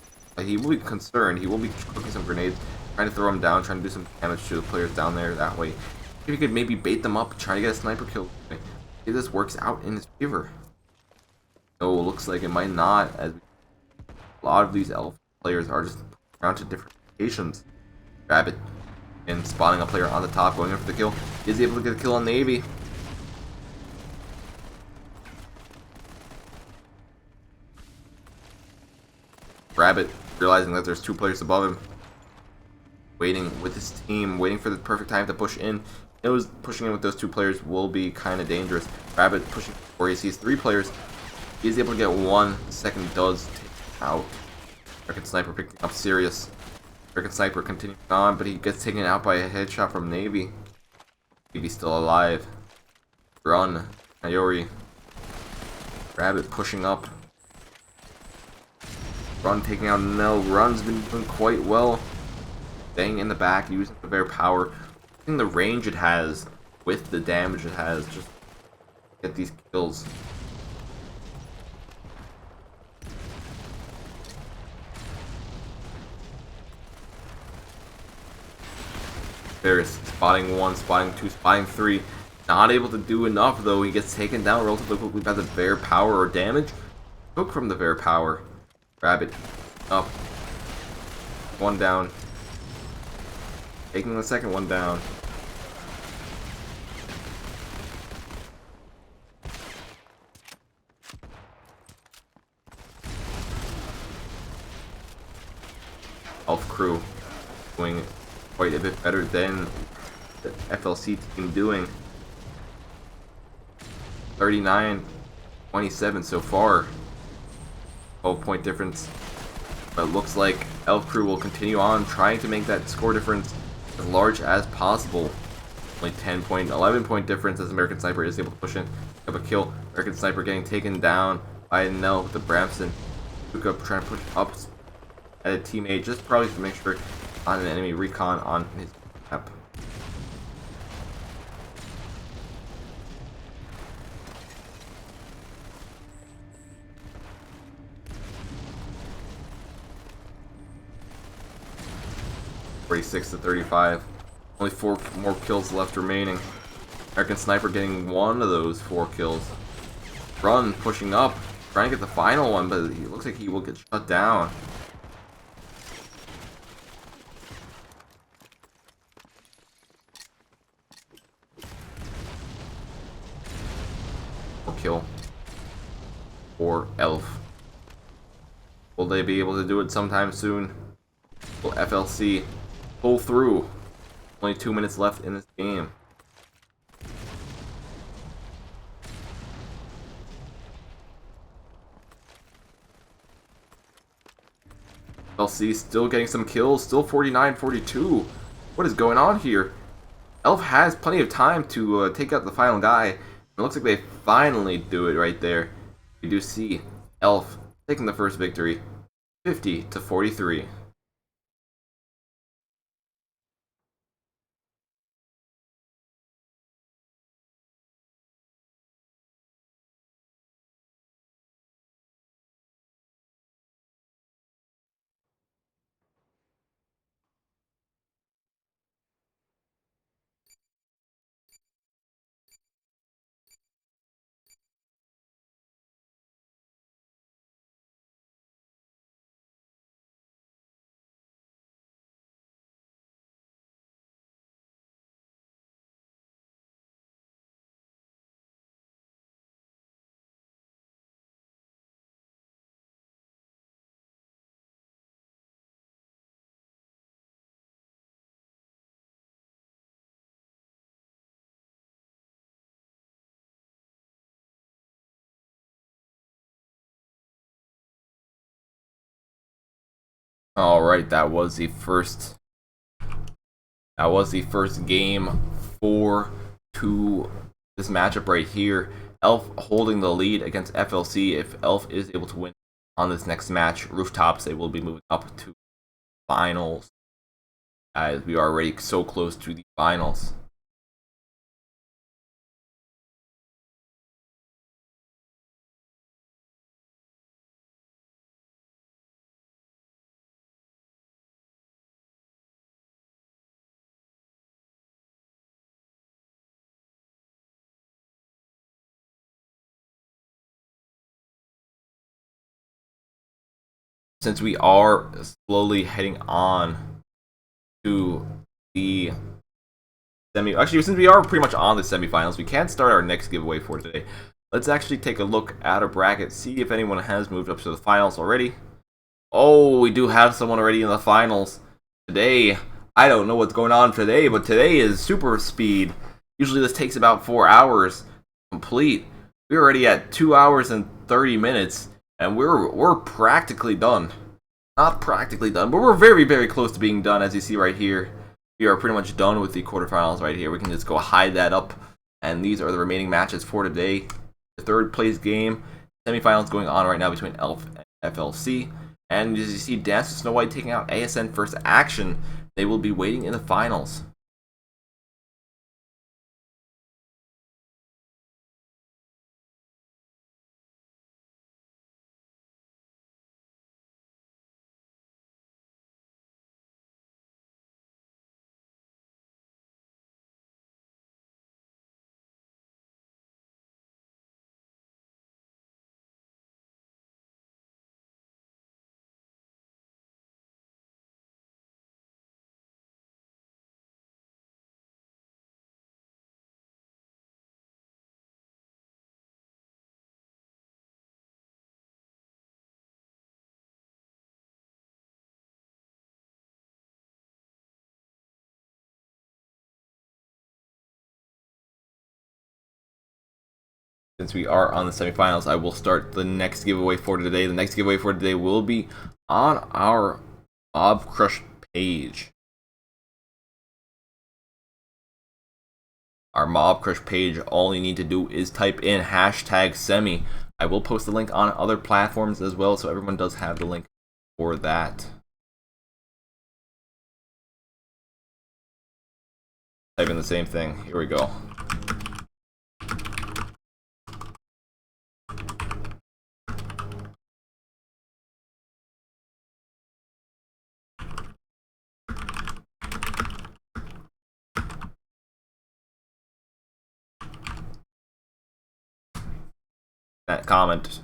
concerned. He will be cooking some grenades, trying to throw him down, trying to do some damage to the players down there that way. If he could maybe bait them up, try to get a sniper kill. If this works out in his favor. No, looks like it might not, as a lot of these Elf players are just around to different locations. Rabbit and spotting a player on the top, going in for the kill. Is he able to get a kill on Navy? Rabbit realizing that there's two players above him, waiting with his team, waiting for the perfect time to push in. He knows pushing in with those two players will be kind of dangerous. Rabbit pushing where he sees three players. He is able to get one. The second does take out. American Sniper picking up Sirius. American Sniper continuing on, but he gets taken out by a headshot from Navy. Navy's still alive. Run. Iori. Rabbit pushing up. Run taking out Nell. Run's been doing quite well. Staying in the back, using the bear power. Using the range it has with the damage it has. Just get these kills. There's spotting 1, spotting 2, spotting 3. Not able to do enough though. He gets taken down relatively quickly by the bear power or damage. Took from the bear power. Grab it. Up. 1 down. Taking the second one down. Elf crew doing quite a bit better than the FLC team doing. 39-27 so far. 12-point difference. But it looks like Elf crew will continue on trying to make that score difference as large as possible. Only 11-point difference as American Sniper is able to push in, pick up a kill. American Sniper getting taken down by Nell with the Bramson. Took up trying to push up at a teammate, just probably to make sure on an enemy recon on his map. (46-35). Only 4 more kills left remaining. American Sniper getting 1 of those 4 kills. Run pushing up, trying to get the final one, but it looks like he will get shut down. Kill for Elf. Will they be able to do it sometime soon? Will FLC pull through? Only 2 minutes left in this game. FLC still getting some kills, still 49-42. What is going on here? Elf has plenty of time to take out the final guy. It looks like they finally do it right there. We do see Elf taking the first victory, 50-43. All right, that was the first game for this matchup right here. Elf holding the lead against FLC. If Elf is able to win on this next match, Rooftops, they will be moving up to finals, as we are already so close to the finals. Since we are slowly heading on to the actually, since we are pretty much on the semifinals, we can start our next giveaway for today. Let's actually take a look at our bracket, see if anyone has moved up to the finals already. Oh, we do have someone already in the finals today. I don't know what's going on today, but today is super speed. Usually this takes about 4 hours complete. We're already at 2 hours and 30 minutes, and we're practically done. Not practically done, but we're very, very close to being done, as you see right here. We are pretty much done with the quarterfinals right here. We can just go hide that up, and these are the remaining matches for today. The third place game, semifinals going on right now between Elf and FLC. And as you see, Dance with Snow White taking out ASN First Action. They will be waiting in the finals. since we are on the semifinals, I will start the next giveaway for today. The next giveaway for today will be on our Mob Crush page. Our Mob Crush page, all you need to do is type in hashtag semi. I will post the link on other platforms as well, so everyone does have the link for that. Type in the same thing. Here we go. That comment.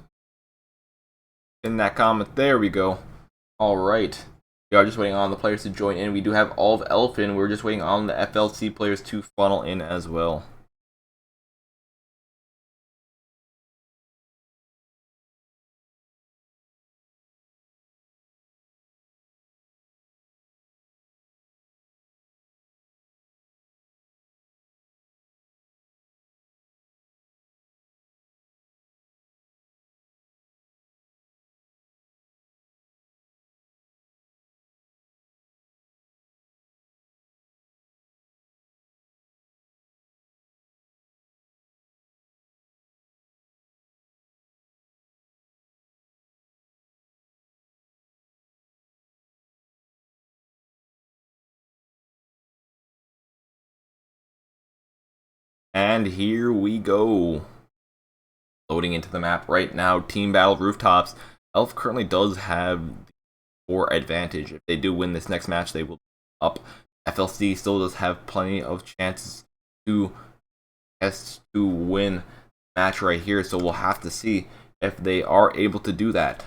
In that comment, there we go. Alright. We are just waiting on the players to join in. We do have all of Elf in. We're just waiting on the FLC players to funnel in as well. And here we go. Loading into the map right now. Team Battle Rooftops. Elf currently does have the 4 advantage. If they do win this next match, they will be up. FLC still does have plenty of chances to win the match right here, so we'll have to see if they are able to do that.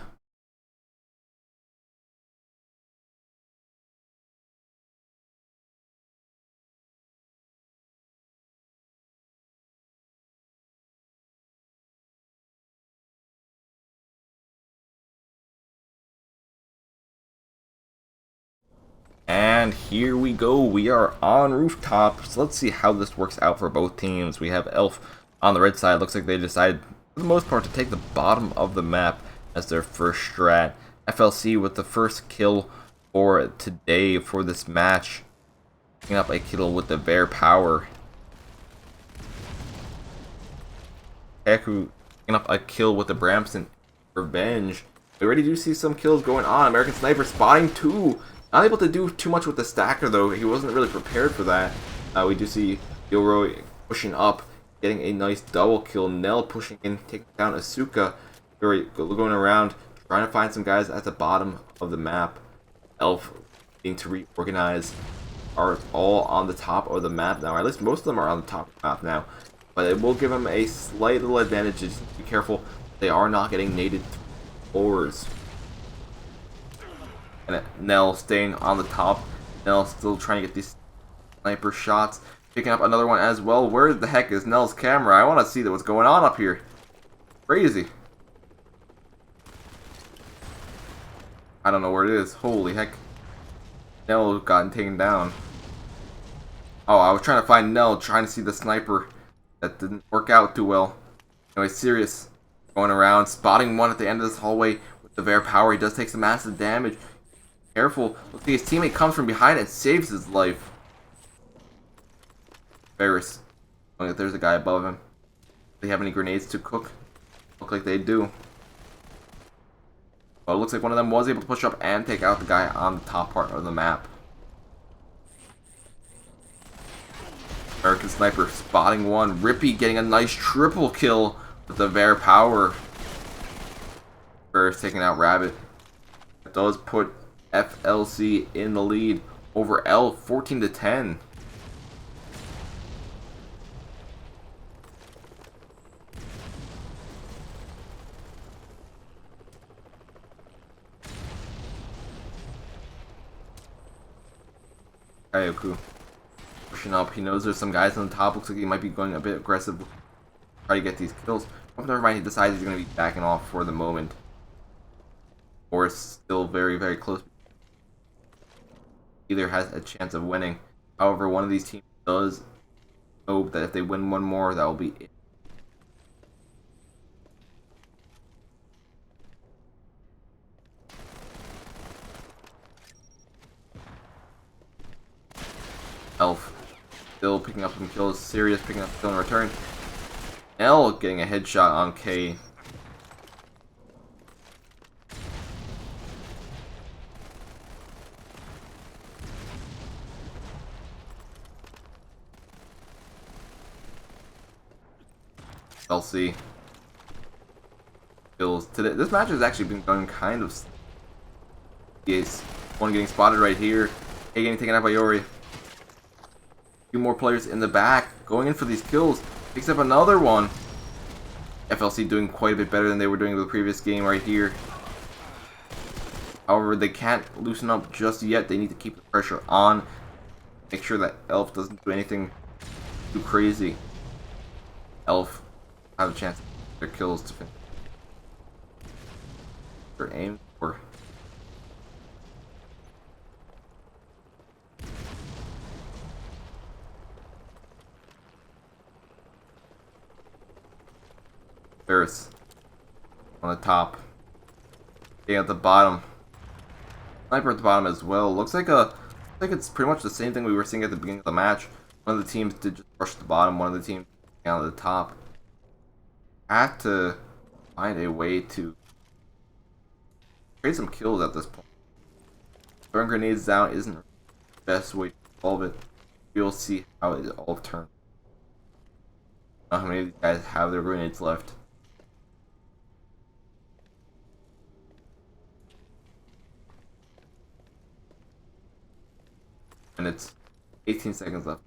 And here we go. We are on rooftop. So let's see how this works out for both teams. We have Elf on the red side. Looks like they decided, for the most part, to take the bottom of the map as their first strat. FLC with the first kill for today for this match. Picking up a kill with the Bear Power. Heku picking up a kill with the Bramson Revenge. We already do see some kills going on. American Sniper spotting 2. Not able to do too much with the stacker though. He wasn't really prepared for that. We do see Gilroy pushing up, getting a nice double kill. Nell pushing in, taking down Asuka. Going around, trying to find some guys at the bottom of the map. Elf needing to reorganize. Are all on the top of the map now. Or at least most of them are on the top of the map now. But it will give them a slight little advantage. Just be careful. They are not getting naded floors. And Nell staying on the top. Nell still trying to get these sniper shots. Picking up another one as well. Where the heck is Nell's camera? I want to see what's going on up here. Crazy. I don't know where it is. Holy heck. Nell got taken down. Oh, I was trying to find Nell, trying to see the sniper. That didn't work out too well. Anyway, Sirius going around, spotting one at the end of this hallway with the Bear Power. He does take some massive damage. Careful. Look, his teammate comes from behind and saves his life. Ferris. Oh, there's a guy above him. Do they have any grenades to cook? Look like they do. Well, it looks like one of them was able to push up and take out the guy on the top part of the map. American Sniper spotting one. Rippy getting a nice triple kill with the Bear Power. Ferris taking out Rabbit. It does put FLC in the lead over L 14-10. Kaioku pushing up. He knows there's some guys on the top. Looks like he might be going a bit aggressive. Try to get these kills. But never mind, he decides he's going to be backing off for the moment. Or it's still very, very close. Either has a chance of winning. However, one of these teams does hope that if they win one more, that will be it. Still picking up some kills. Sirius picking up a kill in return. L getting a headshot on K. LC kills today. This match has actually been going kind of. Yes, one getting spotted right here. A getting taken out by Yori. Few more players in the back going in for these kills. Picks up another one. FLC doing quite a bit better than they were doing in the previous game right here. However, they can't loosen up just yet. They need to keep the pressure on. Make sure that Elf doesn't do anything too crazy. Elf have a chance to get their kills to finish. They're aimed for. Ferris on the top. At the bottom. Sniper at the bottom as well. Looks like it's pretty much the same thing we were seeing at the beginning of the match. One of the teams did just rush the bottom. One of the teams down at the top. Have to find a way to trade some kills at this point. Throwing grenades down isn't the best way to solve it. We'll see how it all turns. I don't know how many of these guys have their grenades left. And it's 18 seconds left.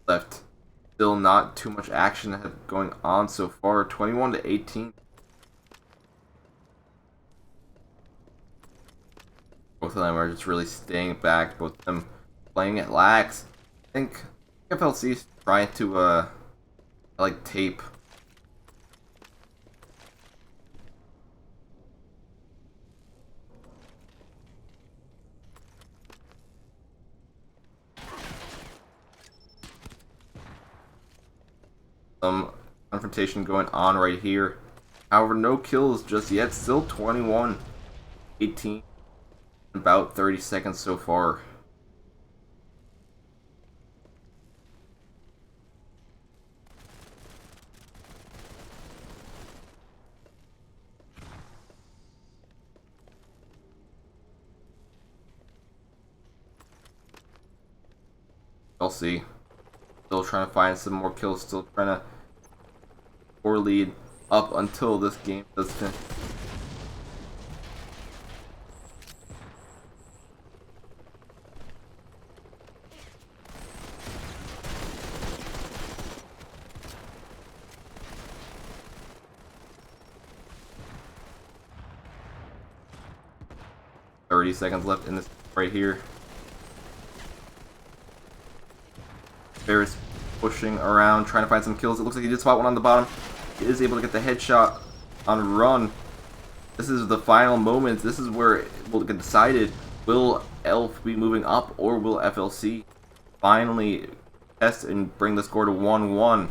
Left. Still not too much action going on so far. 21 to 18. Both of them are just really staying back. Both of them playing at lax. I think FLC's trying to like tape. Some confrontation going on right here. However, no kills just yet. Still 21, 18. About 30 seconds so far. I'll see. Still trying to find some more kills. Still trying to score lead up until this game does finish. Seconds left in this right here. Ferris pushing around, trying to find some kills. It looks like he did spot one on the bottom. He is able to get the headshot on run. This is the final moment. This is where it will get decided. Will Elf be moving up, or will FLC finally test and bring the score to 1-1?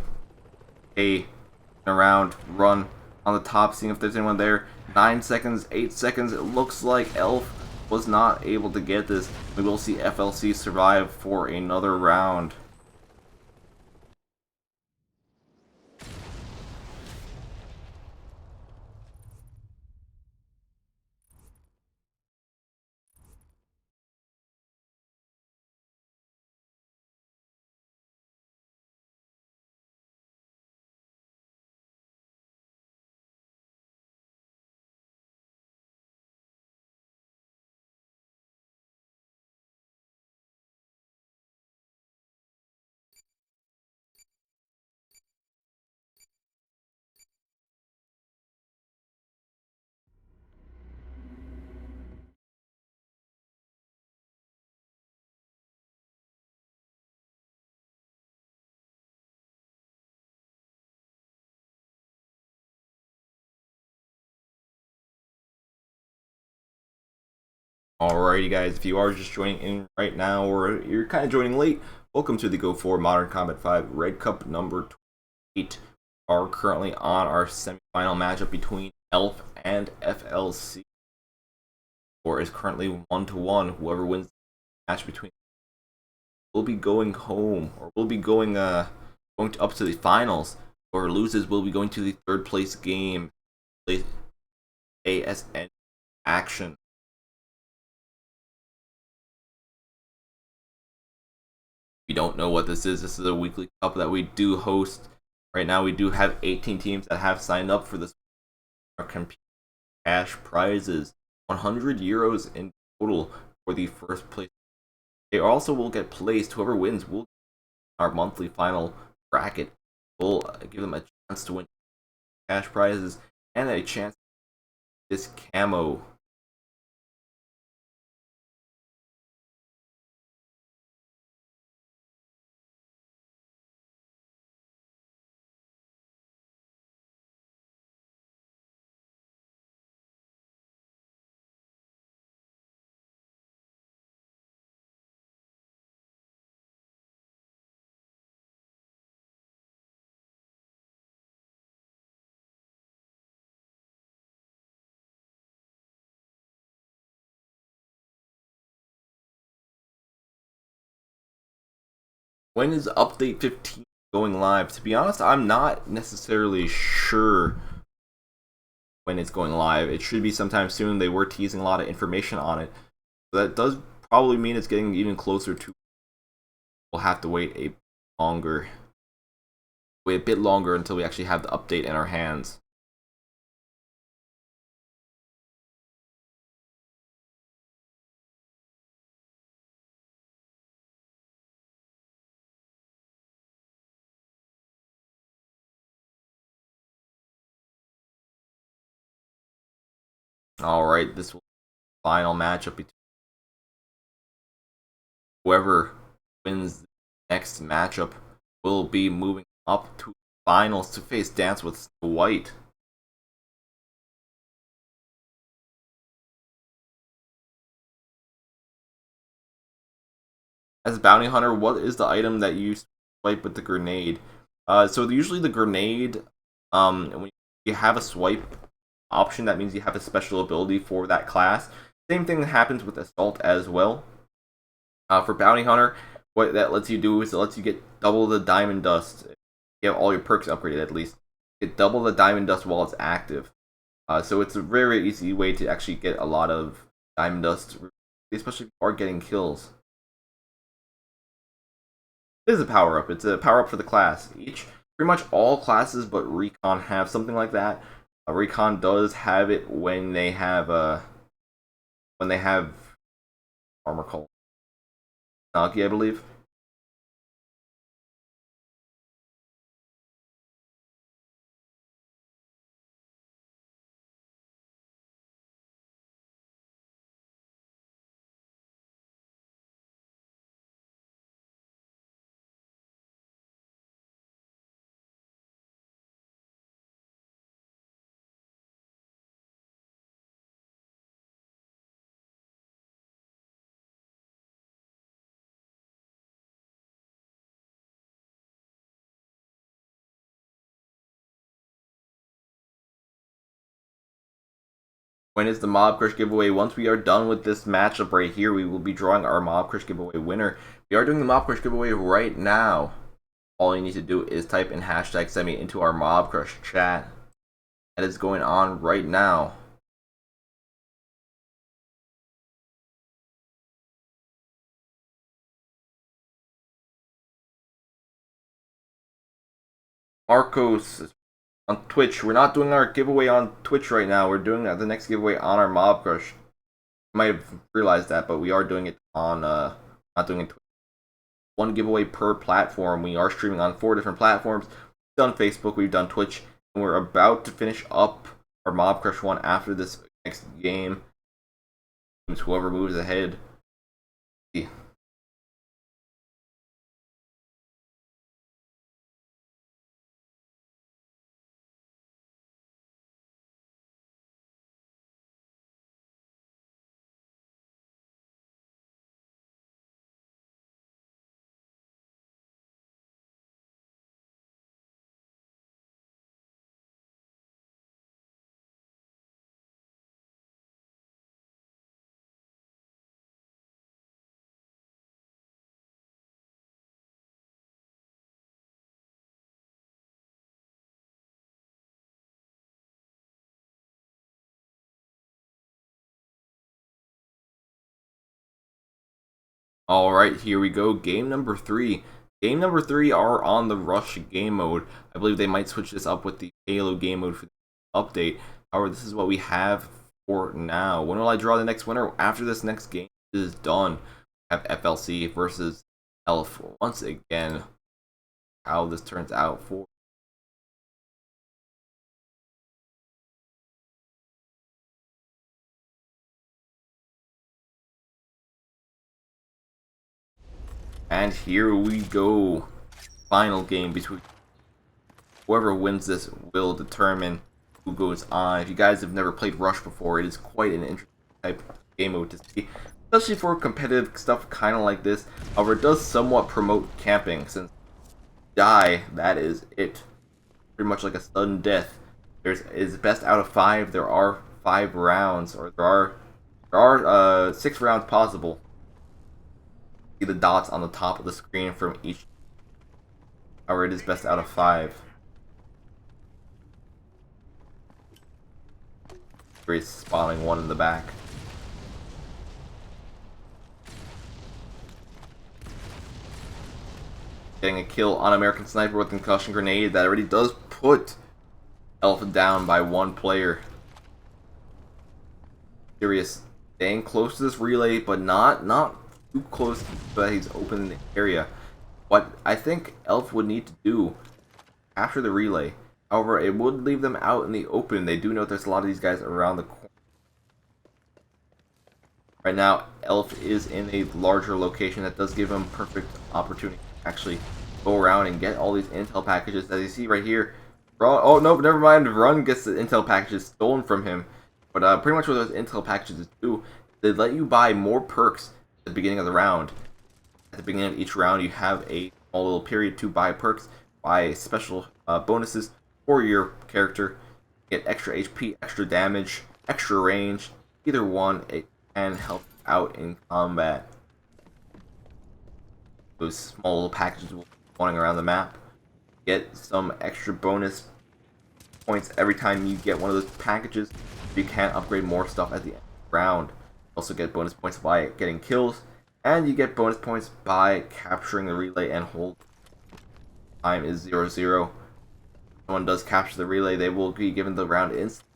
Around, run on the top, seeing if there's anyone there. 9 seconds, 8 seconds. It looks like Elf was not able to get this. We will see FLC survive for another round. Alrighty guys, if you are just joining in right now or you're kind of joining late, welcome to the GO4 Modern Combat 5 Red Cup number 28. We are currently on our semifinal matchup between ELF and FLC. Score is currently 1-1. Whoever wins the match between will be going home, or will be going up to the finals. Whoever loses will be going to the third place game, ASN action. If you don't know what this is a weekly cup that we do host. Right now we do have 18 teams that have signed up for this. Our cash prizes, 100 euros in total for the first place. They also will get placed. Whoever wins will our monthly final bracket. We'll give them a chance to win cash prizes and a chance to this camo. When is update 15 going live? To be honest, I'm not necessarily sure when it's going live. It should be sometime soon. They were teasing a lot of information on it. So that does probably mean it's getting even closer to. We'll have to wait a bit longer until we actually have the update in our hands. Alright, this will be the final matchup between whoever wins the next matchup will be moving up to finals to face Dance with Snow White. As a bounty hunter, what is the item that you swipe with the grenade? So usually the grenade, when you have a swipe option, that means you have a special ability for that class. Same thing happens with Assault as well. For Bounty Hunter, what that lets you do is it lets you get double the Diamond Dust. You have all your perks upgraded at least. Get double the Diamond Dust while it's active. So it's a very easy way to actually get a lot of Diamond Dust, especially if you are getting kills. It is a power up. It's a power up for the class. Pretty much all classes but Recon have something like that. Recon does have it when they have armor called Nagi, I believe. When is the Mob Crush giveaway? Once we are done with this matchup right here, we will be drawing our Mob Crush giveaway winner. We are doing the Mob Crush giveaway right now. All you need to do is type in hashtag semi into our Mob Crush chat. That is going on right now. Marcos on Twitch. We're not doing our giveaway on Twitch right now. We're doing the next giveaway on our Mob Crush. You might have realized that, but we are doing it on not doing it Twitch. One giveaway per platform. We are streaming on 4 different platforms. We've done Facebook, we've done Twitch, and we're about to finish up our Mob Crush one after this next game. Whoever moves ahead. All right, here we go. Game number 3. Game number 3 are on the Rush game mode. I believe they might switch this up with the Halo game mode for the update. However, this is what we have for now. When will I draw the next winner? After this next game is done. I have FLC versus Elf once again. How this turns out for. And here we go. Final game between whoever wins this will determine who goes on. If you guys have never played Rush before, it is quite an interesting type of game mode to see, especially for competitive stuff kind of like this. However, it does somewhat promote camping, since die, that is it. Pretty much like a sudden death. Is best out of 5. There are 5 rounds, or there are 6 rounds possible. See the dots on the top of the screen from each. However, it is best out of 5. He's spawning one in the back. Getting a kill on American Sniper with concussion grenade. That already does put Elf down by 1 player. Serious staying close to this relay, but not too close that he's open the area. What I think Elf would need to do after the relay, however, it would leave them out in the open. They do know there's a lot of these guys around the corner. Right now, Elf is in a larger location that does give him perfect opportunity to actually go around and get all these intel packages. As you see right here, oh no, never mind. Run gets the intel packages stolen from him. But pretty much what those intel packages do, they let you buy more perks at the beginning of the round. At the beginning of each round, you have a small little period to buy perks, buy special bonuses for your character. Get extra HP, extra damage, extra range. Either one, it can help out in combat. Those small little packages will be spawning around the map. Get some extra bonus points every time you get one of those packages. You can upgrade more stuff at the end of the round. Also get bonus points by getting kills, and you get bonus points by capturing the relay and hold. Time is 0-0. If someone does capture the relay, they will be given the round instantly.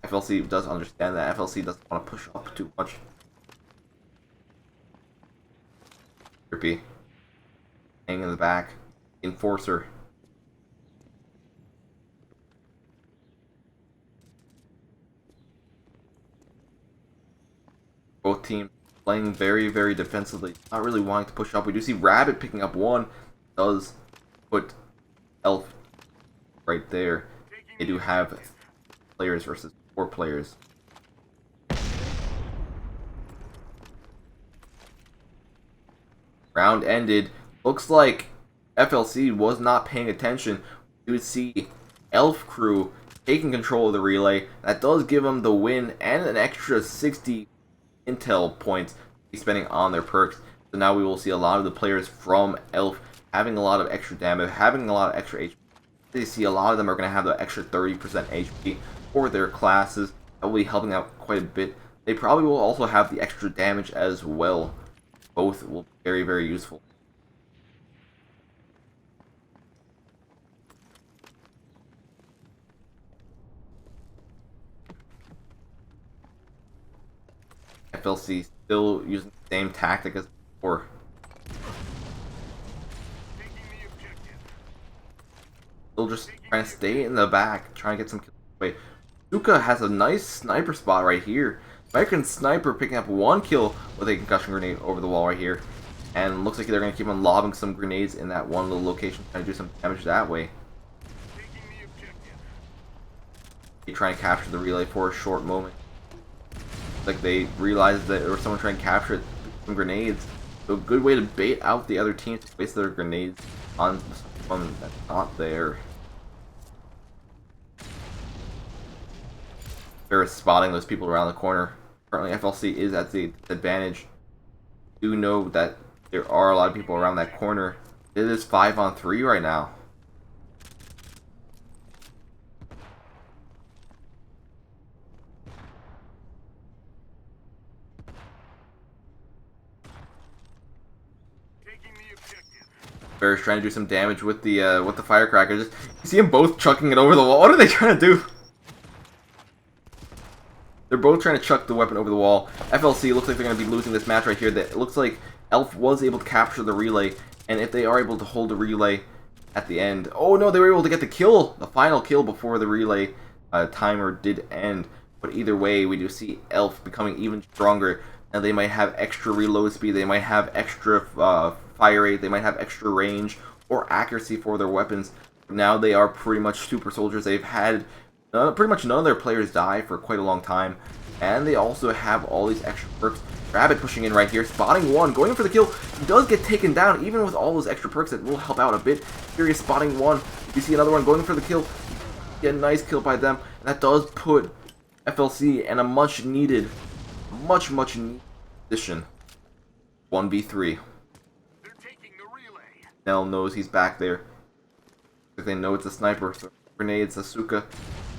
FLC does understand that. FLC doesn't want to push up too much. Trippy. Hanging in the back. Enforcer. Both teams playing very defensively, not really wanting to push up. We do see Rabbit picking up 1. Does put Elf right there. They do have players versus 4 players. Round ended. Looks like FLC was not paying attention. You would see Elf Crew taking control of the relay. That does give them the win and an extra 60 intel points to be spending on their perks. So now we will see a lot of the players from Elf having a lot of extra damage, having a lot of extra HP. You see a lot of them are going to have the extra 30% HP for their classes. That will be helping out quite a bit. They probably will also have the extra damage as well. Both will be very useful. FLC still using the same tactic as before. Still just trying to stay in the back, trying to get some kills away. Suka has a nice sniper spot right here. American Sniper picking up 1 kill with a concussion grenade over the wall right here. And looks like they're going to keep on lobbing some grenades in that one little location, trying to do some damage that way. They try and capture the relay for a short moment. Like they realized that there was someone trying to capture it, some grenades. So a good way to bait out the other team to waste their grenades on someone that's not there. They're spotting those people around the corner. Currently FLC is at the advantage. Do know that there are a lot of people around that corner. It is 5-on-3 right now. Bear's trying to do some damage with the firecracker. Just you see them both chucking it over the wall. What are they trying to do? They're both trying to chuck the weapon over the wall. FLC looks like they're going to be losing this match right here. That it looks like Elf was able to capture the relay, and if they are able to hold the relay at the end, oh no, they were able to get the kill, the final kill before the relay timer did end. But either way, we do see Elf becoming even stronger. Now they might have extra reload speed, they might have extra fire rate, they might have extra range or accuracy for their weapons. Now they are pretty much super soldiers. They've had pretty much none of their players die for quite a long time, and they also have all these extra perks. Rabbit pushing in right here, spotting one, going in for the kill. He does get taken down, even with all those extra perks that will help out a bit. Furious spotting one. You see another one going for the kill. Get a nice kill by them, and that does put FLC in a much needed position. 1v3. They're taking the relay. Nell knows he's back there. They know it's a sniper, so grenades, Asuka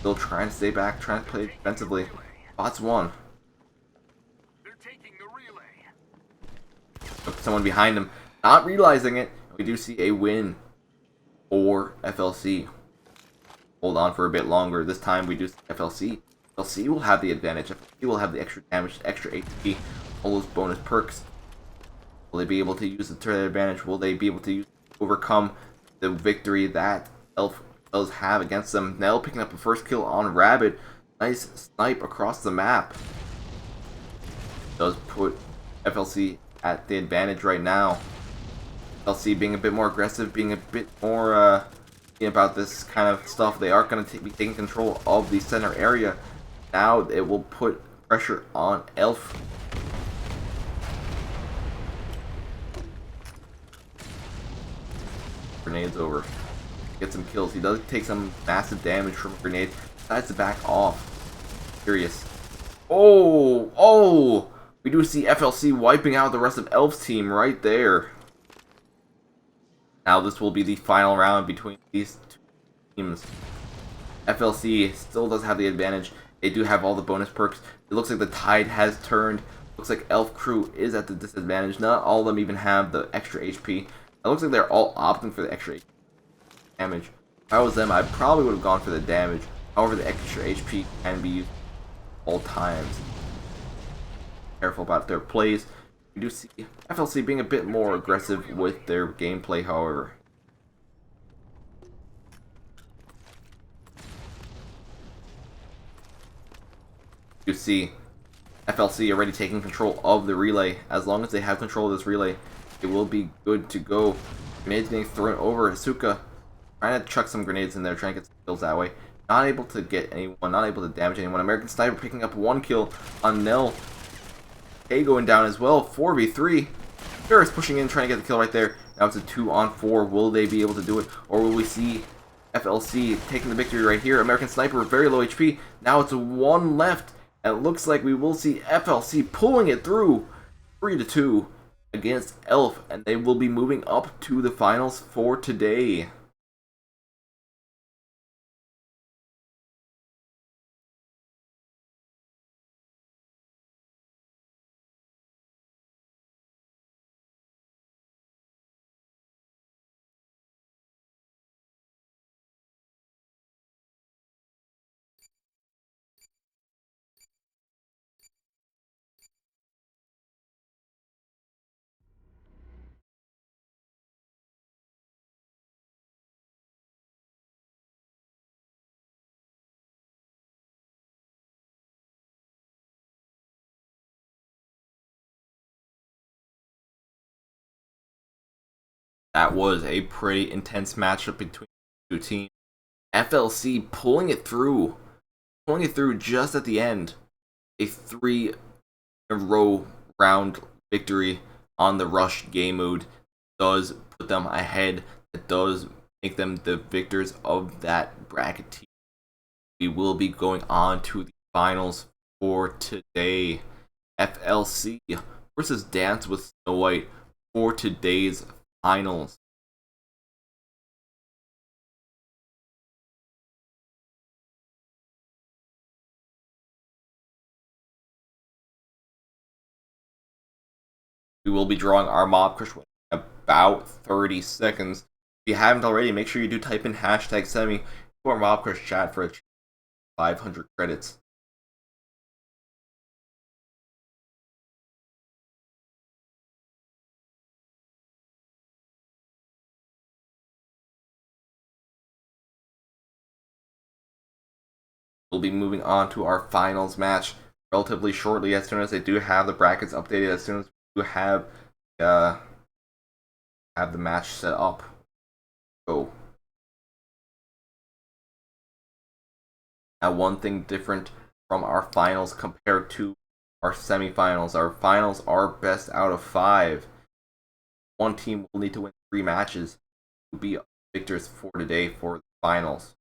still trying to stay back, trying to play defensively. Bots one. They're taking the relay. Look, someone behind him, not realizing it. We do see a win for FLC. Hold on for a bit longer. This time we do see FLC. FLC will have the advantage. FLC will have the extra damage, extra HP, all those bonus perks. Will they be able to use it to their advantage? Will they be able to overcome the victory that Elf does have against them? Nell picking up the first kill on Rabbit. Nice snipe across the map. Does put FLC at the advantage right now. FLC being a bit more aggressive, being a bit more about this kind of stuff. They are going to be taking control of the center area. Now it will put pressure on Elf. Grenades over. Get some kills. He does take some massive damage from a grenade. Decides to back off. Furious. Oh! We do see FLC wiping out the rest of Elf's team right there. Now this will be the final round between these two teams. FLC still does have the advantage. They do have all the bonus perks. It looks like the tide has turned. Looks like Elf crew is at the disadvantage. Not all of them even have the extra HP. It looks like they're all opting for the extra HP damage. If I was them, I probably would have gone for the damage. However, the extra HP can be used all times. Careful about their plays. We do see FLC being a bit more aggressive with their gameplay, however. You see FLC already taking control of the relay. As long as they have control of this relay, it will be good to go. Grenades being thrown over. Asuka trying to chuck some grenades in there, trying to get some kills that way. Not able to get anyone, not able to damage anyone. American Sniper picking up one kill on Nell. K going down as well. 4v3. Ferris pushing in, trying to get the kill right there. Now it's a 2-on-4. Will they be able to do it? Or will we see FLC taking the victory right here? American Sniper, very low HP. Now it's a 1 left. And it looks like we will see FLC pulling it through 3-2 against Elf. And they will be moving up to the finals for today. That was a pretty intense matchup between the two teams. FLC pulling it through just at the end. A 3-in-a-row round victory on the Rush game mode does put them ahead. It does make them the victors of that bracket team. We will be going on to the finals for today. FLC versus Dance with Snow White for today's finals. We will be drawing our mob crush about 30 seconds. If you haven't already, make sure you do type in hashtag semi to our Mob Crush chat for 500 credits. We'll be moving on to our finals match relatively shortly. As soon as they do have the brackets updated, as soon as we do have the match set up. Go. Now, one thing different from our finals compared to our semifinals. Our finals are best out of 5. One team will need to win 3 matches to be victors for today for the finals.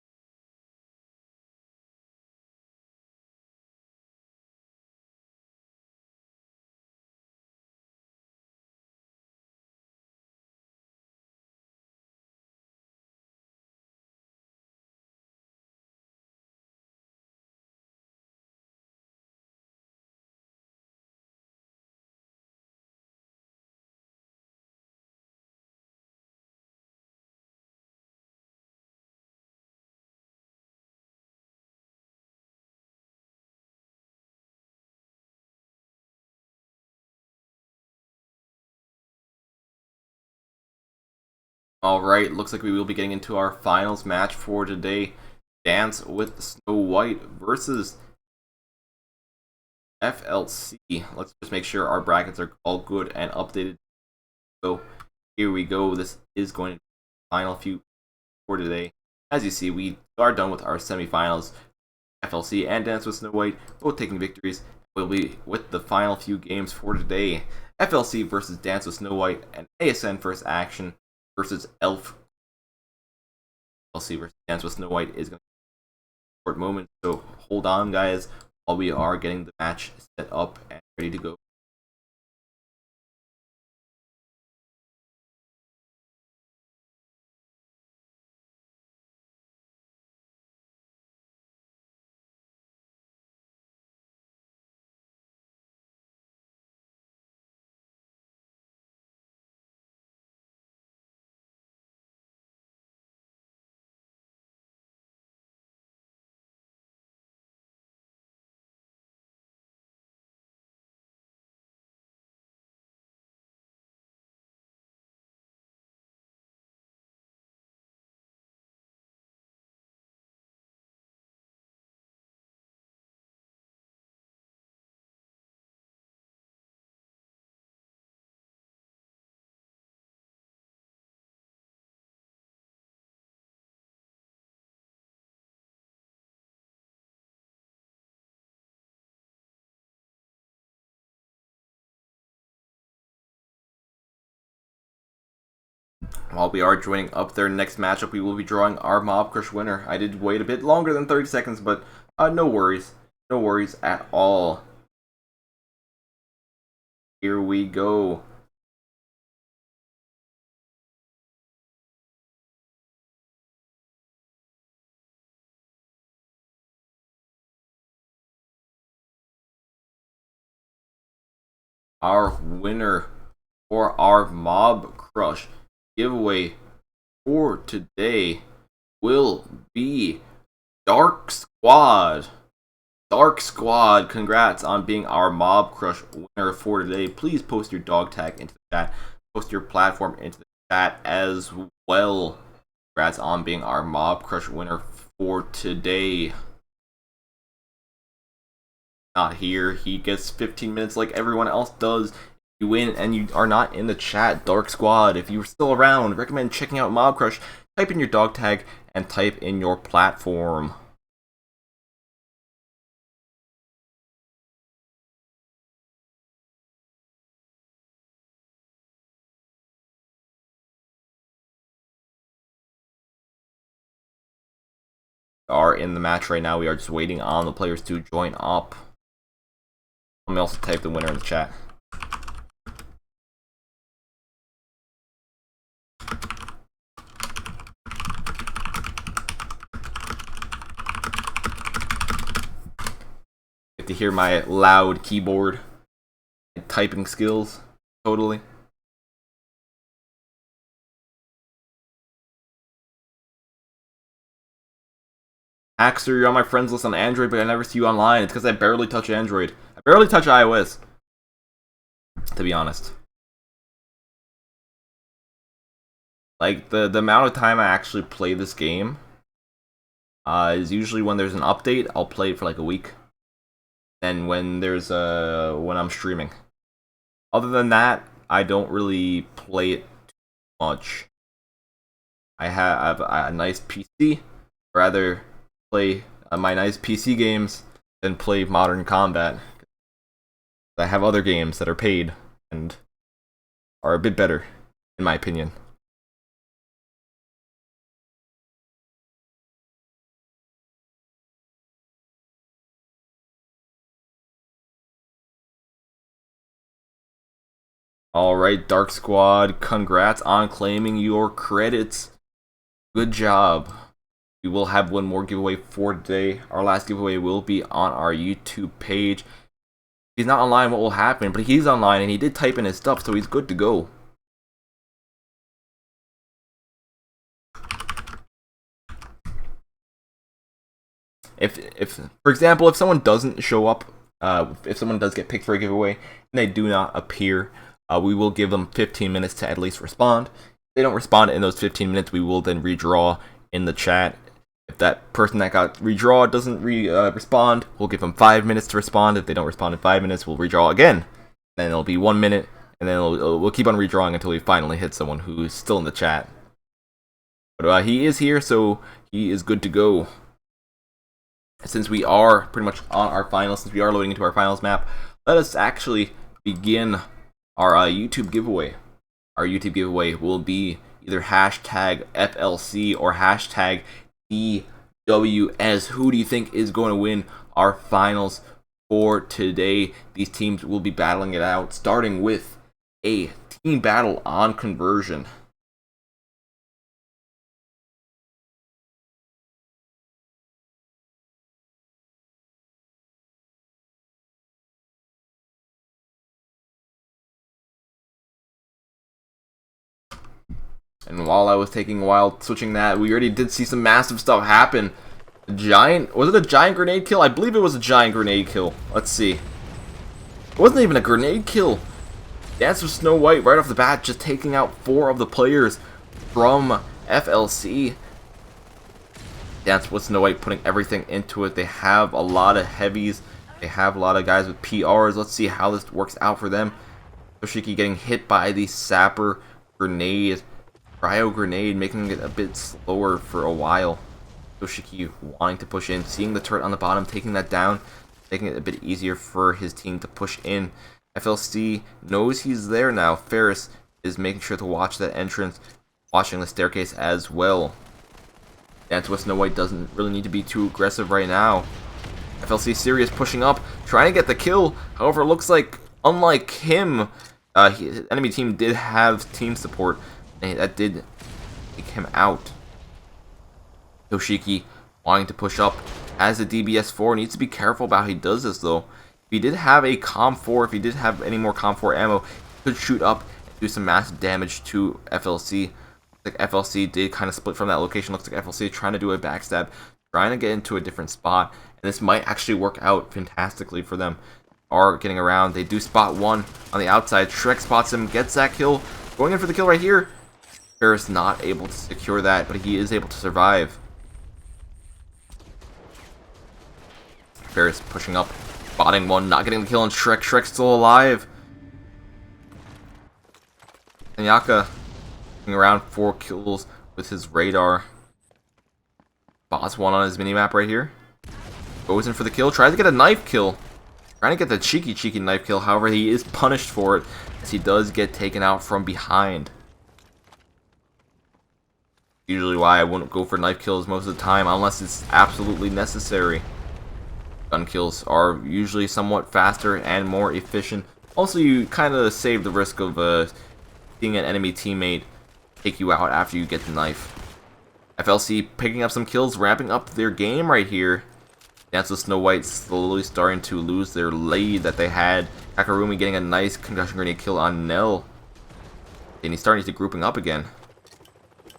Alright, looks like we will be getting into our finals match for today. Dance with Snow White versus FLC. Let's just make sure our brackets are all good and updated. So here we go. This is going to be the final few for today. As you see, we are done with our semifinals. FLC and Dance with Snow White both taking victories. We'll be with the final few games for today. FLC versus Dance with Snow White and ASN First Action versus Elf. FLC versus Dance with Snow White is going to be a short moment, so hold on, guys, while we are getting the match set up and ready to go. While we are joining up their next matchup, we will be drawing our Mob Crush winner. I did wait a bit longer than 30 seconds, but no worries. No worries at all. Here we go. Our winner for our Mob Crush giveaway for today will be Dark Squad. Dark Squad, congrats on being our Mob Crush winner for today. Please post your dog tag into the chat. Post your platform into the chat as well. Congrats on being our Mob Crush winner for today. Not here. He gets 15 minutes like everyone else does. You win and you are not in the chat, Dark Squad. If you're still around, recommend checking out Mob Crush. Type in your dog tag and type in your platform. We are in the match right now. We are just waiting on the players to join up. Let me also type the winner in the chat. Get to hear my loud keyboard and typing skills. Totally. Axer, you're on my friends list on Android, but I never see you online. It's because I barely touch Android. I barely touch iOS, to be honest. Like, the amount of time I actually play this game is usually when there's an update. I'll play it for like a week. And when when I'm streaming. Other than that, I don't really play it too much. I have a nice PC. Rather play my nice PC games than play Modern Combat. I have other games that are paid and are a bit better, in my opinion. Alright, Dark Squad, congrats on claiming your credits. Good job. We will have one more giveaway for today. Our last giveaway will be on our YouTube page. If he's not online, what will happen? But he's online and he did type in his stuff, so he's good to go. If for example, if someone doesn't show up, if someone does get picked for a giveaway and they do not appear, we will give them 15 minutes to at least respond. If they don't respond in those 15 minutes, we will then redraw in the chat. If that person that got redrawn doesn't respond, we'll give them 5 minutes to respond. If they don't respond in 5 minutes, we'll redraw again. Then it'll be 1 minute, and then we'll keep on redrawing until we finally hit someone who is still in the chat. But he is here, so he is good to go. Since we are pretty much on our finals, since we are loading into our finals map, let us actually begin our YouTube giveaway. Our YouTube giveaway will be either hashtag FLC or hashtag DWS. Who do you think is going to win our finals for today? These teams will be battling it out, starting with a team battle on conversion. And while I was taking a while switching that, we already did see some massive stuff happen. Was it a giant grenade kill? I believe it was a giant grenade kill. Let's see. It wasn't even a grenade kill. Dance with Snow White right off the bat, just taking out 4 of the players from FLC. Dance with Snow White putting everything into it. They have a lot of heavies. They have a lot of guys with PRs. Let's see how this works out for them. Toshiki getting hit by the Sapper grenade. Cryo grenade, making it a bit slower for a while. Toshiki wanting to push in, seeing the turret on the bottom, taking that down, making it a bit easier for his team to push in. FLC knows he's there now. Ferris is making sure to watch that entrance, watching the staircase as well. Dance with Snow White doesn't really need to be too aggressive right now. FLC Sirius pushing up, trying to get the kill. However, it looks like, unlike him, his enemy team did have team support. And that did take him out. Toshiki wanting to push up as a DBS4. Needs to be careful about how he does this though. If he did have a COM4, if he did have any more COM4 ammo, he could shoot up and do some massive damage to FLC. Like FLC did kind of split from that location. Looks like FLC trying to do a backstab, trying to get into a different spot. And this might actually work out fantastically for them. Are getting around. They do spot one on the outside. Shrek spots him, gets that kill. Going in for the kill right here. Ferris not able to secure that, but he is able to survive. Ferris pushing up, spotting one, not getting the kill on Shrek. Shrek's still alive. Tanyaka getting around 4 kills with his radar. Spots one on his minimap right here. Goes in for the kill, tries to get a knife kill. Trying to get the cheeky knife kill, however he is punished for it as he does get taken out from behind. Usually why I wouldn't go for knife kills most of the time unless it's absolutely necessary. Gun kills are usually somewhat faster and more efficient. Also, you kind of save the risk of seeing an enemy teammate take you out after you get the knife. FLC picking up some kills, ramping up their game right here. Dance with Snow White slowly starting to lose their lead that they had. Kakarumi getting a nice concussion grenade kill on Nell. And he's starting to grouping up again.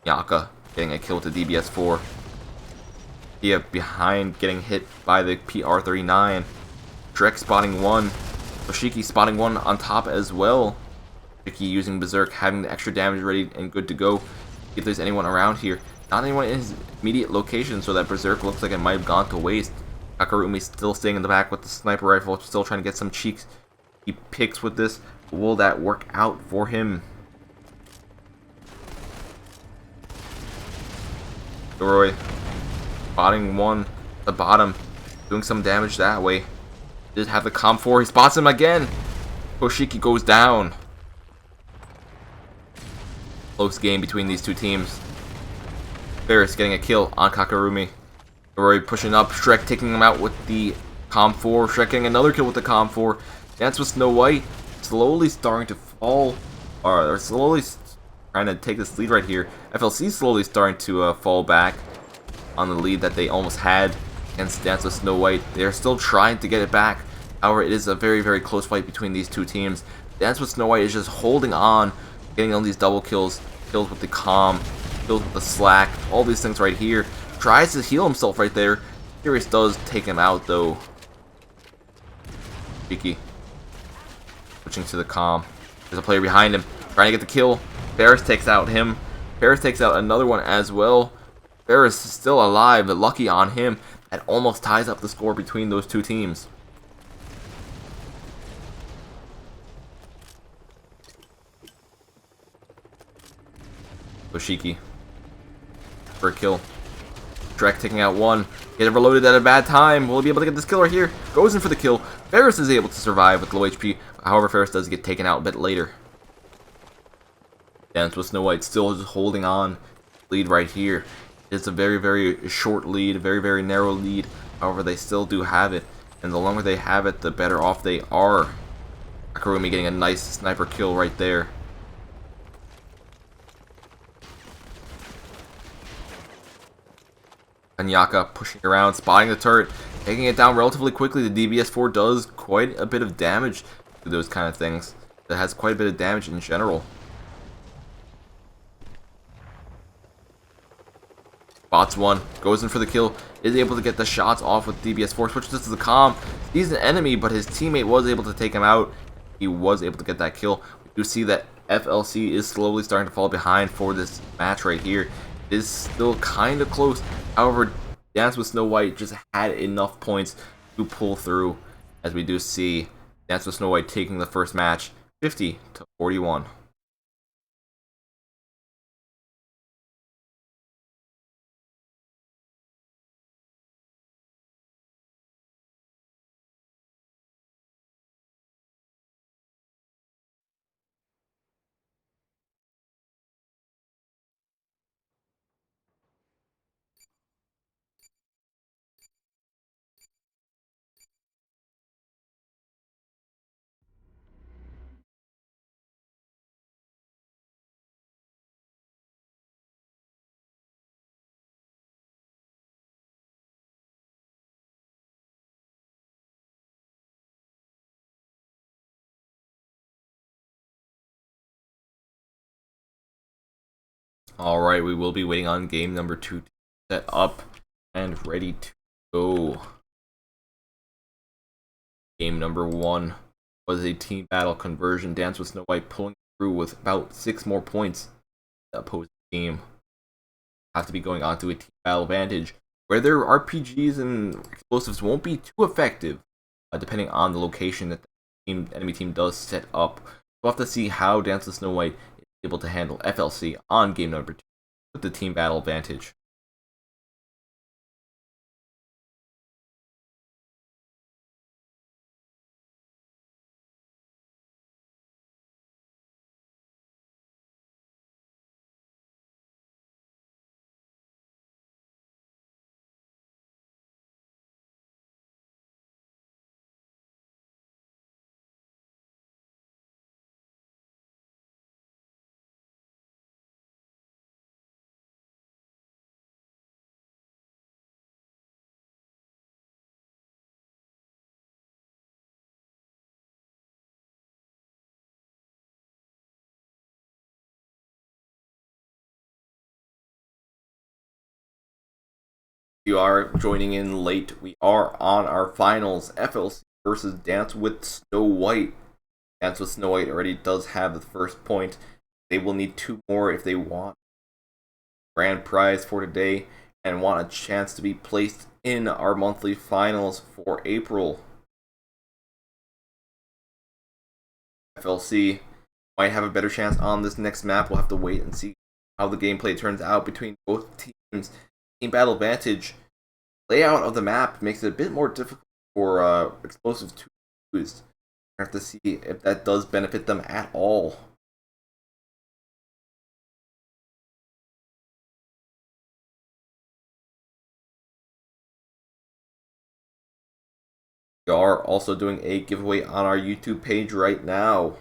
Yaka getting a kill with the DBS4. Yeah, behind, getting hit by the PR-39. Drek spotting one. Toshiki spotting one on top as well. Toshiki using Berserk, having the extra damage ready and good to go. If there's anyone around here. Not anyone in his immediate location, so that Berserk looks like it might have gone to waste. Kakarumi still staying in the back with the sniper rifle, still trying to get some cheeks. He picks with this. Will that work out for him? Roy spotting one at the bottom, doing some damage that way. Did have the comp 4, he spots him again. Toshiki goes down. Close game between these two teams. Ferris getting a kill on Kakarumi. Roy pushing up, Shrek taking him out with the comp 4. Shrek getting another kill with the comp 4. Dance with Snow White slowly starting to fall, or slowly trying to take this lead right here. FLC slowly starting to fall back on the lead that they almost had against Dance with Snow White. They're still trying to get it back. However, it is a very, very close fight between these two teams. Dance with Snow White is just holding on, getting all these double kills, kills with the calm, kills with the slack, all these things right here. Tries to heal himself right there. Furious does take him out though. Cheeky. Switching to the calm. There's a player behind him, trying to get the kill. Ferris takes out him. Ferris takes out another one as well. Ferris is still alive, but lucky on him. That almost ties up the score between those two teams. Toshiki for a kill. Drek taking out one. He had reloaded at a bad time. Will he be able to get this kill right here? Goes in for the kill. Ferris is able to survive with low HP. However, Ferris does get taken out a bit later. Dance with Snow White still just holding on. Lead right here. It's a very, very short lead, a very, very narrow lead. However, they still do have it. And the longer they have it, the better off they are. Kakarumi getting a nice sniper kill right there. Anyaka pushing around, spotting the turret, taking it down relatively quickly. The DBS-4 does quite a bit of damage to those kind of things. That has quite a bit of damage in general. Spots one, goes in for the kill, is able to get the shots off with DBS-4, switches to the calm. He's an enemy, but his teammate was able to take him out. He was able to get that kill. We do see that FLC is slowly starting to fall behind for this match right here. It is still kind of close. However, Dance with Snow White just had enough points to pull through, as we do see Dance with Snow White taking the first match 50-41. Alright, we will be waiting on game number 2 to set up and ready to go. Game number 1 was a team battle conversion. Dance with Snow White pulling through with about 6 more points. The opposing team have to be going on to a team battle advantage, where their RPGs and explosives won't be too effective, depending on the location that the enemy team does set up. We'll have to see how Dance with Snow White is able to handle FLC on game number 2 with the team battle advantage. you are joining in late, we are on our finals. FLC versus Dance with Snow White. Dance with Snow White already does have the first point. They will need 2 more if they want grand prize for today and want a chance to be placed in our monthly finals for April. FLC might have a better chance on this next map. We'll have to wait and see how the gameplay turns out between both teams. Team battle advantage. Layout of the map makes it a bit more difficult for explosive to use. We have to see if that does benefit them at all. We are also doing a giveaway on our YouTube page right now.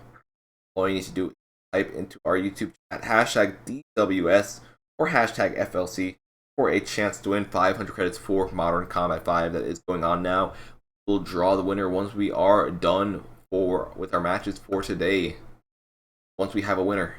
All you need to do is type into our YouTube chat hashtag DWS or hashtag FLC for a chance to win 500 credits for Modern Combat 5 that is going on now. We'll draw the winner once we are done with our matches for today. Once we have a winner.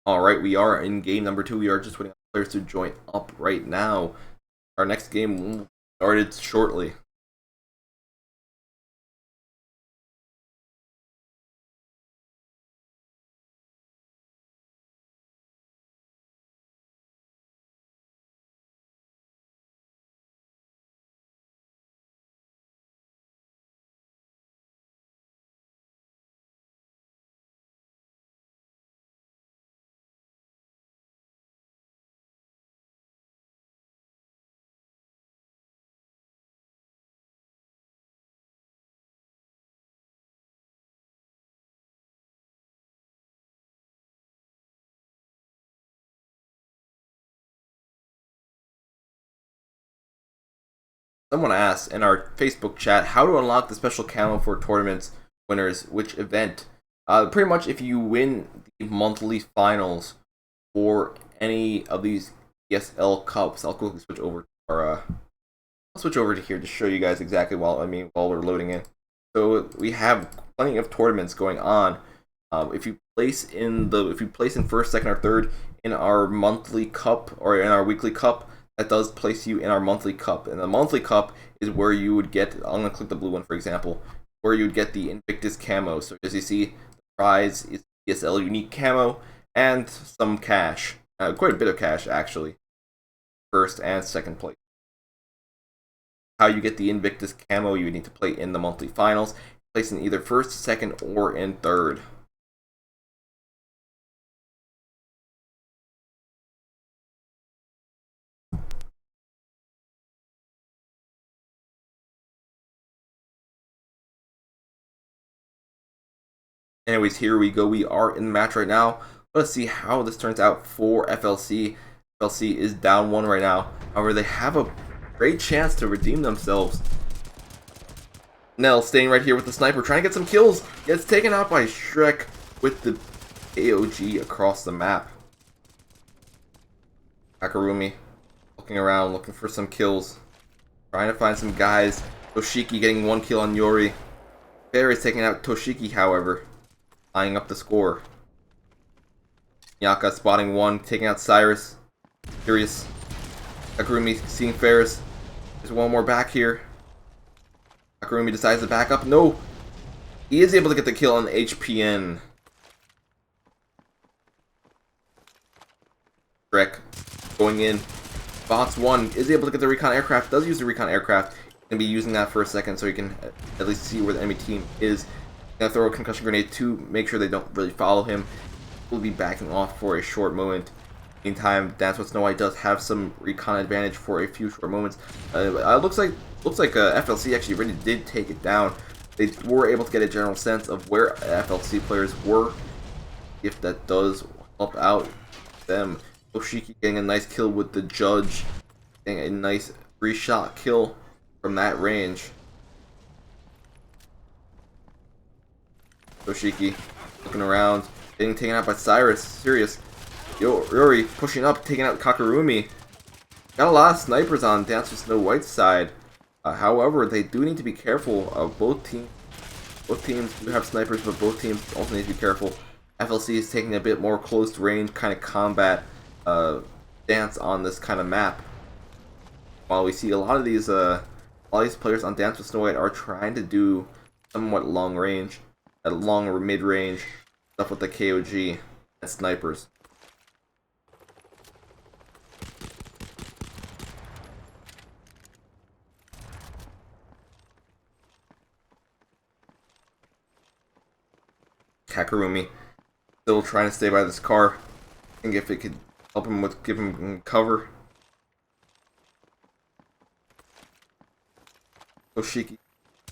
Alright, we are in game number 2. We are just waiting on players to join up right now. Our next game started shortly. Someone asked in our Facebook chat how to unlock the special camo for tournaments winners, which event. Pretty much if you win the monthly finals for any of these ESL cups. I'll quickly switch over to our I'll switch over to here to show you guys exactly while we're loading in. So we have plenty of tournaments going on. If you place in first, second, or third in our monthly cup or in our weekly cup, that does place you in our monthly cup. And the monthly cup is where you would get, I'm going to click the blue one for example, where you would get the Invictus camo. So as you see, the prize is ESL unique camo and some cash. Quite a bit of cash actually. First and second place. How you get the Invictus camo, you need to play in the monthly finals. Place in either first, second, or in third. Anyways, here we go. We are in the match right now. Let's see how this turns out for FLC. FLC is down 1 right now. However, they have a great chance to redeem themselves. Nell staying right here with the sniper, trying to get some kills. Gets taken out by Shrek with the AOG across the map. Akarumi looking around, looking for some kills. Trying to find some guys. Toshiki getting 1 kill on Yori. Bear is taking out Toshiki, however. Tying up the score. Nyaka spotting 1, taking out Cyrus. Furious. Akarumi seeing Ferris. There's 1 more back here. Akarumi decides to back up. No! He is able to get the kill on HPN. Shrek going in. Box 1 is able to get the recon aircraft. Does use the recon aircraft. Going to be using that for a second so you can at least see where the enemy team is. Gonna throw a concussion grenade to make sure they don't really follow him. We'll be backing off for a short moment. Meantime, Dance with Snow White does have some recon advantage for a few short moments. Looks like FLC actually really did take it down. They were able to get a general sense of where FLC players were. If that does help out them. Oshiki getting a nice kill with the Judge, getting a nice 3-shot kill from that range. Toshiki looking around, getting taken out by Cyrus. Serious. Yori pushing up, taking out Kakurumi. Got a lot of snipers on Dancer Snow White's side. However, they do need to be careful of both teams. Both teams do have snipers, but both teams also need to be careful. FLC is taking a bit more close range kind of combat dance on this kind of map. While we see a lot of these players on Dance with Snow White are trying to do somewhat long range, long or mid range stuff with the KOG and snipers. Kakurumi still trying to stay by this car. I think if it could help him with give him cover. Toshiki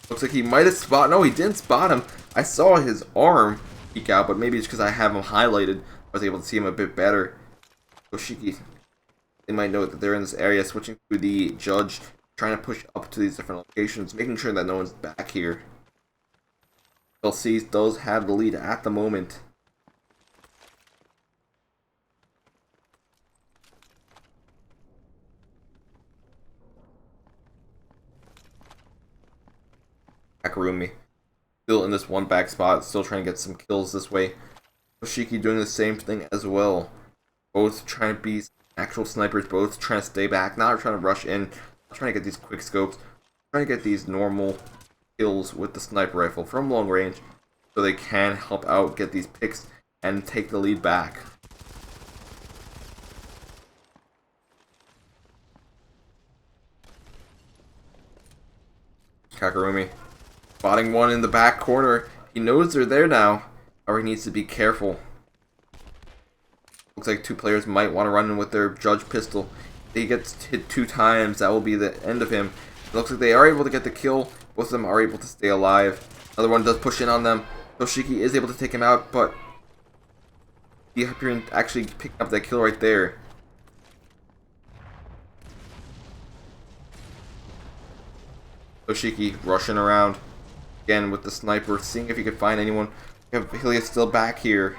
looks like he might have spotted. No, he didn't spot him. I saw his arm peek out, but maybe it's because I have him highlighted. I was able to see him a bit better. Toshiki, they might know that they're in this area, switching to the judge, trying to push up to these different locations, making sure that no one's back here. LC does have the lead at the moment. Kakurumi still in this one back spot, still trying to get some kills this way. Toshiki doing the same thing as well. Both trying to be actual snipers, both trying to stay back, not trying to rush in, not trying to get these quick scopes, trying to get these normal kills with the sniper rifle from long range so they can help out, get these picks, and take the lead back. Kakurumi spotting one in the back corner. He knows they're there now, or he needs to be careful. Looks like two players might want to run in with their judge pistol. If he gets hit 2 times, that will be the end of him. It looks like they are able to get the kill. Both of them are able to stay alive. Another one does push in on them. Toshiki is able to take him out, but he actually picked up that kill right there. Toshiki rushing around again with the sniper, seeing if he could find anyone. Helia's still back here.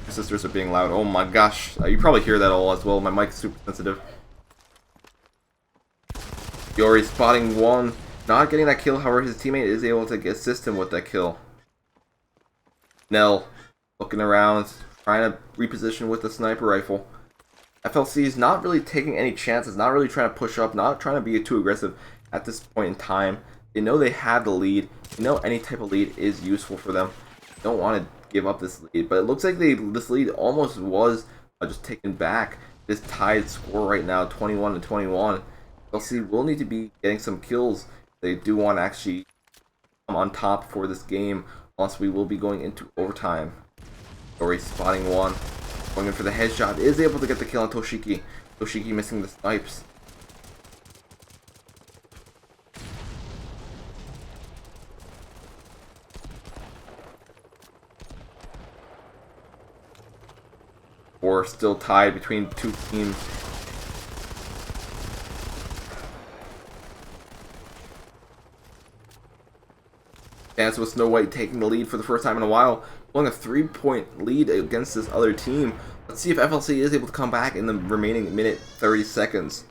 My sisters are being loud. Oh my gosh. You probably hear that all as well. My mic's super sensitive. Yori spotting one. Not getting that kill, however, his teammate is able to assist him with that kill. Nell looking around, trying to reposition with the sniper rifle. FLC is not really taking any chances, not really trying to push up, not trying to be too aggressive at this point in time. They know they have the lead. They know any type of lead is useful for them. They don't want to give up this lead, but it looks like this lead almost was just taken back. This tied score right now, 21-21. FLC will need to be getting some kills. They do want to actually come on top for this game, unless we will be going into overtime. Yori spotting one. Going in for the headshot, is able to get the kill on Toshiki. Toshiki missing the snipes. Or still tied between two teams. Dance with Snow White taking the lead for the first time in a while, blowing a 3-point lead against this other team. Let's see if FLC is able to come back in the remaining minute 30 seconds.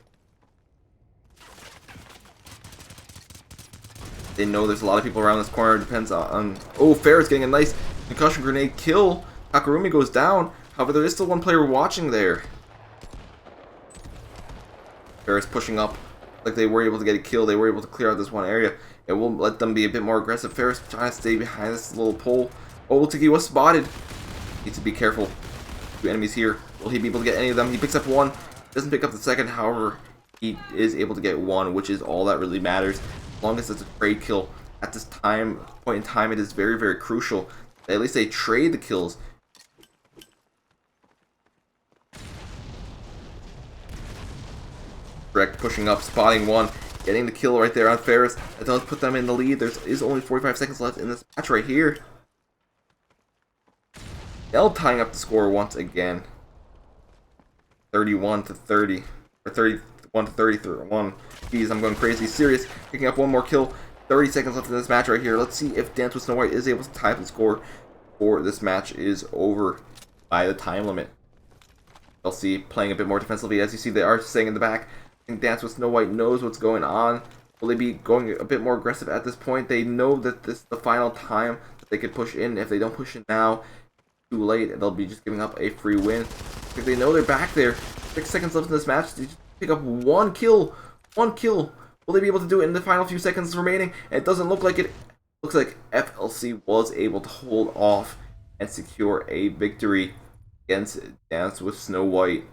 They know there's a lot of people around this corner. Depends on... Oh, Fair is getting a nice concussion grenade kill. Kakurumi goes down. However, there is still one player watching there. Fair is pushing up. Like they were able to get a kill. They were able to clear out this one area. It will let them be a bit more aggressive. Ferris trying to stay behind this little pole. Oh, looks like he was spotted. Needs to be careful. 2 enemies here. Will he be able to get any of them? He picks up one. Doesn't pick up the second. However, he is able to get one, which is all that really matters. As long as it's a trade kill. At this point in time, it is very, very crucial that at least they trade the kills. Direct pushing up, spotting one. Getting the kill right there on Ferris. That does put them in the lead. There is only 45 seconds left in this match right here. L tying up the score once again. 31-30. Or 31-31. Jeez, I'm going crazy. Serious. Picking up one more kill. 30 seconds left in this match right here. Let's see if Dance with Snow White is able to tie up the score before this match is over by the time limit. LC playing a bit more defensively. As you see, they are staying in the back. I think Dance with Snow White knows what's going on. Will they be going a bit more aggressive at this point? They know that this is the final time that they could push in. If they don't push in now, too late. They'll be just giving up a free win. If they know they're back there, 6 seconds left in this match. They just pick up one kill. One kill. Will they be able to do it in the final few seconds remaining? It doesn't look like it. Looks like FLC was able to hold off and secure a victory against Dance with Snow White,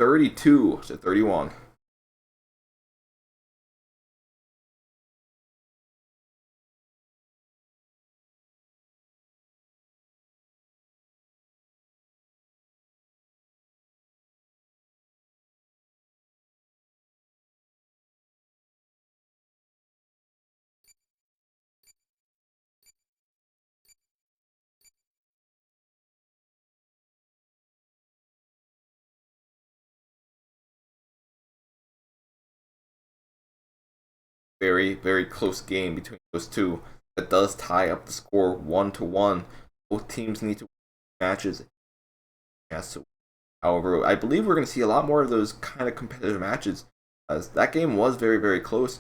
32-31. Very, very close game between those two. That does tie up the score 1-1. Both teams need to win matches. Yes. However, I believe we're going to see a lot more of those kind of competitive matches, as that game was very, very close.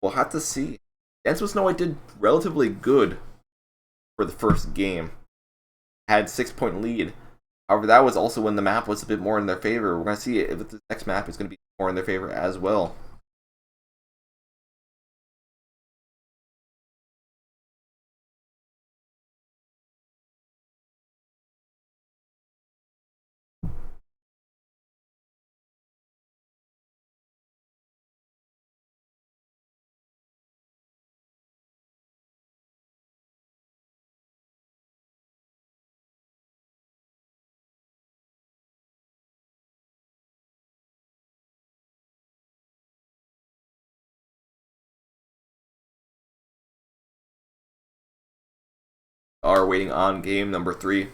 We'll have to see. Dance with Snow White did relatively good for the first game. Had 6-point lead. However, that was also when the map was a bit more in their favor. We're going to see if the next map is going to be more in their favor as well. Are waiting on game number 3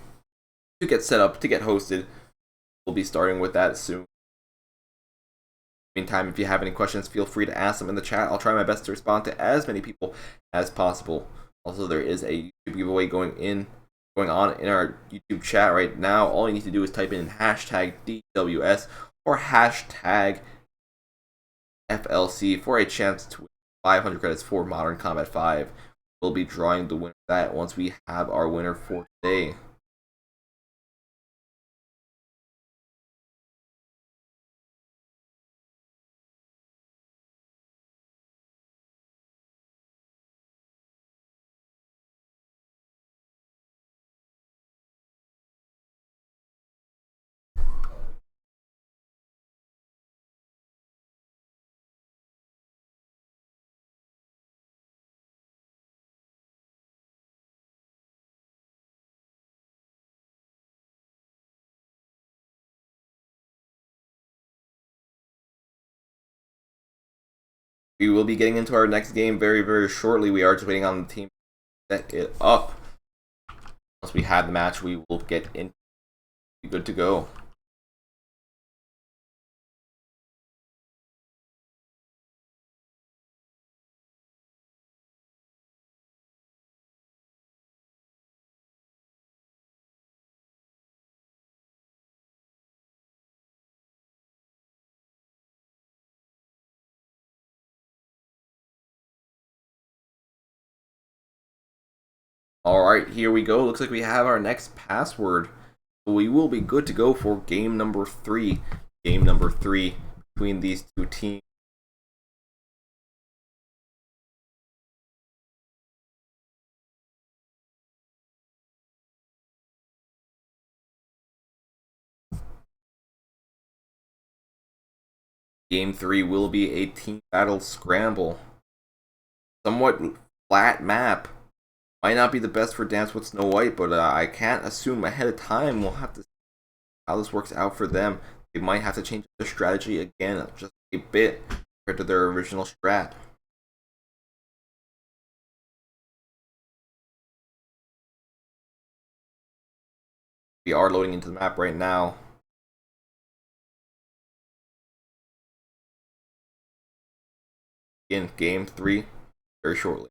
to get set up, to get hosted. We'll be starting with that soon. Meantime, if you have any questions, feel free to ask them in the chat. I'll try my best to respond to as many people as possible. Also, there is a YouTube giveaway going on in our YouTube chat right now. All you need to do is type in hashtag DWS or hashtag FLC for a chance to win 500 credits for Modern Combat 5. We'll be drawing the winner of that once we have our winner for today. We will be getting into our next game very, very shortly. We are just waiting on the team to set it up. Once we have the match, we will get in. Be good to go. Alright, here we go. Looks like we have our next password. We will be good to go for game number 3. Game number 3 between these two teams. Game 3 will be a team battle scramble. Somewhat flat map. Might not be the best for Dance with Snow White, but I can't assume ahead of time. We'll have to see how this works out for them. They might have to change their strategy again just a bit compared to their original strat. We are loading into the map right now. In game 3 very shortly.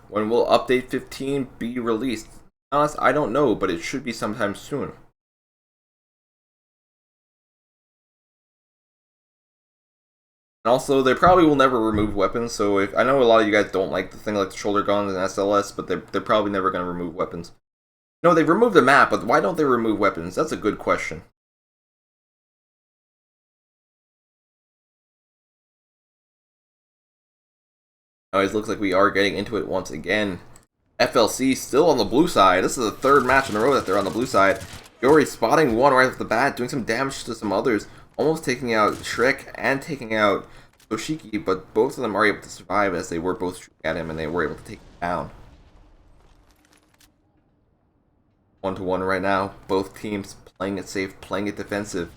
When will update 15 be released? Honest, I don't know, but it should be sometime soon. And also, they probably will never remove weapons, so if I know a lot of you guys don't like the thing like the shoulder guns and SLS, but they're probably never going to remove weapons. No, they removed the map, but why don't they remove weapons? That's a good question. Anyways, looks like we are getting into it once again. FLC still on the blue side. This is the third match in a row that they're on the blue side. Yori spotting one right off the bat, doing some damage to some others, almost taking out Shrek and taking out Toshiki, but both of them are able to survive as they were both shooting at him and they were able to take him down. 1-1 right now. Both teams playing it safe, playing it defensive.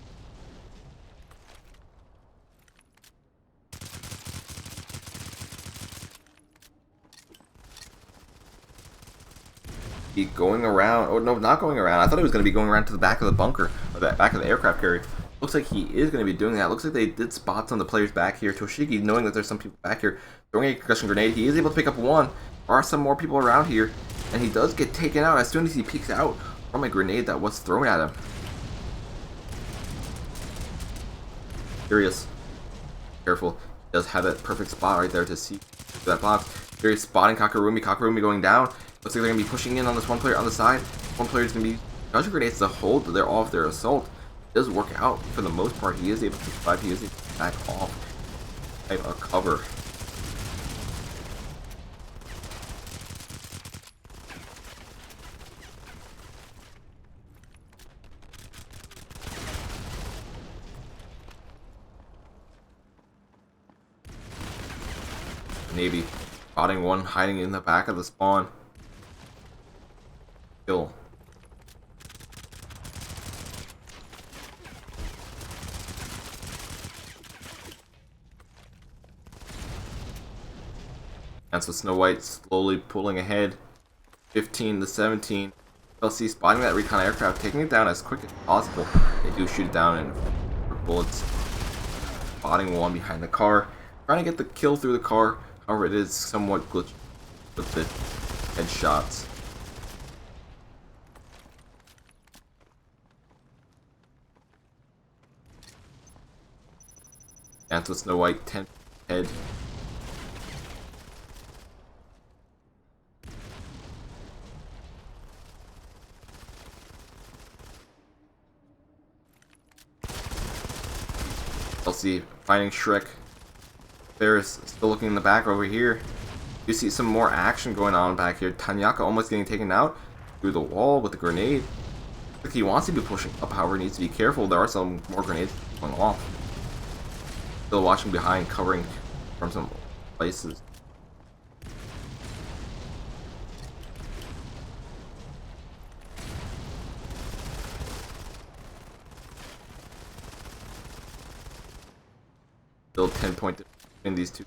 He going around. Oh no, not going around. I thought he was going to be going around to the back of the bunker, or the back of the aircraft carrier. Looks like he is going to be doing that. Looks like they did spots on the players back here. Toshiki, knowing that there's some people back here, throwing a concussion grenade. He is able to pick up one. There are some more people around here, and he does get taken out as soon as he peeks out from a grenade that was thrown at him. Furious, careful. He does have that perfect spot right there to see that box. Furious spotting Kakarumi. Kakarumi going down. Looks like they're going to be pushing in on this one player on the side. One player is going to be concussion grenades to hold their off their assault. It does work out for the most part. He is able to survive. He is able to back off. Type of cover. Navy spotting one hiding in the back of the spawn. Kill. And so Snow White slowly pulling ahead, 15-17. LC spotting that recon aircraft, taking it down as quick as possible. They do shoot it down and bullets. Spotting one behind the car, trying to get the kill through the car. However, it is somewhat glitchy with the headshots. Dance with Snow White, 10 head. LC finding Shrek. There's still looking in the back over here. You see some more action going on back here. Tanyaka almost getting taken out through the wall with the grenade. Looks like he wants to be pushing up, however, he needs to be careful. There are some more grenades going off. Still watching behind, covering from some places. Still 10 point in these two.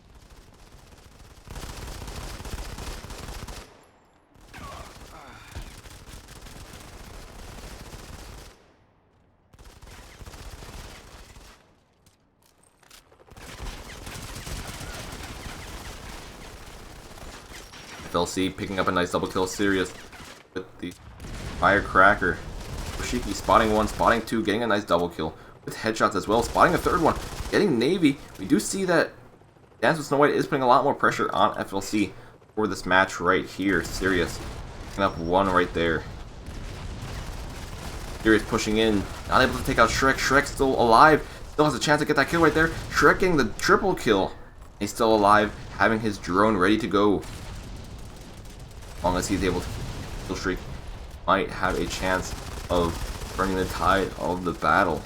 FLC picking up a nice double kill. Serious with the firecracker. Yoshiki spotting one, spotting two, getting a nice double kill with headshots as well. Spotting a third one, getting Navy. We do see that Dance with Snow White is putting a lot more pressure on FLC for this match right here. Serious picking up one right there. Serious pushing in, not able to take out Shrek. Shrek still alive, still has a chance to get that kill right there. Shrek getting the triple kill. He's still alive, having his drone ready to go. As long as he's able to kill streak, might have a chance of turning the tide of the battle.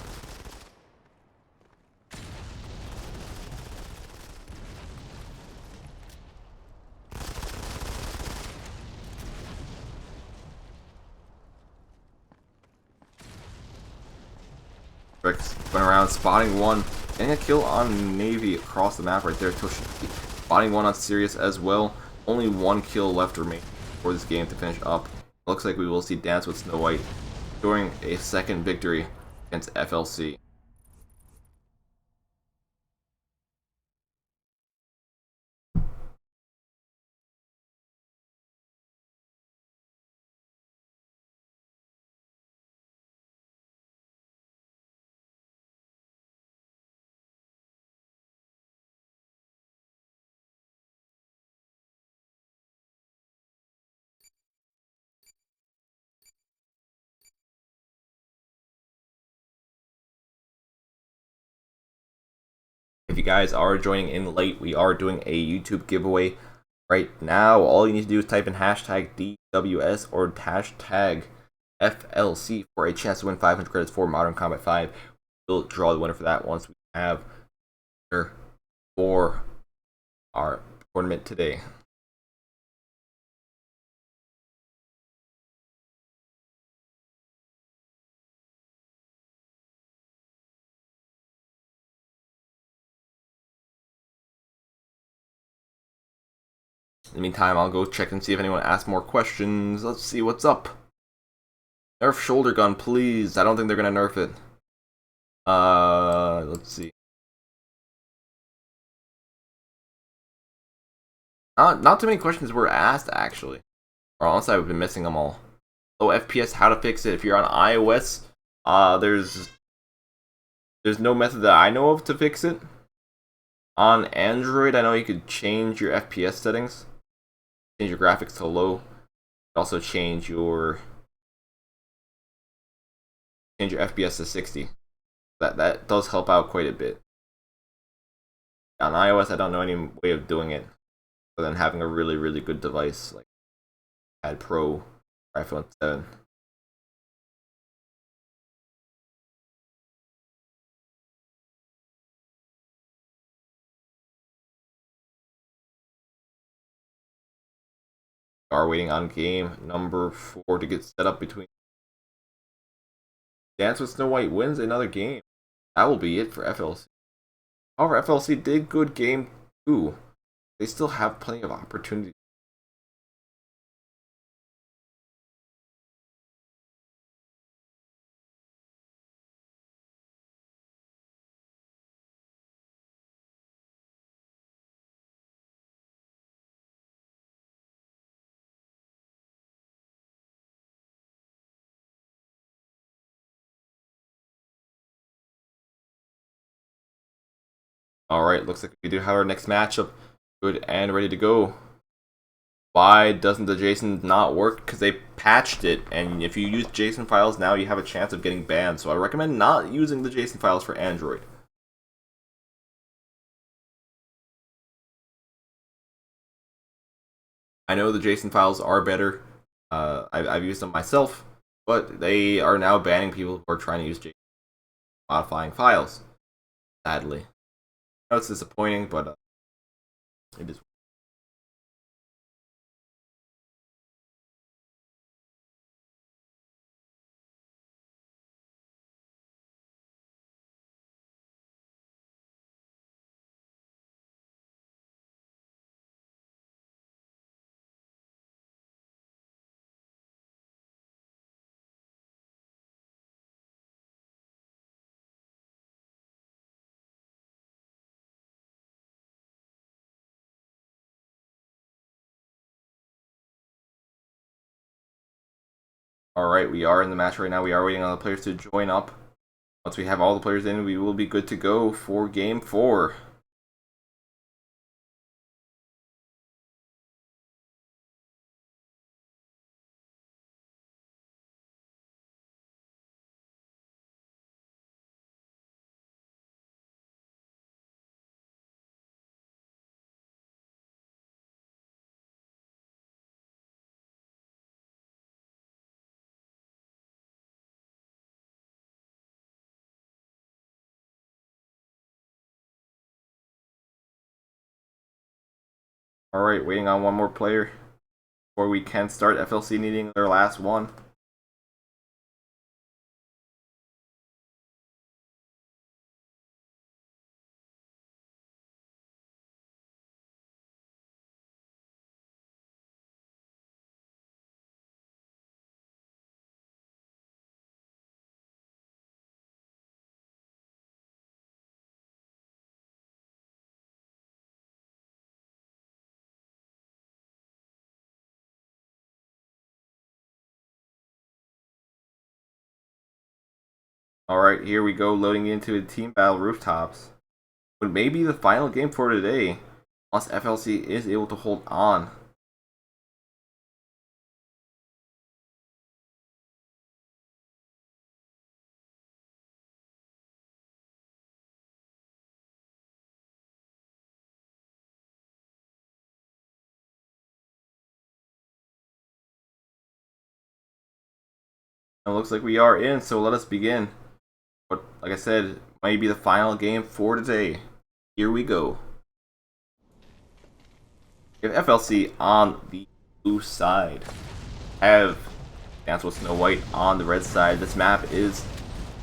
Rex went around spotting one, getting a kill on Navy across the map right there. Toshiki spotting one on Sirius as well. Only one kill left remaining for this game to finish up. Looks like we will see Dance with Snow White during a second victory against FLC. guys are joining in late, we are doing a YouTube giveaway right now. All you need to do is type in hashtag DWS or hashtag FLC for a chance to win 500 credits for Modern Combat 5. We'll draw the winner for that once we have winner for our tournament today. In the meantime, I'll go check and see if anyone asks more questions. Let's see what's up. Nerf shoulder gun, please. I don't think they're gonna nerf it. Let's see. Not too many questions were asked, actually. Or unless I've been missing them all. Oh, FPS, how to fix it. If you're on iOS, there's no method that I know of to fix it. On Android, I know you could change your FPS settings. Change your graphics to low. Also change your FPS to 60. That does help out quite a bit. On iOS, I don't know any way of doing it other than having a really good device like iPad Pro or iPhone 7. We are waiting on game number 4 to get set up between Dance with Snow White wins another game. That will be it for FLC. However, FLC did good game 2. They still have plenty of opportunity. Alright, looks like we do have our next matchup good and ready to go. Why doesn't the JSON not work? Because they patched it, and if you use JSON files now, you have a chance of getting banned. So I recommend not using the JSON files for Android. I know the JSON files are better. I've used them myself, but they are now banning people who are trying to use JSON modifying files. Sadly, I know it's disappointing, but it is. Alright, we are in the match right now. We are waiting on the players to join up. Once we have all the players in, we will be good to go for game 4. Alright, waiting on one more player before we can start. FLC needing their last one. Alright, here we go, loading into a team battle rooftops. But maybe the final game for today, unless FLC is able to hold on. it looks like we are in, so let us begin. But like I said, might be the final game for today. Here we go. We have FLC on the blue side. Have Dance with Snow White on the red side. This map is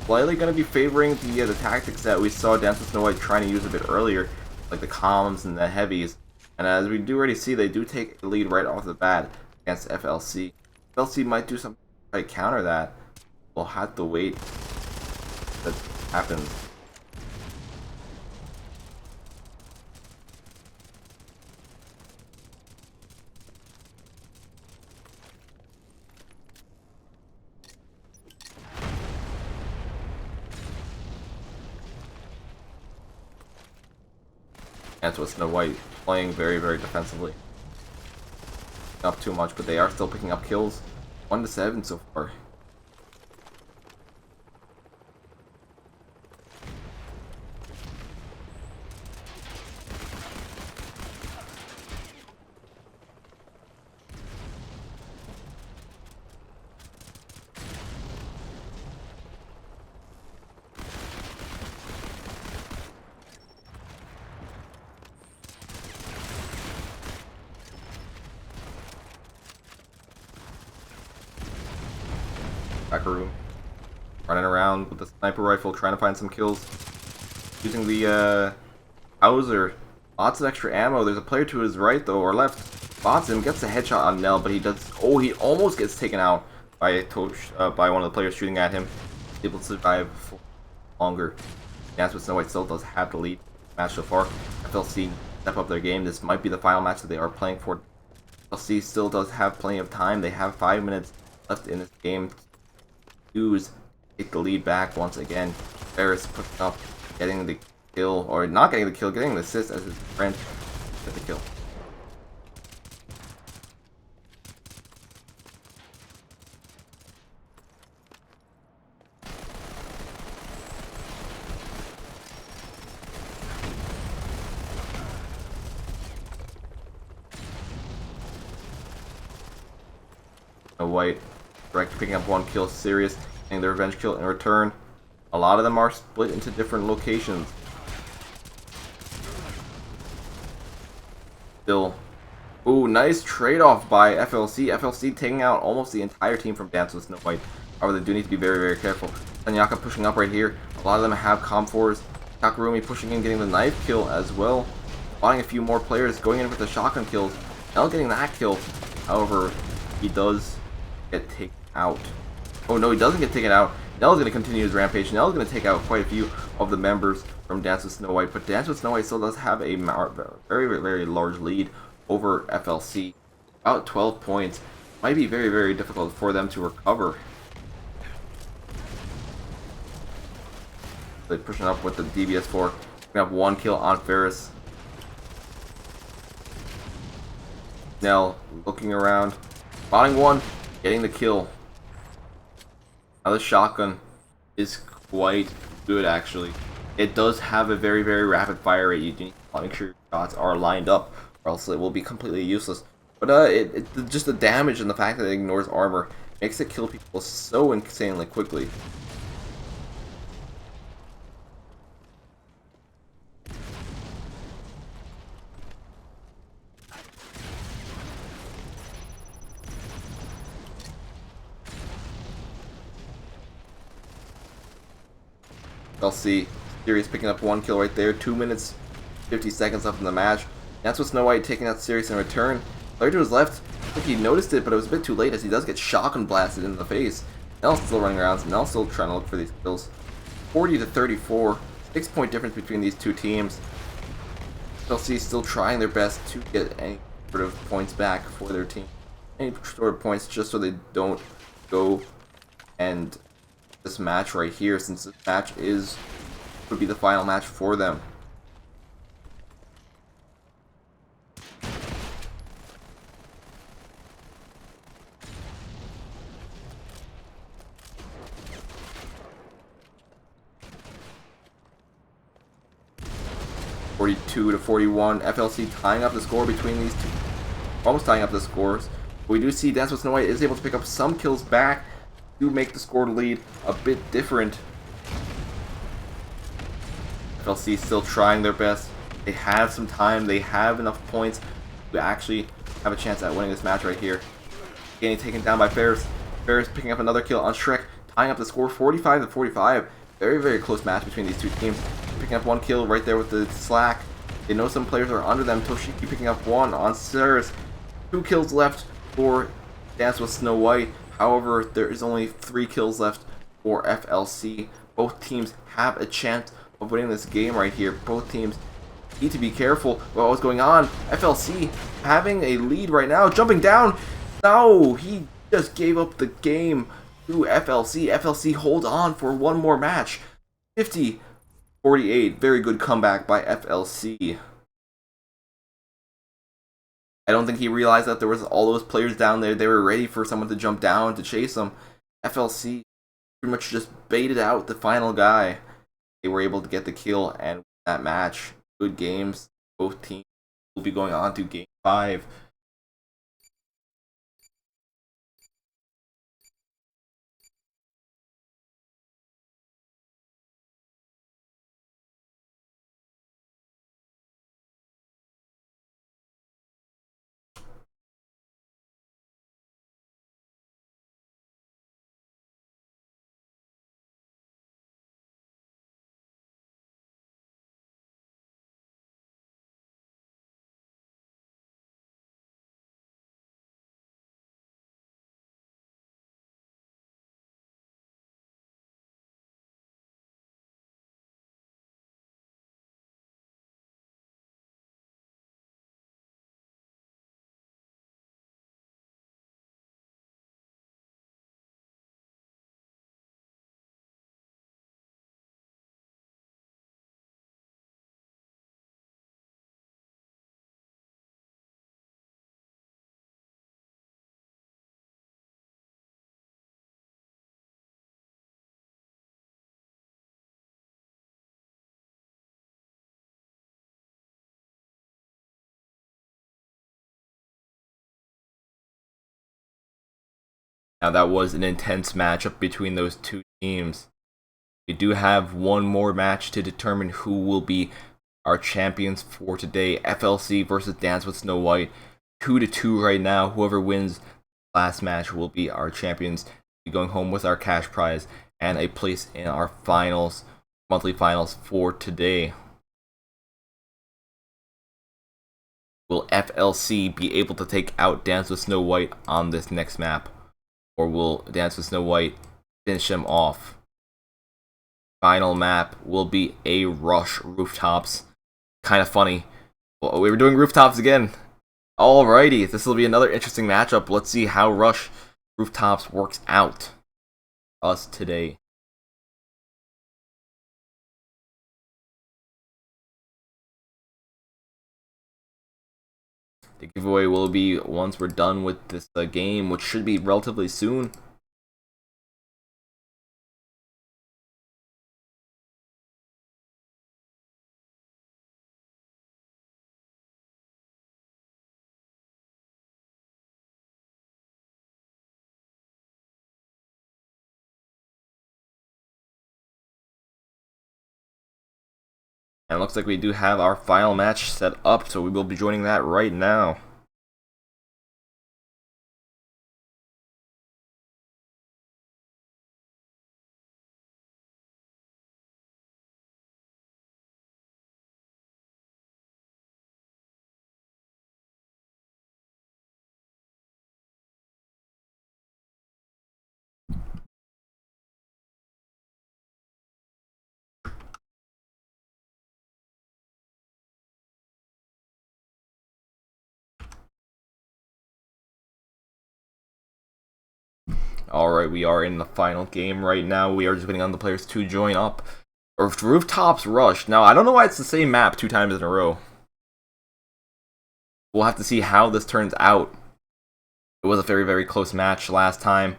slightly going to be favoring the tactics that we saw Dance with Snow White trying to use a bit earlier, like the columns and the heavies. And as we do already see, they do take the lead right off the bat against FLC. FLC might do something to try to counter that. We'll have to wait that happens. That's what Snow White playing very, very defensively. Not too much, but they are still picking up kills. 1 to 7 so far. Backer room. Running around with the sniper rifle, trying to find some kills. Using the Hauser. Lots of extra ammo. There's a player to his right though, or left. Spots him, gets a headshot on Nell, but he does. Oh, he almost gets taken out by by one of the players shooting at him. Able to survive for longer. Dance with Snow White still does have the lead match so far. FLC step up their game. This might be the final match that they are playing for. FLC still does have plenty of time. They have 5 minutes left in this game. Use take the lead back once again. Ferris pushing up, getting the kill, or not getting the kill, getting the assist as his friend get the kill. Snow White direct picking up 1 kill, Serious getting the revenge kill in return. A lot of them are split into different locations. Still, ooh, nice trade-off by FLC. FLC taking out almost the entire team from Dance with Snow White. However, they do need to be very, very careful. Tanyaka pushing up right here. A lot of them have Com4s. Takarumi pushing in, getting the knife kill as well. Spotting a few more players, going in with the shotgun kills. Nell getting that kill. However, he does get taken out. Oh no, he doesn't get taken out. Nell's going to continue his rampage. Nell's going to take out quite a few of the members from Dance with Snow White, but Dance with Snow White still does have a very, very large lead over FLC. About 12 points. Might be very, very difficult for them to recover. They're pushing up with the DBS4. We have 1 kill on Ferris. Nell looking around. Spotting 1. Getting the kill. Now the shotgun is quite good actually. It does have a very, very rapid fire rate. You need to make sure your shots are lined up or else it will be completely useless. But just the damage and the fact that it ignores armor makes it kill people so insanely quickly. FLC, Serious picking up 1 kill right there. 2 minutes, 50 seconds left in the match. That's what Snow White taking out Serious in return. Player to his left, I think he noticed it, but it was a bit too late as he does get shotgun blasted in the face. Nell's still running around, so Nell's still trying to look for these kills. 40 to 34, 6-point difference between these two teams. FLC still trying their best to get any sort of points back for their team. Any sort of points just so they don't go and this match right here, since this match would be the final match for them. (42 to 41). FLC tying up the score between these two, almost tying up the scores. We do see Dance with Snow White is able to pick up some kills back. to make the score lead a bit different. FLC still trying their best. They have some time. They have enough points to actually have a chance at winning this match right here. Getting taken down by Ferris. Ferris picking up another kill on Shrek, tying up the score 45-45. Very, very close match between these two teams. Picking up one kill right there with the Slack. They know some players are under them. Toshiki picking up one on Ceres. 2 kills left for Dance with Snow White. However, there is only 3 kills left for FLC. Both teams have a chance of winning this game right here. Both teams need to be careful about what's going on. FLC having a lead right now. Jumping down. No, he just gave up the game to FLC. FLC hold on for one more match. 50-48. Very good comeback by FLC. I don't think he realized that there was all those players down there. They were ready for someone to jump down to chase them. FLC pretty much just baited out the final guy. They were able to get the kill and win that match. Good games. Both teams will be going on to Game 5. Now that was an intense matchup between those two teams. We do have one more match to determine who will be our champions for today. FLC versus Dance with Snow White. 2-2 right now. Whoever wins the last match will be our champions. We'll be going home with our cash prize and a place in our finals, monthly finals for today. Will FLC be able to take out Dance with Snow White on this next map? Or will Dance with Snow White finish him off? Final map will be a Rush Rooftops. Kind of funny. Well, we were doing Rooftops again. Alrighty, this will be another interesting matchup. Let's see how Rush Rooftops works out us today. The giveaway will be once we're done with this game, which should be relatively soon. And it looks like we do have our final match set up, so we will be joining that right now. Alright, we are in the final game right now. We are just waiting on the players to join up. Rooftops Rush. Now, I don't know why it's the same map 2 times in a row. We'll have to see how this turns out. It was a very, very close match last time.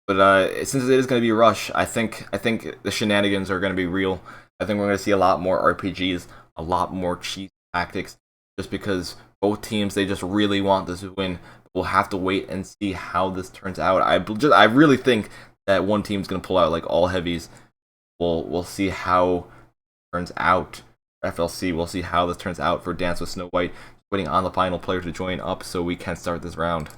But since it is going to be Rush, I think the shenanigans are going to be real. I think we're going to see a lot more RPGs, a lot more cheese tactics. Just because both teams, they just really want this to win. We'll have to wait and see how this turns out. I really think that one team's gonna pull out like all heavies. We'll see how it turns out. FLC, we'll see how this turns out for Dance with Snow White. Waiting on the final player to join up so we can start this round.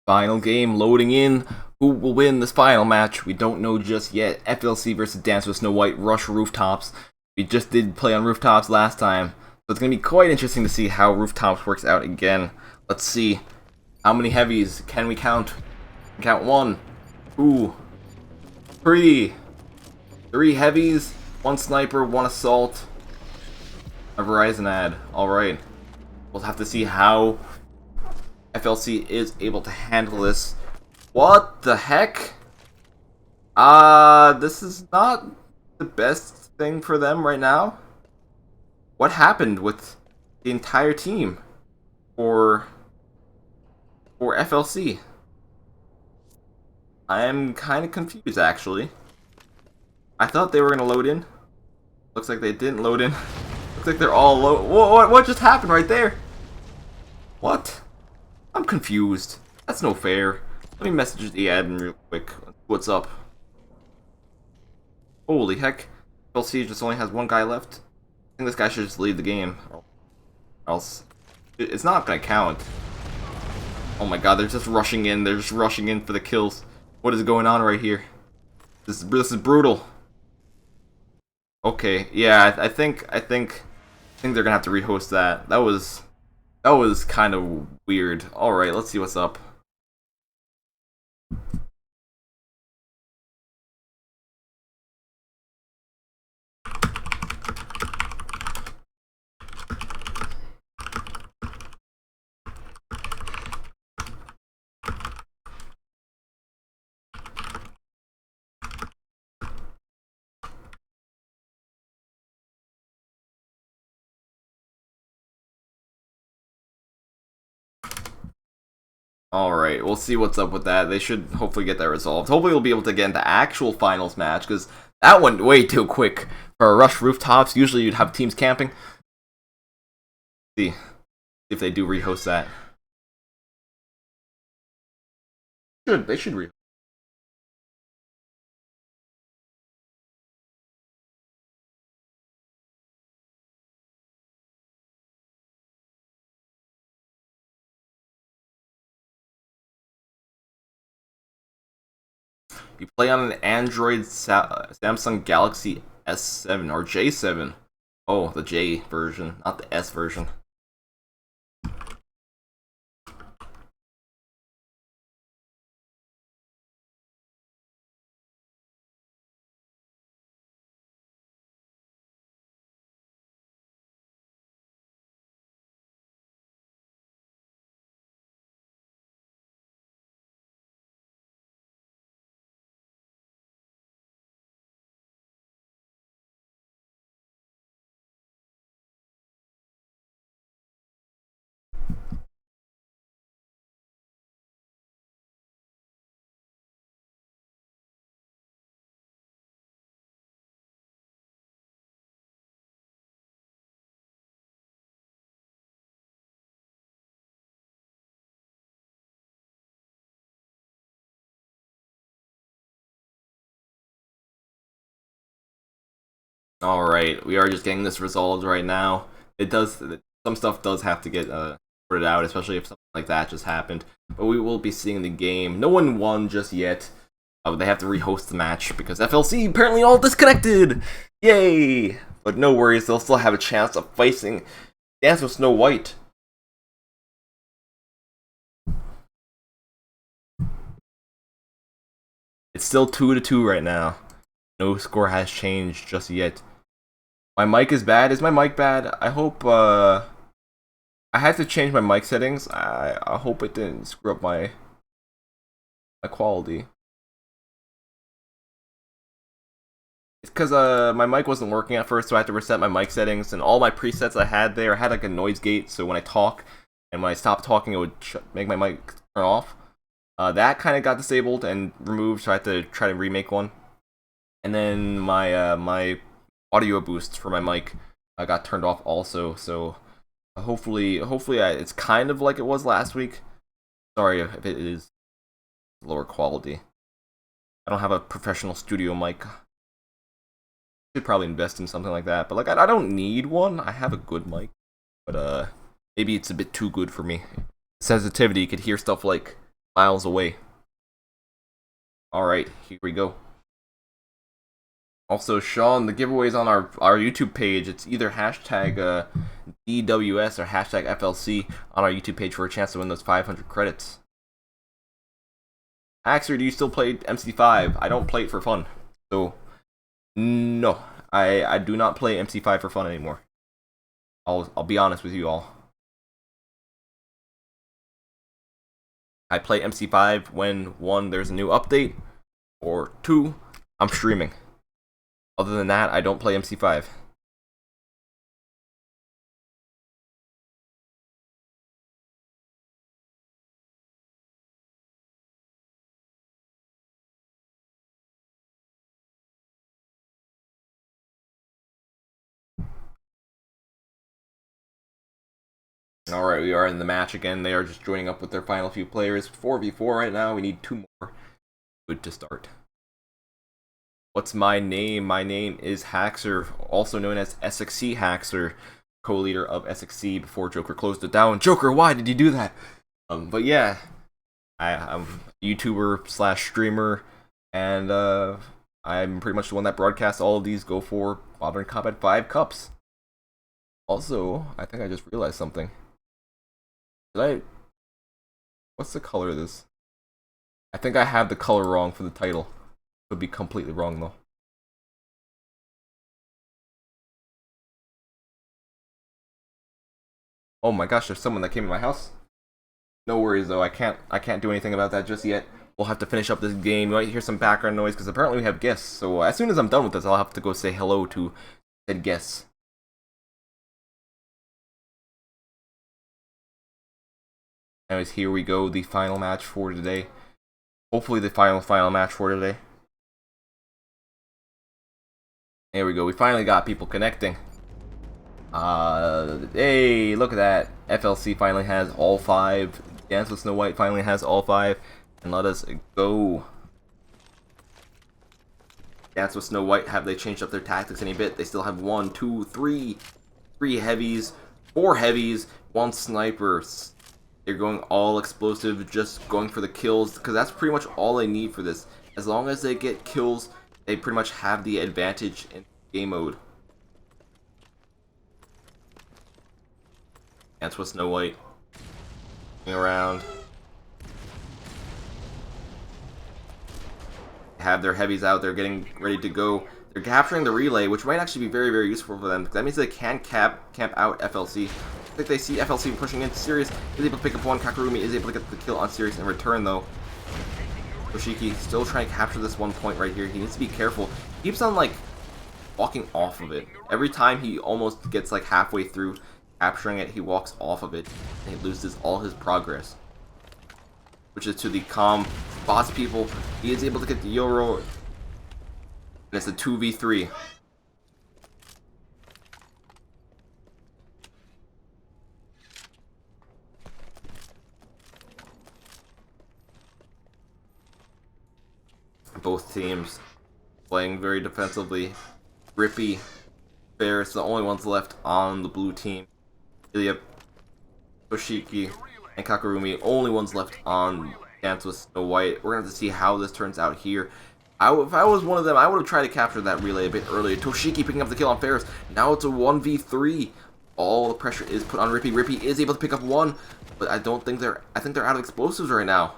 Final game loading in. Who will win this final match? We don't know just yet. FLC versus Dance with Snow White, Rush Rooftops. We just did play on Rooftops last time, so it's going to be quite interesting to see how Rooftops works out again. Let's see. How many heavies can we count? Count 1, 2, 3. 3 heavies, 1 sniper, 1 assault. A Verizon ad. Alright. We'll have to see how FLC is able to handle this. What the heck? This is not the best thing for them right now. What happened with the entire team for FLC? I am kind of confused, actually. I thought they were going to load in. Looks like they didn't load in. Looks like they're all low. What just happened right there? What? I'm confused. That's no fair. Let me message the admin real quick. What's up? Holy heck. FLC just only has 1 guy left. I think this guy should just leave the game. Or else it's not gonna count. Oh my god, they're just rushing in. They're just rushing in for the kills. What is going on right here? This is brutal. Okay, yeah, I think they're gonna have to rehost that. That was kind of weird. Alright, let's see what's up. Alright, we'll see what's up with that. They should hopefully get that resolved. Hopefully we'll be able to get into actual finals match, because that went way too quick. For a Rush Rooftops, usually you'd have teams camping. See if they do rehost that. They should rehost. You play on an Android Samsung Galaxy S7 or J7. Oh, the J version, not the S version. Alright, we are just getting this resolved right now. Some stuff does have to get sorted out, especially if something like that just happened. But we will be seeing the game. No one won just yet. They have to rehost the match because FLC apparently all disconnected! Yay! But no worries, they'll still have a chance of facing Dance with Snow White. It's still 2-2 right now. No score has changed just yet. My mic is bad. Is my mic bad? I hope, I had to change my mic settings. I hope it didn't screw up my quality. It's because, my mic wasn't working at first, so I had to reset my mic settings, and all my presets I had there had, like, a noise gate, so when I talk, and when I stopped talking, it would make my mic turn off. That kind of got disabled and removed, so I had to try to remake one. And then my, my audio boost for my mic got turned off also, so hopefully it's kind of like it was last week. Sorry if it is lower quality. I don't have a professional studio mic. Should probably invest in something like that, but like I don't need one. I have a good mic, but maybe it's a bit too good for me. Sensitivity, you could hear stuff like miles away. Alright, here we go. Also, Sean, the giveaways on our YouTube page, it's either hashtag DWS or hashtag FLC on our YouTube page for a chance to win those 500 credits. Axer, do you still play MC5? I don't play it for fun. So, no. I do not play MC5 for fun anymore. I'll be honest with you all. I play MC5 when, 1, there's a new update, or 2, I'm streaming. Other than that, I don't play MC5. Alright, we are in the match again. They are just joining up with their final few players. 4v4 right now. We need 2 more. Good to start. What's my name? My name is Haxer, also known as SXC Haxer, co-leader of SXC before Joker closed it down. Joker, why did you do that? But yeah, I'm a YouTuber slash streamer, and I'm pretty much the one that broadcasts all of these GO4 Modern Combat 5 Cups. Also, I think I just realized something. What's the color of this? I think I have the color wrong for the title. Could be completely wrong though. Oh my gosh, there's someone that came in my house. No worries though, I can't do anything about that just yet. We'll have to finish up this game. You might hear some background noise because apparently we have guests. So as soon as I'm done with this, I'll have to go say hello to said guests. Anyways, here we go, the final match for today. Hopefully the final match for today. There we go, we finally got people connecting. Hey, look at that. FLC finally has all 5. Dance with Snow White finally has all 5. And let us go. Dance with Snow White, have they changed up their tactics any bit? They still have 1, 2, 3 heavies, 4 heavies, 1 sniper. They're going all explosive, just going for the kills, because that's pretty much all they need for this. As long as they get kills, they pretty much have the advantage in game mode. That's what Snow White going around. Have their heavies out, they're getting ready to go. They're capturing the relay, which might actually be very, very useful for them. That means they can camp out FLC. I think they see FLC pushing in. Sirius is able to pick up one. Kakurumi is able to get the kill on Sirius in return, though. Toshiki still trying to capture this 1 point right here. He needs to be careful. He keeps on, like, walking off of it. Every time he almost gets, like, halfway through capturing it, he walks off of it, and he loses all his progress. Which is to the calm boss people. He is able to get the Yoro, and it's a 2v3. Both teams playing very defensively. Rippy, Ferris, the only ones left on the blue team. Ilya, Toshiki, and Kakurumi, only ones left on Dance with Snow White. We're going to have to see how this turns out here. If I was one of them, I would have tried to capture that relay a bit earlier. Toshiki picking up the kill on Ferris. Now it's a 1v3. All the pressure is put on Rippy. Rippy is able to pick up one, but I think they're out of explosives right now.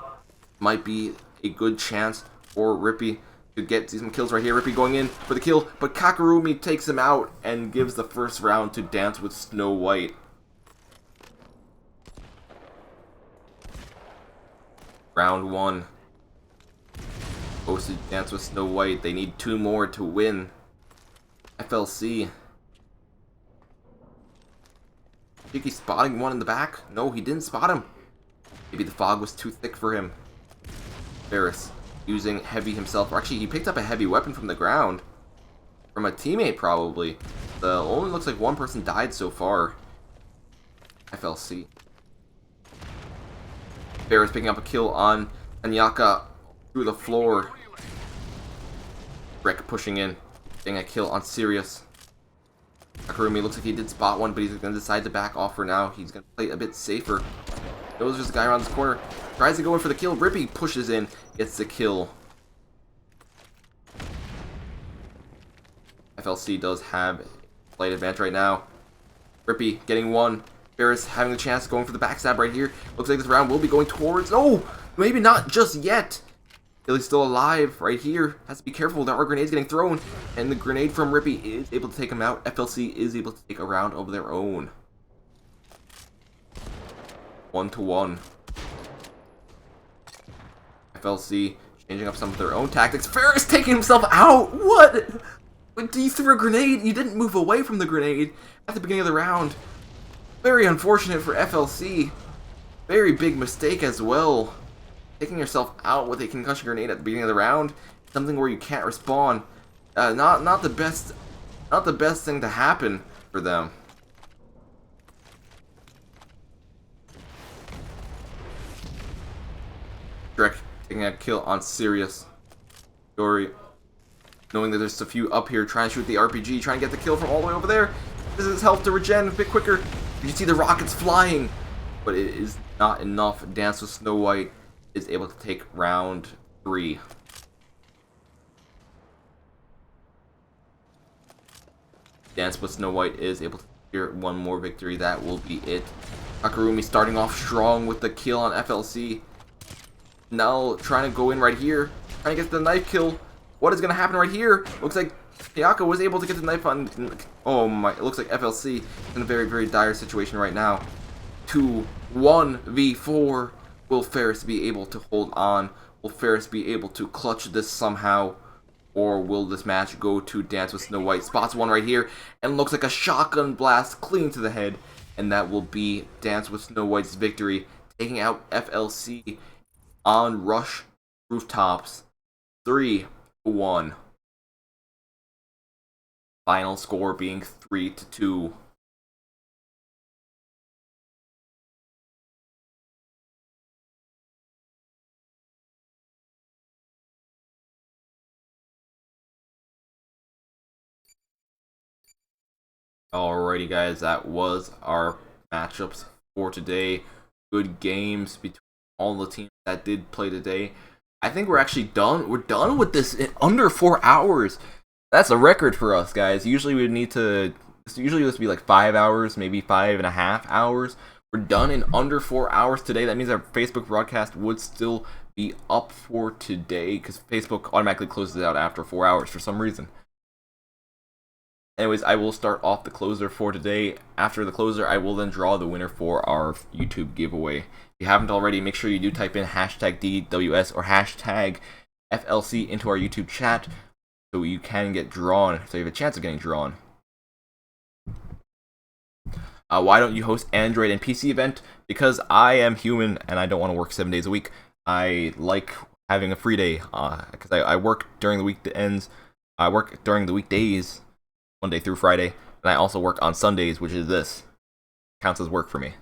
Might be a good chance for Rippy to get some kills right here. Rippy going in for the kill, but Kakurumi takes him out and gives the first round to Dance with Snow White. Round 1 goes to Dance with Snow White. They need 2 more to win. FLC. Toshiki spotting one in the back? No, he didn't spot him. Maybe the fog was too thick for him. Ferris using heavy himself. Or actually, he picked up a heavy weapon from the ground. From a teammate, probably. Only looks like one person died so far. FLC. Ferris picking up a kill on Anyaka through the floor. Breck pushing in. Getting a kill on Sirius. Kakurumi looks like he did spot one, but he's going to decide to back off for now. He's going to play a bit safer. Knows there's a guy around this corner. Tries to go in for the kill. Rippy pushes in. Gets the kill. FLC does have a slight advantage right now. Rippy getting one. Ferris having the chance, going for the backstab right here. Looks like this round will be going towards... Oh! Maybe not just yet. He's still alive right here. Has to be careful. There are grenades getting thrown. And the grenade from Rippy is able to take him out. FLC is able to take a round of their own. 1-1. FLC changing up some of their own tactics. Ferris taking himself out! What? You threw a grenade. You didn't move away from the grenade at the beginning of the round. Very unfortunate for FLC. Very big mistake as well. Taking yourself out with a concussion grenade at the beginning of the round. Something where you can't respawn. Not the best thing to happen for them. Drek taking a kill on Sirius. Dory, knowing that there's a few up here, trying to shoot the RPG, trying to get the kill from all the way over there. This is health to regen a bit quicker. You see the rockets flying, but it is not enough. Dance with Snow White is able to take round 3. Dance with Snow White is able to secure one more victory. That will be it. Kakurumi starting off strong with the kill on FLC. Now trying to go in right here, trying to get the knife kill. What is going to happen right here? Looks like Hyaka was able to get the knife on... Oh my, it looks like FLC in a very, very dire situation right now. 1v4. Will Ferris be able to hold on? Will Ferris be able to clutch this somehow? Or will this match go to Dance with Snow White? Spots one right here, and looks like a shotgun blast clean to the head. And that will be Dance with Snow White's victory, taking out FLC on Rush Rooftops. 3-1. Final score being 3-2. Alrighty guys, that was our matchups for today. Good games between all the teams that did play today. I think we're actually done. We're done with this in under 4 hours. That's a record for us, guys. Usually we need to. Usually this would be like 5 hours, maybe 5.5 hours. We're done in under 4 hours today. That means our Facebook broadcast would still be up for today because Facebook automatically closes it out after 4 hours for some reason. Anyways, I will start off the closer for today. After the closer, I will then draw the winner for our YouTube giveaway. If you haven't already, make sure you do type in hashtag DWS or hashtag FLC into our YouTube chat so you can get drawn, so you have a chance of getting drawn. Why don't you host Android and PC event? Because I am human and I don't want to work 7 days a week. I like having a free day because I work during the weekends. I work during the weekdays, Monday through Friday, and I also work on Sundays, which is this. Counts as work for me.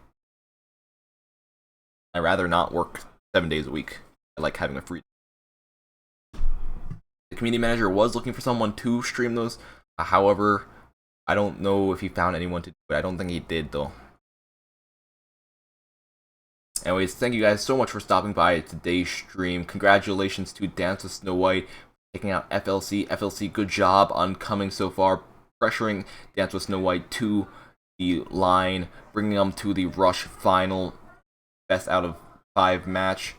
I'd rather not work 7 days a week. I like having a free day. The community manager was looking for someone to stream those. However, I don't know if he found anyone to do it. I don't think he did, though. Anyways, thank you guys so much for stopping by today's stream. Congratulations to Dance with Snow White taking out FLC. FLC, good job on coming so far, pressuring Dance with Snow White to the line, bringing them to the Rush final. Best out of 5 match.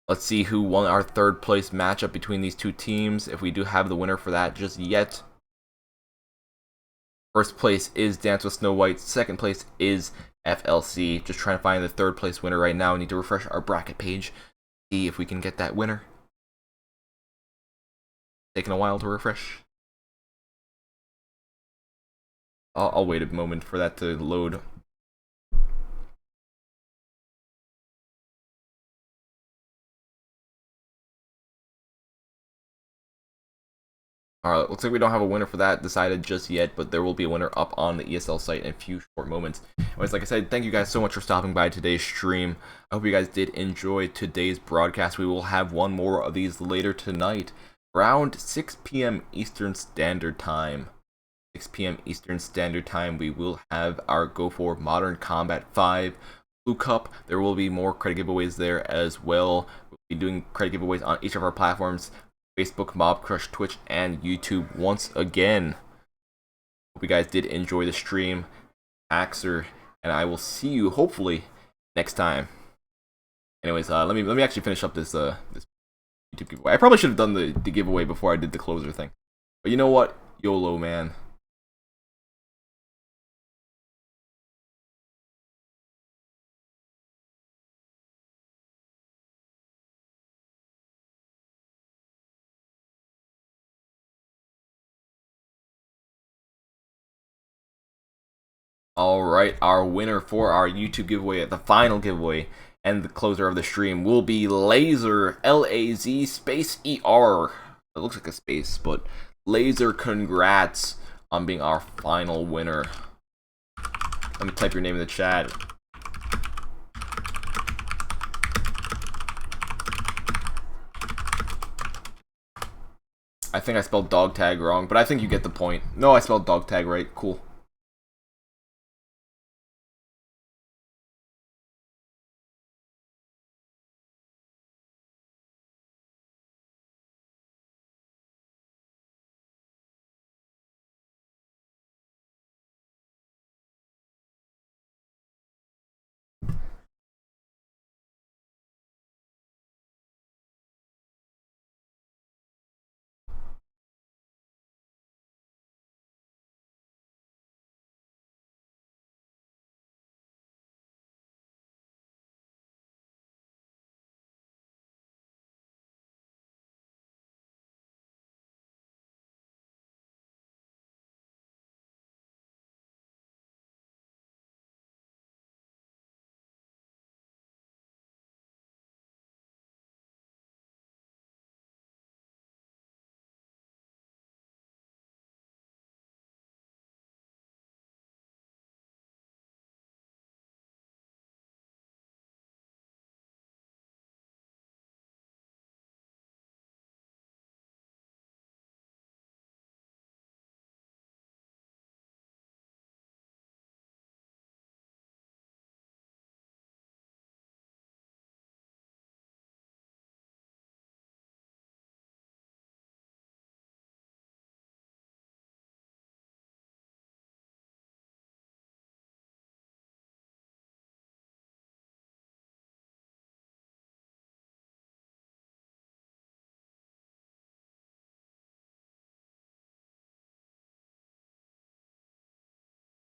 Let's see who won our third place matchup between these two teams, if we do have the winner for that just yet. First place is Dance with Snow White. Second place is FLC. Just trying to find the third place winner right now. We need to refresh our bracket page, see if we can get that winner. Taking a while to refresh. I'll wait a moment for that to load. Alright, looks like we don't have a winner for that decided just yet, but there will be a winner up on the ESL site in a few short moments. Anyways, like I said, thank you guys so much for stopping by today's stream. I hope you guys did enjoy today's broadcast. We will have one more of these later tonight, around 6 p.m. Eastern Standard Time. 6 p.m. Eastern Standard Time, we will have our GO4 Modern Combat 5 Blue Cup. There will be more credit giveaways there as well. We'll be doing credit giveaways on each of our platforms. Facebook, Mob Crush, Twitch, and YouTube once again. Hope you guys did enjoy the stream. Axer, and I will see you hopefully next time. Anyways, let me actually finish up this this YouTube giveaway. I probably should have done the giveaway before I did the closer thing, but you know what? YOLO, man. Alright, our winner for our YouTube giveaway, the final giveaway, and the closer of the stream will be Laser, L-A-Z space E-R. It looks like a space, but Laser, congrats on being our final winner. Let me type your name in the chat. I think I spelled dog tag wrong, but I think you get the point. No, I spelled dog tag right. Cool.